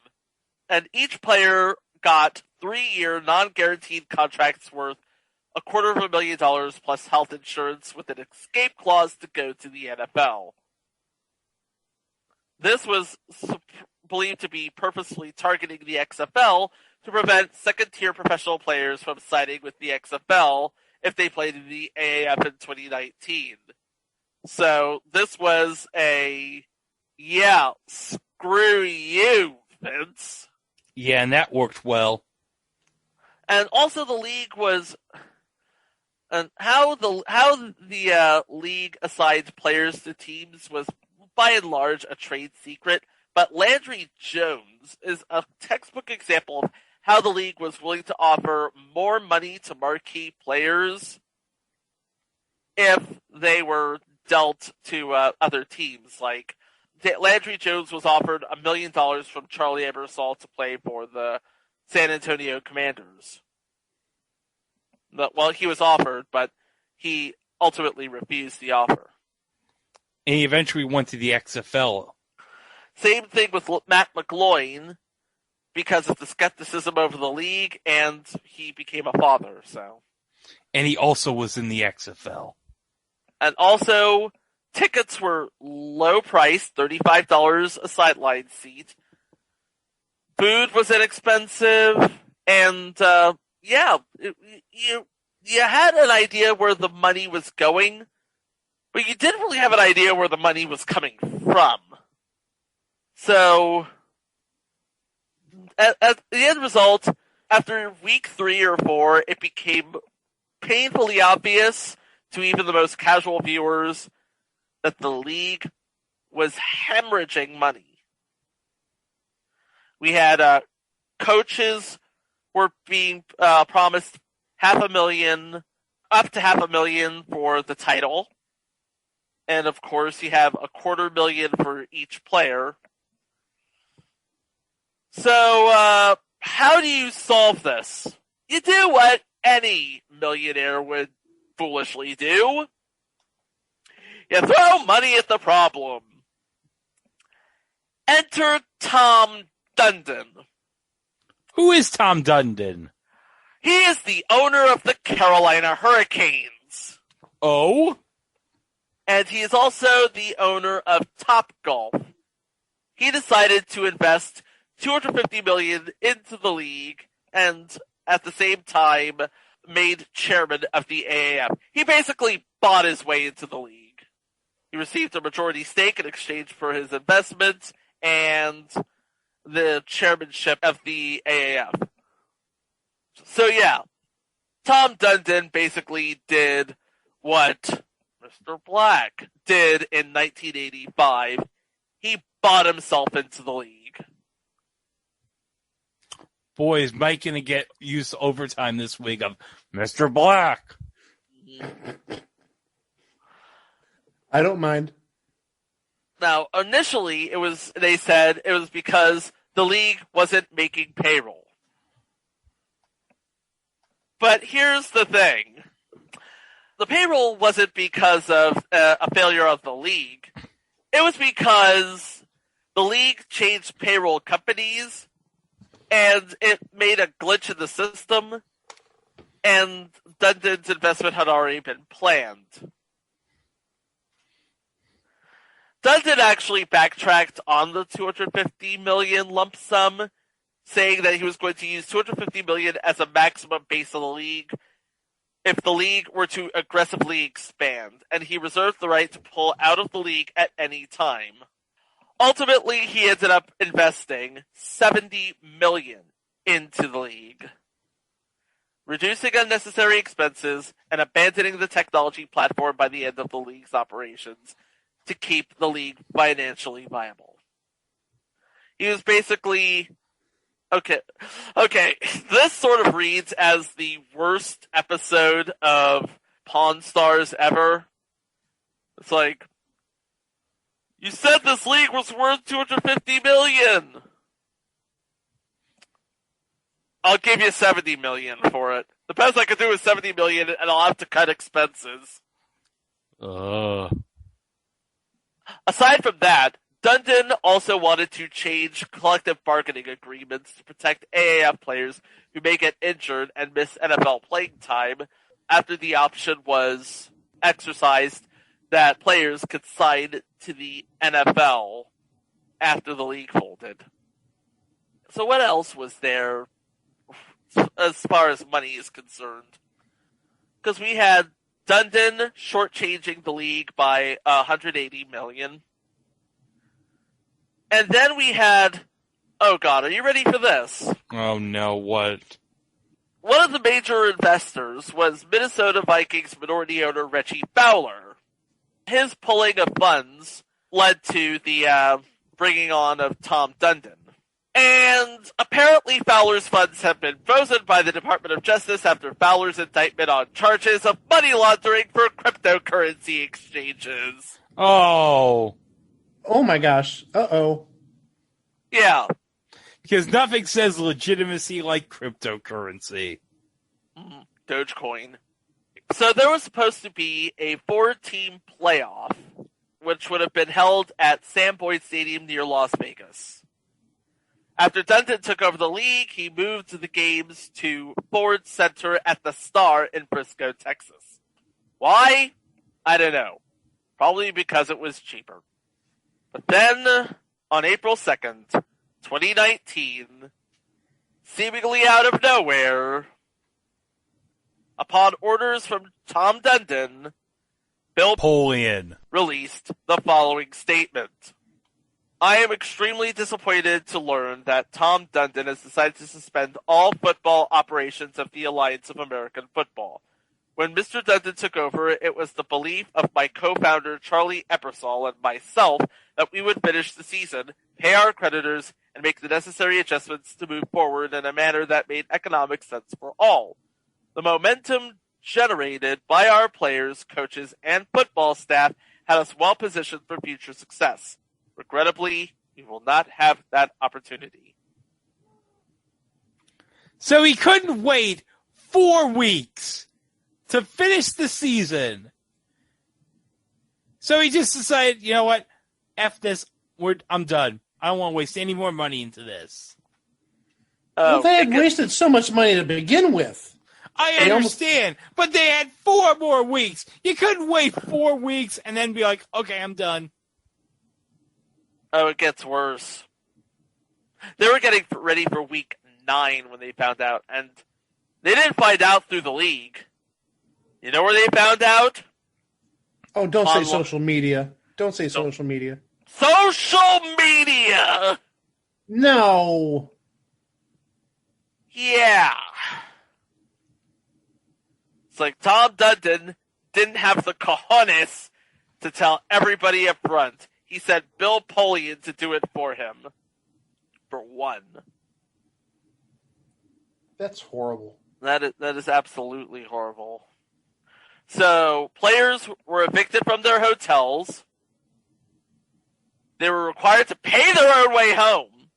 And each player got 3-year non-guaranteed contracts worth $250,000 plus health insurance with an escape clause to go to the NFL. This was believed to be purposefully targeting the XFL to prevent second-tier professional players from signing with the XFL if they played in the AAF in 2019. So this was screw you, Vince. Yeah, and that worked well. And also the league was, and how the league assigned players to teams was by and large a trade secret. But Landry Jones is a textbook example of how the league was willing to offer more money to marquee players if they were dealt to other teams. Like, Landry Jones was offered $1 million from Charlie Ebersol to play for the San Antonio Commanders. Well, he was offered, but he ultimately refused the offer. And he eventually went to the XFL. Same thing with Matt McGloin, because of the skepticism over the league, and he became a father, so. And he also was in the XFL. And also, tickets were low priced, $35 a sideline seat. Food was inexpensive, and, you had an idea where the money was going, but you didn't really have an idea where the money was coming from. So, at the end result, after week 3 or 4, it became painfully obvious to even the most casual viewers that the league was hemorrhaging money. We had coaches were being promised up to $500,000 for the title. And of course, you have $250,000 for each player. So, how do you solve this? You do what any millionaire would foolishly do. You throw money at the problem. Enter Tom Dundon. Who is Tom Dundon? He is the owner of the Carolina Hurricanes. Oh? And he is also the owner of Topgolf. He decided to invest $250 million into the league, and at the same time made chairman of the AAF. He basically bought his way into the league. He received a majority stake in exchange for his investment and the chairmanship of the AAF. So yeah, Tom Dundon basically did what Mr. Black did in 1985. He bought himself into the league. Boy, is Mike going to get used to overtime this week of Mr. Black. I don't mind. Now, initially, they said it was because the league wasn't making payroll. But here's the thing. The payroll wasn't because of a failure of the league. It was because the league changed payroll companies, and it made a glitch in the system, and Dundon's investment had already been planned. Dundon actually backtracked on the $250 million lump sum, saying that he was going to use $250 million as a maximum base of the league if the league were to aggressively expand, and he reserved the right to pull out of the league at any time. Ultimately, he ended up investing $70 million into the league, reducing unnecessary expenses and abandoning the technology platform by the end of the league's operations to keep the league financially viable. He was basically... Okay, this sort of reads as the worst episode of Pawn Stars ever. It's like, you said this league was worth $250 million. I'll give you $70 million for it. The best I could do is $70 million, and I'll have to cut expenses. Aside from that, Dundon also wanted to change collective bargaining agreements to protect AAF players who may get injured and miss NFL playing time after the option was exercised that players could sign to the NFL after the league folded. So what else was there as far as money is concerned? Because we had Dundon shortchanging the league by $180 million. And then we had, oh God, are you ready for this? Oh no, what? One of the major investors was Minnesota Vikings minority owner Reggie Fowler. His pulling of funds led to the bringing on of Tom Dundon. And apparently Fowler's funds have been frozen by the Department of Justice after Fowler's indictment on charges of money laundering for cryptocurrency exchanges. Oh my gosh. Uh-oh. Yeah. Because nothing says legitimacy like cryptocurrency. Dogecoin. So there was supposed to be a 4-team playoff, which would have been held at Sam Boyd Stadium near Las Vegas. After Dundon took over the league, he moved the games to Ford Center at the Star in Frisco, Texas. Why? I don't know. Probably because it was cheaper. But then, on April 2nd, 2019, seemingly out of nowhere, upon orders from Tom Dundon, Bill Polian released the following statement. I am extremely disappointed to learn that Tom Dundon has decided to suspend all football operations of the Alliance of American Football. When Mr. Dundon took over, it was the belief of my co-founder Charlie Eppersall and myself that we would finish the season, pay our creditors, and make the necessary adjustments to move forward in a manner that made economic sense for all. The momentum generated by our players, coaches, and football staff had us well positioned for future success. Regrettably, we will not have that opportunity. So he couldn't wait 4 weeks to finish the season. So he just decided, you know what? F this. I'm done. I don't want to waste any more money into this. Well, they had wasted so much money to begin with. I understand, but they had 4 more weeks. You couldn't wait 4 weeks and then be like, okay, I'm done. Oh, it gets worse. They were getting ready for week 9 when they found out, and they didn't find out through the league. You know where they found out? Oh, don't say social media. Don't say social media. Social media! No. Yeah. It's like Tom Dundon didn't have the cojones to tell everybody up front. He sent Bill Polian to do it for him. For one. That's horrible. That is absolutely horrible. So, players were evicted from their hotels. They were required to pay their own way home.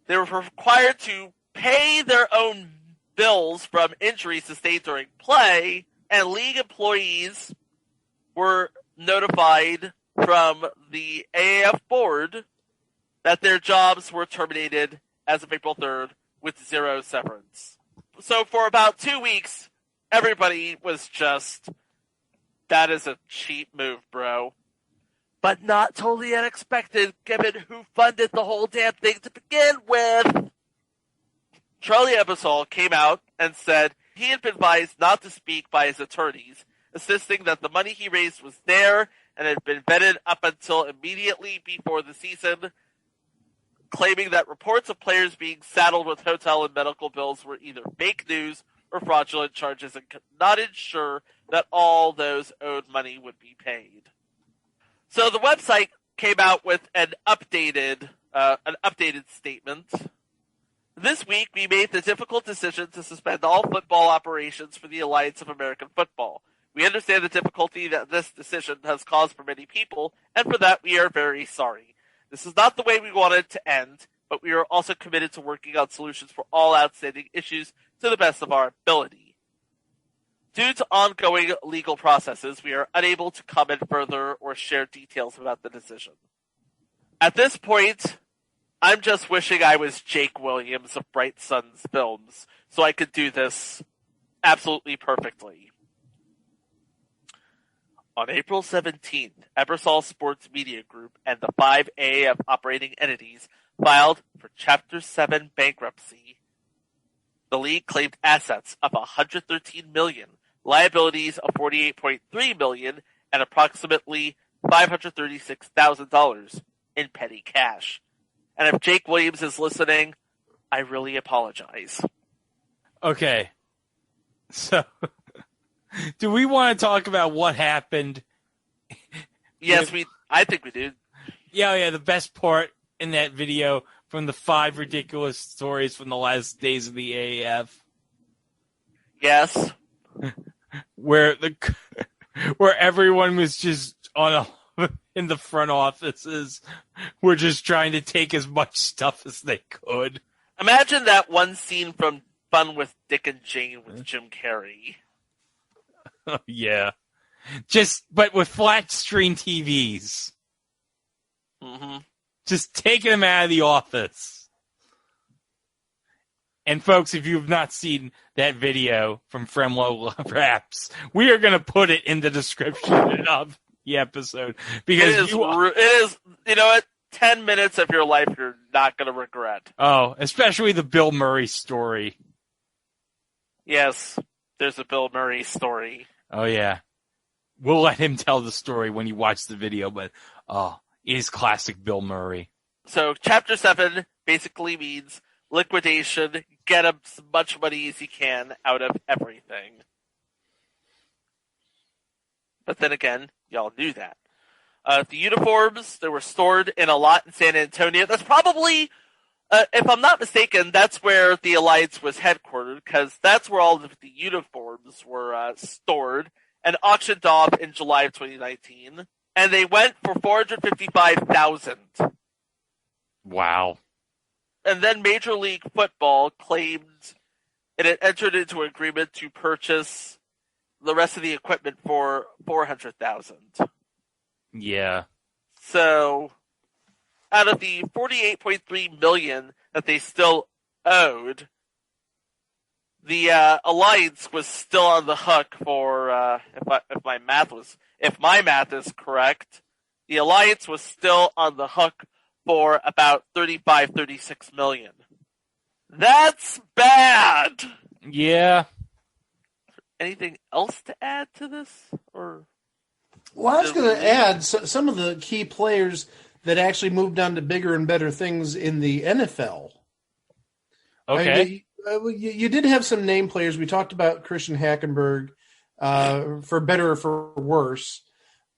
They were required to pay their own bills from injuries sustained during play, and league employees were notified from the AAF board that their jobs were terminated as of April 3rd with 0 severance. So for about 2 weeks, everybody was just, that is a cheap move, bro. But not totally unexpected, given who funded the whole damn thing to begin with. Charlie Eppersall came out and said He had been advised not to speak by his attorneys, insisting that the money he raised was there and had been vetted up until immediately before the season, claiming that reports of players being saddled with hotel and medical bills were either fake news or fraudulent charges and could not ensure that all those owed money would be paid. So the website came out with an updated statement. This week, we made the difficult decision to suspend all football operations for the Alliance of American Football. We understand the difficulty that this decision has caused for many people, and for that we are very sorry. This is not the way we wanted to end, but we are also committed to working on solutions for all outstanding issues to the best of our ability. Due to ongoing legal processes, we are unable to comment further or share details about the decision. At this point, I'm just wishing I was Jake Williams of Bright Suns Films, so I could do this absolutely perfectly. On April 17th, Ebersol Sports Media Group and the 5 AAF operating entities filed for Chapter 7 bankruptcy. The league claimed assets of $113 million, liabilities of $48.3 million, and approximately $536,000 in petty cash. And if Jake Williams is listening, I really apologize. Okay. So, do we want to talk about what happened? Yes, I think we do. Yeah, the best part in that video from the 5 ridiculous stories from the last days of the AAF. Yes. Where everyone was just in the front offices, were just trying to take as much stuff as they could. Imagine that one scene from Fun with Dick and Jane with Jim Carrey. Oh, yeah. But with flat screen TVs. Mm-hmm. Just taking them out of the office. And folks, if you've not seen that video from Fremlo Raps, we are going to put it in the description of the episode. Because it is, you know what? 10 minutes of your life you're not going to regret. Oh, especially the Bill Murray story. Yes, there's a Bill Murray story. Oh, yeah. We'll let him tell the story when you watch the video, but it is classic Bill Murray. So, Chapter 7 basically means liquidation, get as much money as you can out of everything. But then again, y'all knew that. The uniforms, they were stored in a lot in San Antonio. That's probably, if I'm not mistaken, that's where the Alliance was headquartered, because that's where all of the uniforms were stored and auctioned off in July of 2019. And they went for $455,000. Wow. And then Major League Football claimed it had entered into an agreement to purchase the rest of the equipment for $400,000. Yeah. So, out of the $48.3 million that they still owed, the Alliance was still on the hook for if my math is correct, the Alliance was still on the hook for about $36 million. That's bad. Yeah. Anything else to add to this, or? Well, I was going to add some of the key players that actually moved on to bigger and better things in the NFL. Okay. I mean, you did have some name players. We talked about Christian Hackenberg, for better or for worse.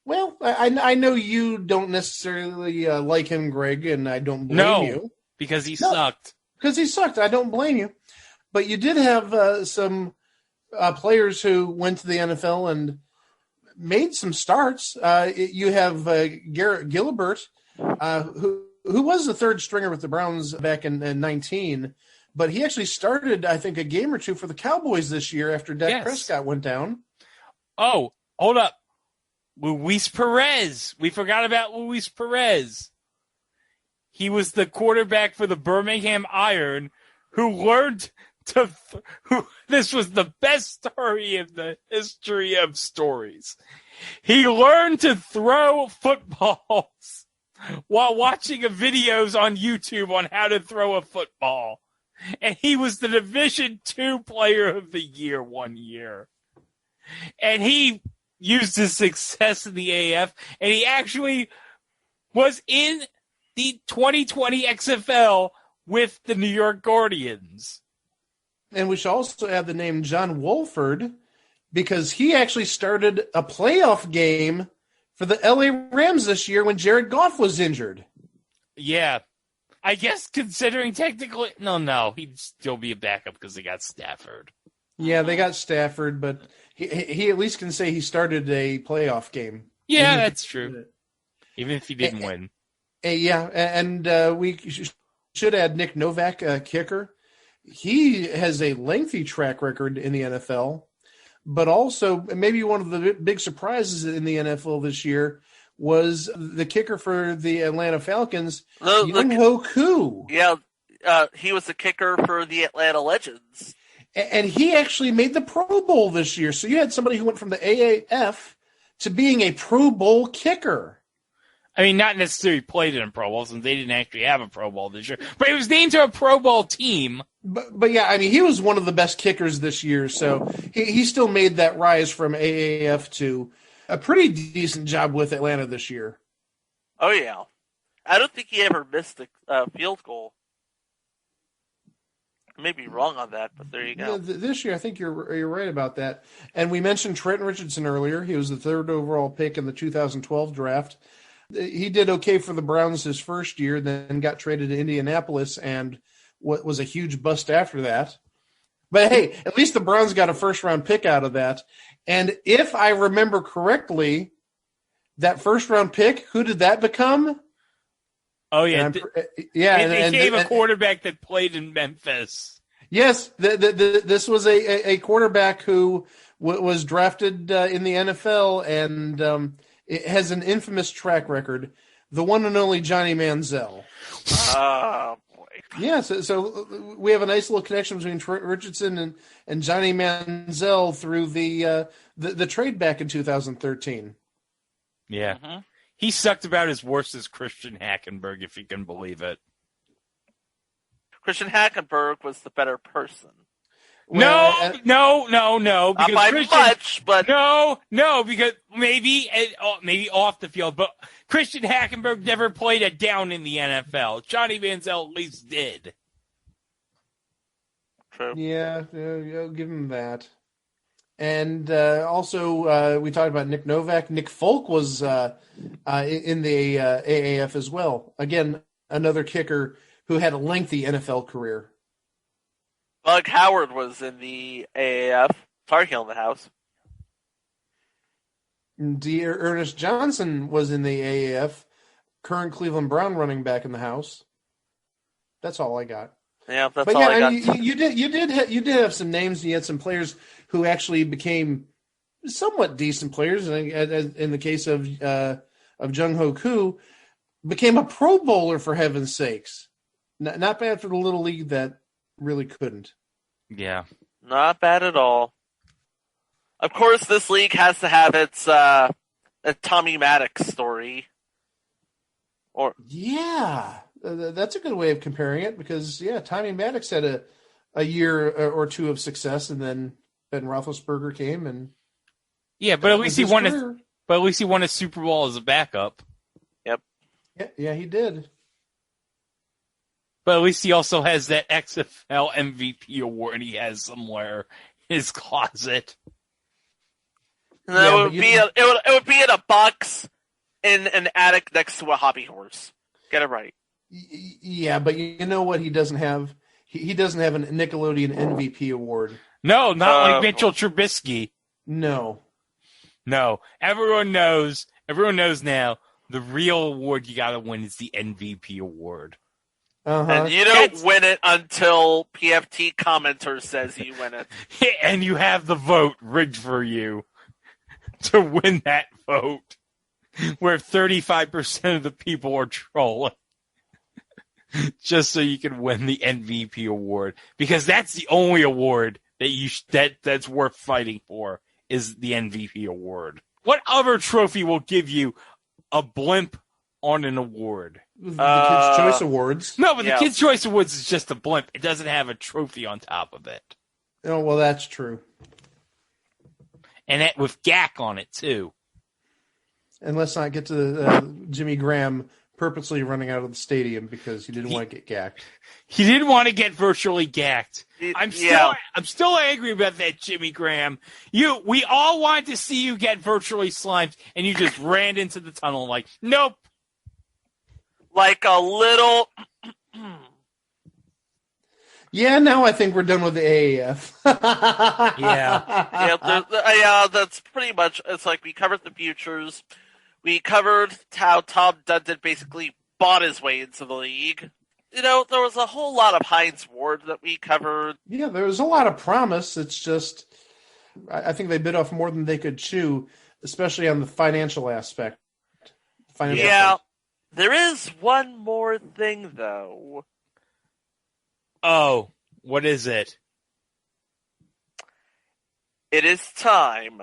Well, I know you don't necessarily like him, Greg, and I don't blame you. Because he sucked. Because he sucked. I don't blame you. But you did have some players who went to the NFL and made some starts. You have Garrett Gilbert, who was the third stringer with the Browns back in 19, but he actually started, I think, a game or two for the Cowboys this year after Dak Prescott went down. Oh, hold up. Luis Perez. We forgot about Luis Perez. He was the quarterback for the Birmingham Iron who learned to... this was the best story in the history of stories. He learned to throw footballs while watching videos on YouTube on how to throw a football. And he was the Division II Player of the Year one year. And he used his success in the AAF, and he actually was in the 2020 XFL with the New York Guardians. And we should also add the name John Wolford, because he actually started a playoff game for the LA Rams this year when Jared Goff was injured. Yeah. I guess considering technically... No, he'd still be a backup because they got Stafford. Yeah, they got Stafford, but he at least can say he started a playoff game. Yeah, that's true. Even if he didn't win. Yeah, and we should add Nick Novak, kicker. He has a lengthy track record in the NFL, but also maybe one of the big surprises in the NFL this year was the kicker for the Atlanta Falcons, Young-Ho Koo. Yeah, he was the kicker for the Atlanta Legends. And he actually made the Pro Bowl this year. So you had somebody who went from the AAF to being a Pro Bowl kicker. I mean, not necessarily played in a Pro Bowl, since they didn't actually have a Pro Bowl this year. But he was named to a Pro Bowl team. But yeah, I mean, he was one of the best kickers this year. So he still made that rise from AAF to a pretty decent job with Atlanta this year. Oh, yeah. I don't think he ever missed a field goal. I may be wrong on that, but there you go. Yeah, this year, I think you're right about that. And we mentioned Trenton Richardson earlier. He was the 3rd overall pick in the 2012 draft. He did okay for the Browns his first year, then got traded to Indianapolis, and what was a huge bust after that. But hey, at least the Browns got a first-round pick out of that. And if I remember correctly, that first-round pick, who did that become? Oh, yeah. It became a quarterback that played in Memphis. Yes, this was a quarterback who was drafted in the NFL, and it has an infamous track record, the one and only Johnny Manziel. Oh, boy. Yeah, so we have a nice little connection between Trent Richardson and Johnny Manziel through the trade back in 2013. Yeah. Mm-hmm. He sucked about as worse as Christian Hackenberg, if you can believe it. Christian Hackenberg was the better person. No. Not by much, but no, because maybe off the field, but Christian Hackenberg never played a down in the NFL. Johnny Manziel at least did. True. Yeah, I'll give him that. And also, we talked about Nick Novak. Nick Folk was in the AAF as well. Again, another kicker who had a lengthy NFL career. Bug Howard was in the AAF. Tar Heel in the house. Ernest Johnson was in the AAF. Current Cleveland Brown running back in the house. That's all I got. Yeah, that's all I got. You did have some names. And you had some players who actually became somewhat decent players. In the case of Jung-Ho Koo, became a Pro Bowler for heaven's sakes. Not bad for the little league that really couldn't. Yeah, not bad at all. Of course, this league has to have its Tommy Maddox story. That's a good way of comparing it, because Tommy Maddox had a year or two of success, and then Ben Roethlisberger came and but at least he won. But at least he won a Super Bowl as a backup. Yep. Yeah, he did. But at least he also has that XFL MVP award he has somewhere in his closet. No, it would be in a box in an attic next to a hobby horse. Get it right. Yeah, but you know what he doesn't have? He doesn't have a Nickelodeon MVP award. No, not like Mitchell Trubisky. No. Everyone knows now the real award you gotta win is the MVP award. Uh-huh. And you don't win it until PFT commenter says you win it. And you have the vote rigged for you to win that vote, where 35% of the people are trolling. Just so you can win the MVP award, because that's the only award that that's worth fighting for, is the MVP award. What other trophy will give you a blimp on an award. The Kids' Choice Awards. No, but the Kids' Choice Awards is just a blimp. It doesn't have a trophy on top of it. Oh, well, that's true. And that with GAC on it, too. And let's not get to Jimmy Graham purposely running out of the stadium because he didn't want to get gacked. He didn't want to get virtually gacked. I'm still angry about that, Jimmy Graham. We all wanted to see you get virtually slimed, and you just ran into the tunnel like, nope. Like a little... Yeah, now I think we're done with the AAF. Yeah, that's pretty much, it's like we covered the futures. We covered how Tom Dundon basically bought his way into the league. You know, there was a whole lot of Heinz Ward that we covered. Yeah, there was a lot of promise. It's just, I think they bit off more than they could chew, especially on the financial aspect. There is one more thing, though. Oh, what is it? It is time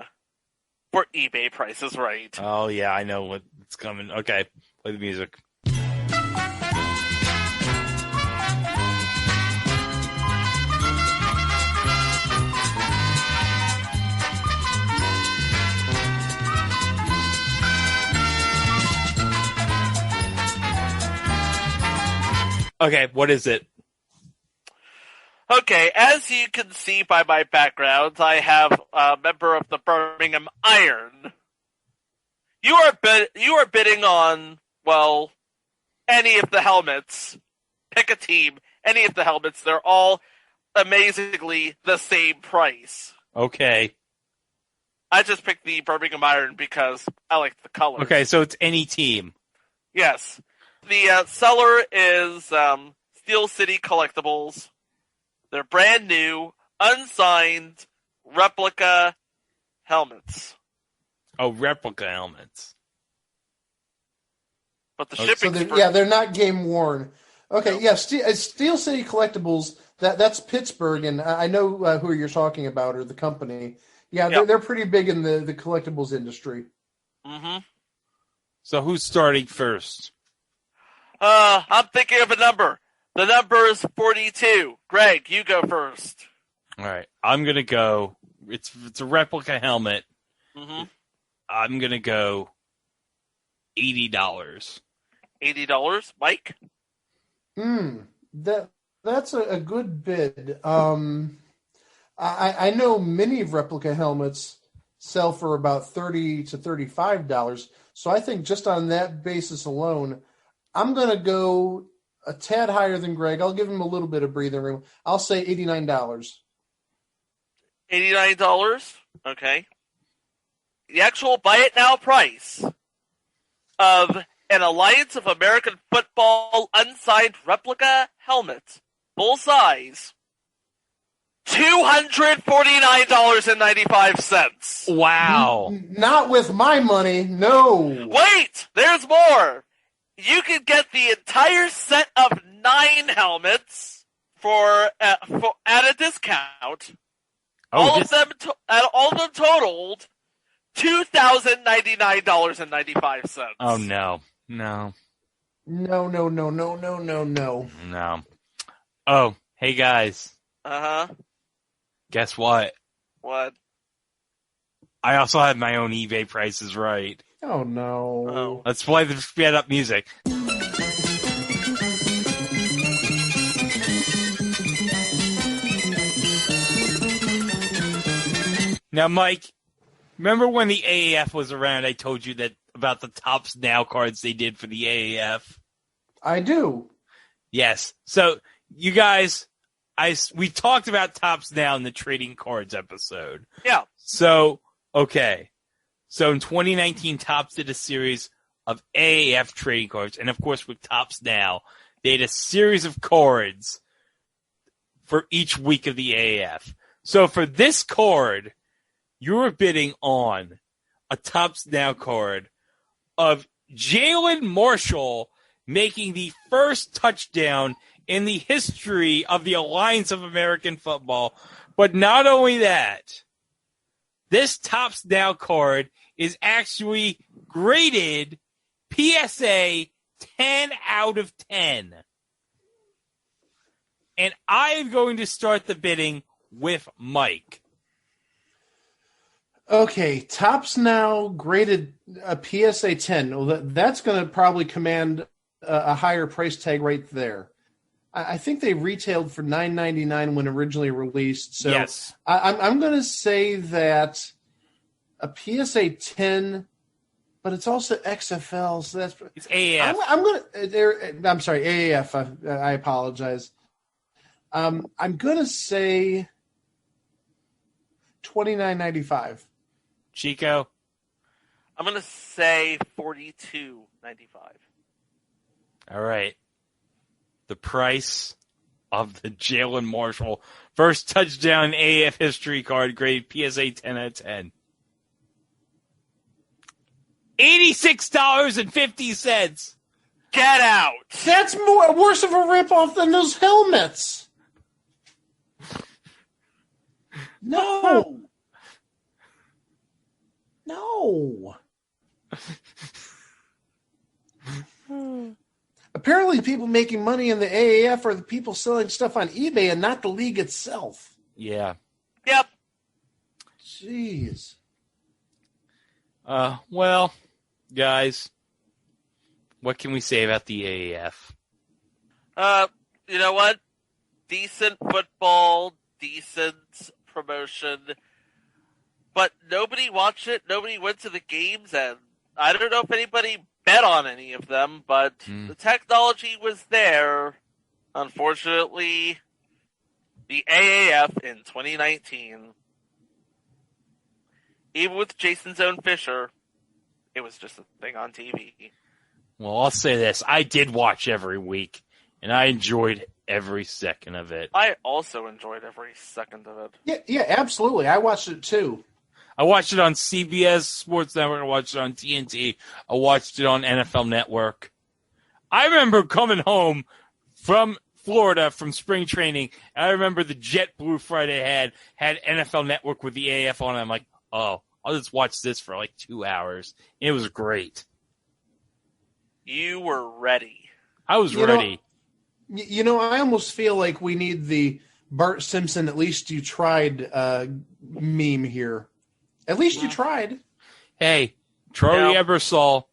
for eBay Price is Right. Oh, yeah, I know what's coming. Okay, play the music. Okay, what is it? Okay, as you can see by my background, I have a member of the Birmingham Iron. You are bidding on, well, any of the helmets. Pick a team. Any of the helmets. They're all amazingly the same price. Okay. I just picked the Birmingham Iron because I like the colors. Okay, so it's any team. Yes. The seller is Steel City Collectibles. They're brand new, unsigned, replica helmets. Oh, replica helmets. But the shipping... they're not game worn. Okay, yeah, Steel City Collectibles, that's Pittsburgh, and I know who you're talking about, or the company. Yeah, they're pretty big in the collectibles industry. Mm-hmm. So who's starting first? I'm thinking of a number. The number is 42. Greg, you go first. All right. I'm going to go. It's a replica helmet. Mm-hmm. I'm going to go $80. $80? Mike? That's a good bid. I know many replica helmets sell for about $30 to $35. So I think just on that basis alone, I'm going to go a tad higher than Greg. I'll give him a little bit of breathing room. I'll say $89. $89? Okay. The actual buy it now price of an Alliance of American Football unsigned replica helmet, full size, $249.95. Wow. Not with my money, no. Wait, there's more. You can get the entire set of 9 helmets for at a discount. All of them totaled $2,099.95. Oh no. No. Oh, hey guys. Uh-huh. Guess what? What? I also have my own eBay prices right. Oh no. Oh. Let's play the sped up music. Now, Mike, remember when the AAF was around, I told you that about the Tops Now cards they did for the AAF? I do. Yes. So, you guys, we talked about Tops Now in the trading cards episode. Yeah. So, okay. So, in 2019, Topps did a series of AAF trading cards. And, of course, with Tops Now, they had a series of cards for each week of the AAF. So, for this card, you were bidding on a Topps Now card of Jalen Marshall making the first touchdown in the history of the Alliance of American Football. But not only that, this Topps Now card is actually graded PSA 10 out of 10. And I am going to start the bidding with Mike. Okay, Topps now graded a PSA 10. Well, that's going to probably command a higher price tag right there. I think they retailed for $9.99 when originally released. So yes. I'm going to say that a PSA 10, but it's also XFL. So that's it's AAF. I'm sorry, AAF. I apologize. I'm going to say $29.95. Chico? I'm going to say $42.95. All right. The price of the Jalen Marshall first touchdown AAF history card graded PSA 10 out of 10. $86.50. Get out. That's worse of a ripoff than those helmets. No. No. Apparently people making money in the AAF are the people selling stuff on eBay and not the league itself. Yeah. Yep. Jeez. Well, guys, what can we say about the AAF? You know what? Decent football, decent promotion, but nobody watched it. Nobody went to the games, and I don't know if anybody bet on any of them, but the technology was there. Unfortunately, the AAF in 2019, even with Jason's own Fisher, it was just a thing on TV. Well, I'll say this. I did watch every week, and I enjoyed every second of it. I also enjoyed every second of it. Yeah, absolutely. I watched it too. I watched it on CBS Sports Network. I watched it on TNT. I watched it on NFL Network. I remember coming home from Florida from spring training, and I remember the JetBlue Friday had NFL Network with the AAF on it. I'm like, oh, I'll just watch this for like 2 hours. It was great. You were ready. I was ready. I almost feel like we need the Bart Simpson, at least you tried meme here. At least you tried. Hey, Troy Ebersol,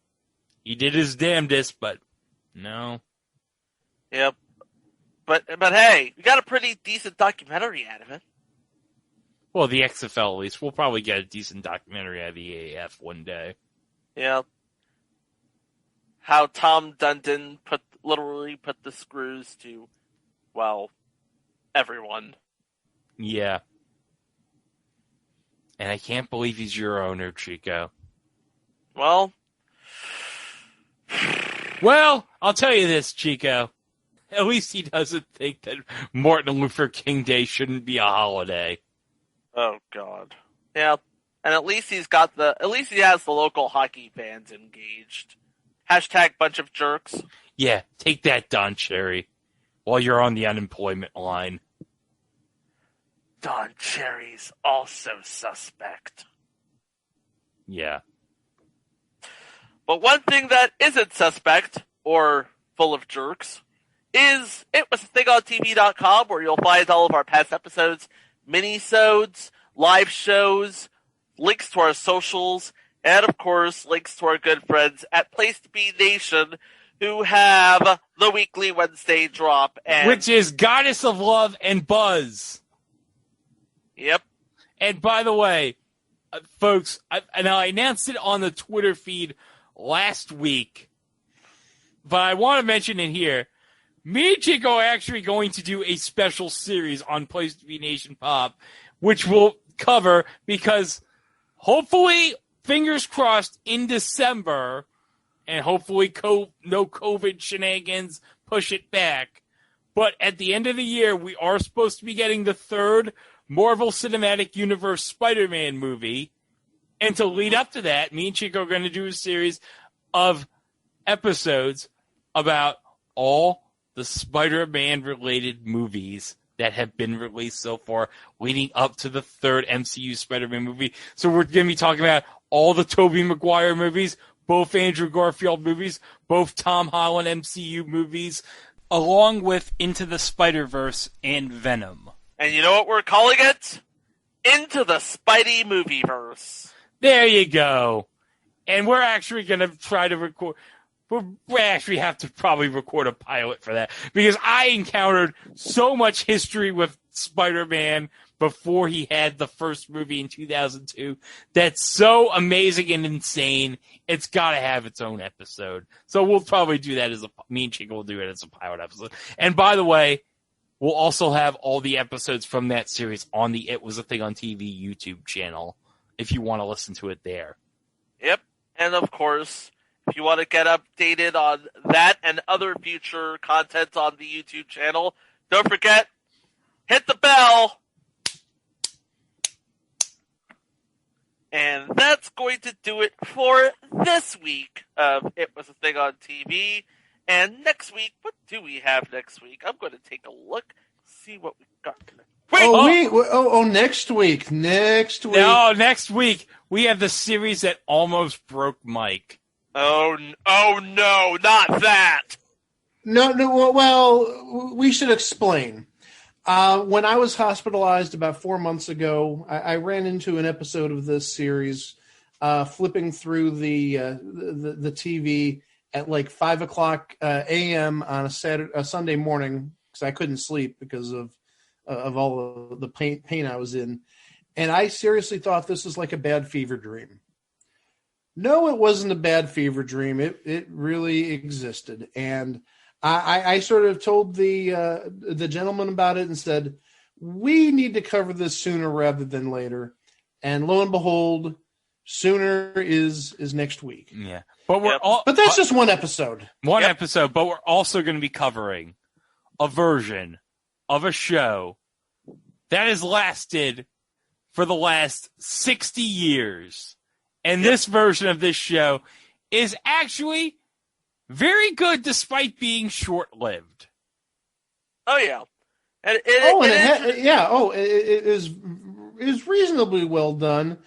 he did his damnedest, but no. Yep. But hey, we got a pretty decent documentary out of it. Well, the XFL at least. We'll probably get a decent documentary out of the AAF one day. Yeah. How Tom Dundon literally put the screws to, well, everyone. Yeah. And I can't believe he's your owner, Chico. Well, I'll tell you this, Chico. At least he doesn't think that Martin Luther King Day shouldn't be a holiday. Oh, God. Yeah. And at least he has the local hockey fans engaged. Hashtag bunch of jerks. Yeah, take that, Don Cherry, while you're on the unemployment line. Don Cherry's also suspect. Yeah. But one thing that isn't suspect, or full of jerks, is It Was a Thing on TV.com, where you'll find all of our past episodes, minisodes, live shows, links to our socials, and of course, links to our good friends at Place to Be Nation, who have the weekly Wednesday drop. Which is Goddess of Love and Buzz. Yep. And by the way, folks, I announced it on the Twitter feed last week, but I want to mention it here. Me and Chico are actually going to do a special series on Place to Be Nation Pop, which we'll cover because hopefully, fingers crossed, in December, and hopefully no COVID shenanigans push it back. But at the end of the year, we are supposed to be getting the third Marvel Cinematic Universe Spider-Man movie. And to lead up to that, me and Chico are going to do a series of episodes about all the Spider-Man related movies that have been released so far, leading up to the third MCU Spider-Man movie. So we're going to be talking about all the Tobey Maguire movies, both Andrew Garfield movies, both Tom Holland MCU movies, along with Into the Spider-Verse and Venom. And you know what we're calling it? Into the Spidey Movieverse. There you go. And we're actually going to try to record... We actually have to probably record a pilot for that, because I encountered so much history with Spider-Man before he had the first movie in 2002 that's so amazing and insane, it's got to have its own episode. So we'll probably do that me and Chico will do it as a pilot episode. And by the way, we'll also have all the episodes from that series on the It Was a Thing on TV YouTube channel, if you want to listen to it there. Yep. And of course, if you want to get updated on that and other future content on the YouTube channel, don't forget, hit the bell. And that's going to do it for this week of It Was a Thing on TV. And next week, what do we have next week? I'm going to take a look, see what we got. Next week. No, next week we have the series that almost broke Mike. Oh no, not that. No, well, we should explain. When I was hospitalized about 4 months ago, I ran into an episode of this series, flipping through the TV at like 5:00 a.m. on a Sunday morning, because I couldn't sleep because of all the pain I was in, and I seriously thought this was like a bad fever dream. No, it wasn't a bad fever dream. It really existed, and I sort of told the gentleman about it and said, we need to cover this sooner rather than later. And lo and behold, sooner is next week. Yeah. But that's just one episode. Episode, but we're also going to be covering a version of a show that has lasted for the last 60 years. And this version of this show is actually very good despite being short-lived. Oh, yeah. It is reasonably well done,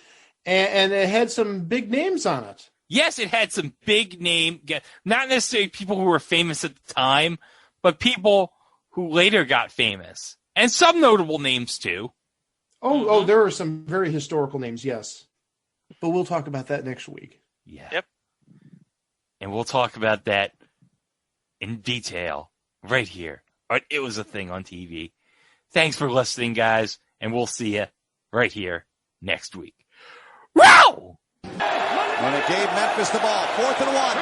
and it had some big names on it. Yes, it had some big name, not necessarily people who were famous at the time, but people who later got famous. And some notable names, too. Oh, there are some very historical names, yes. But we'll talk about that next week. Yeah. Yep. And we'll talk about that in detail right here on It Was a Thing on TV. Thanks for listening, guys, and we'll see you right here next week. Wow! When it gave Memphis the ball, 4th and 1.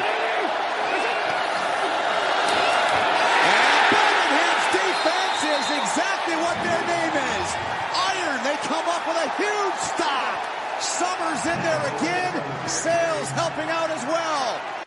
And Birmingham's defense is exactly what their name is. Iron, they come up with a huge stop. Summers in there again. Sales helping out as well.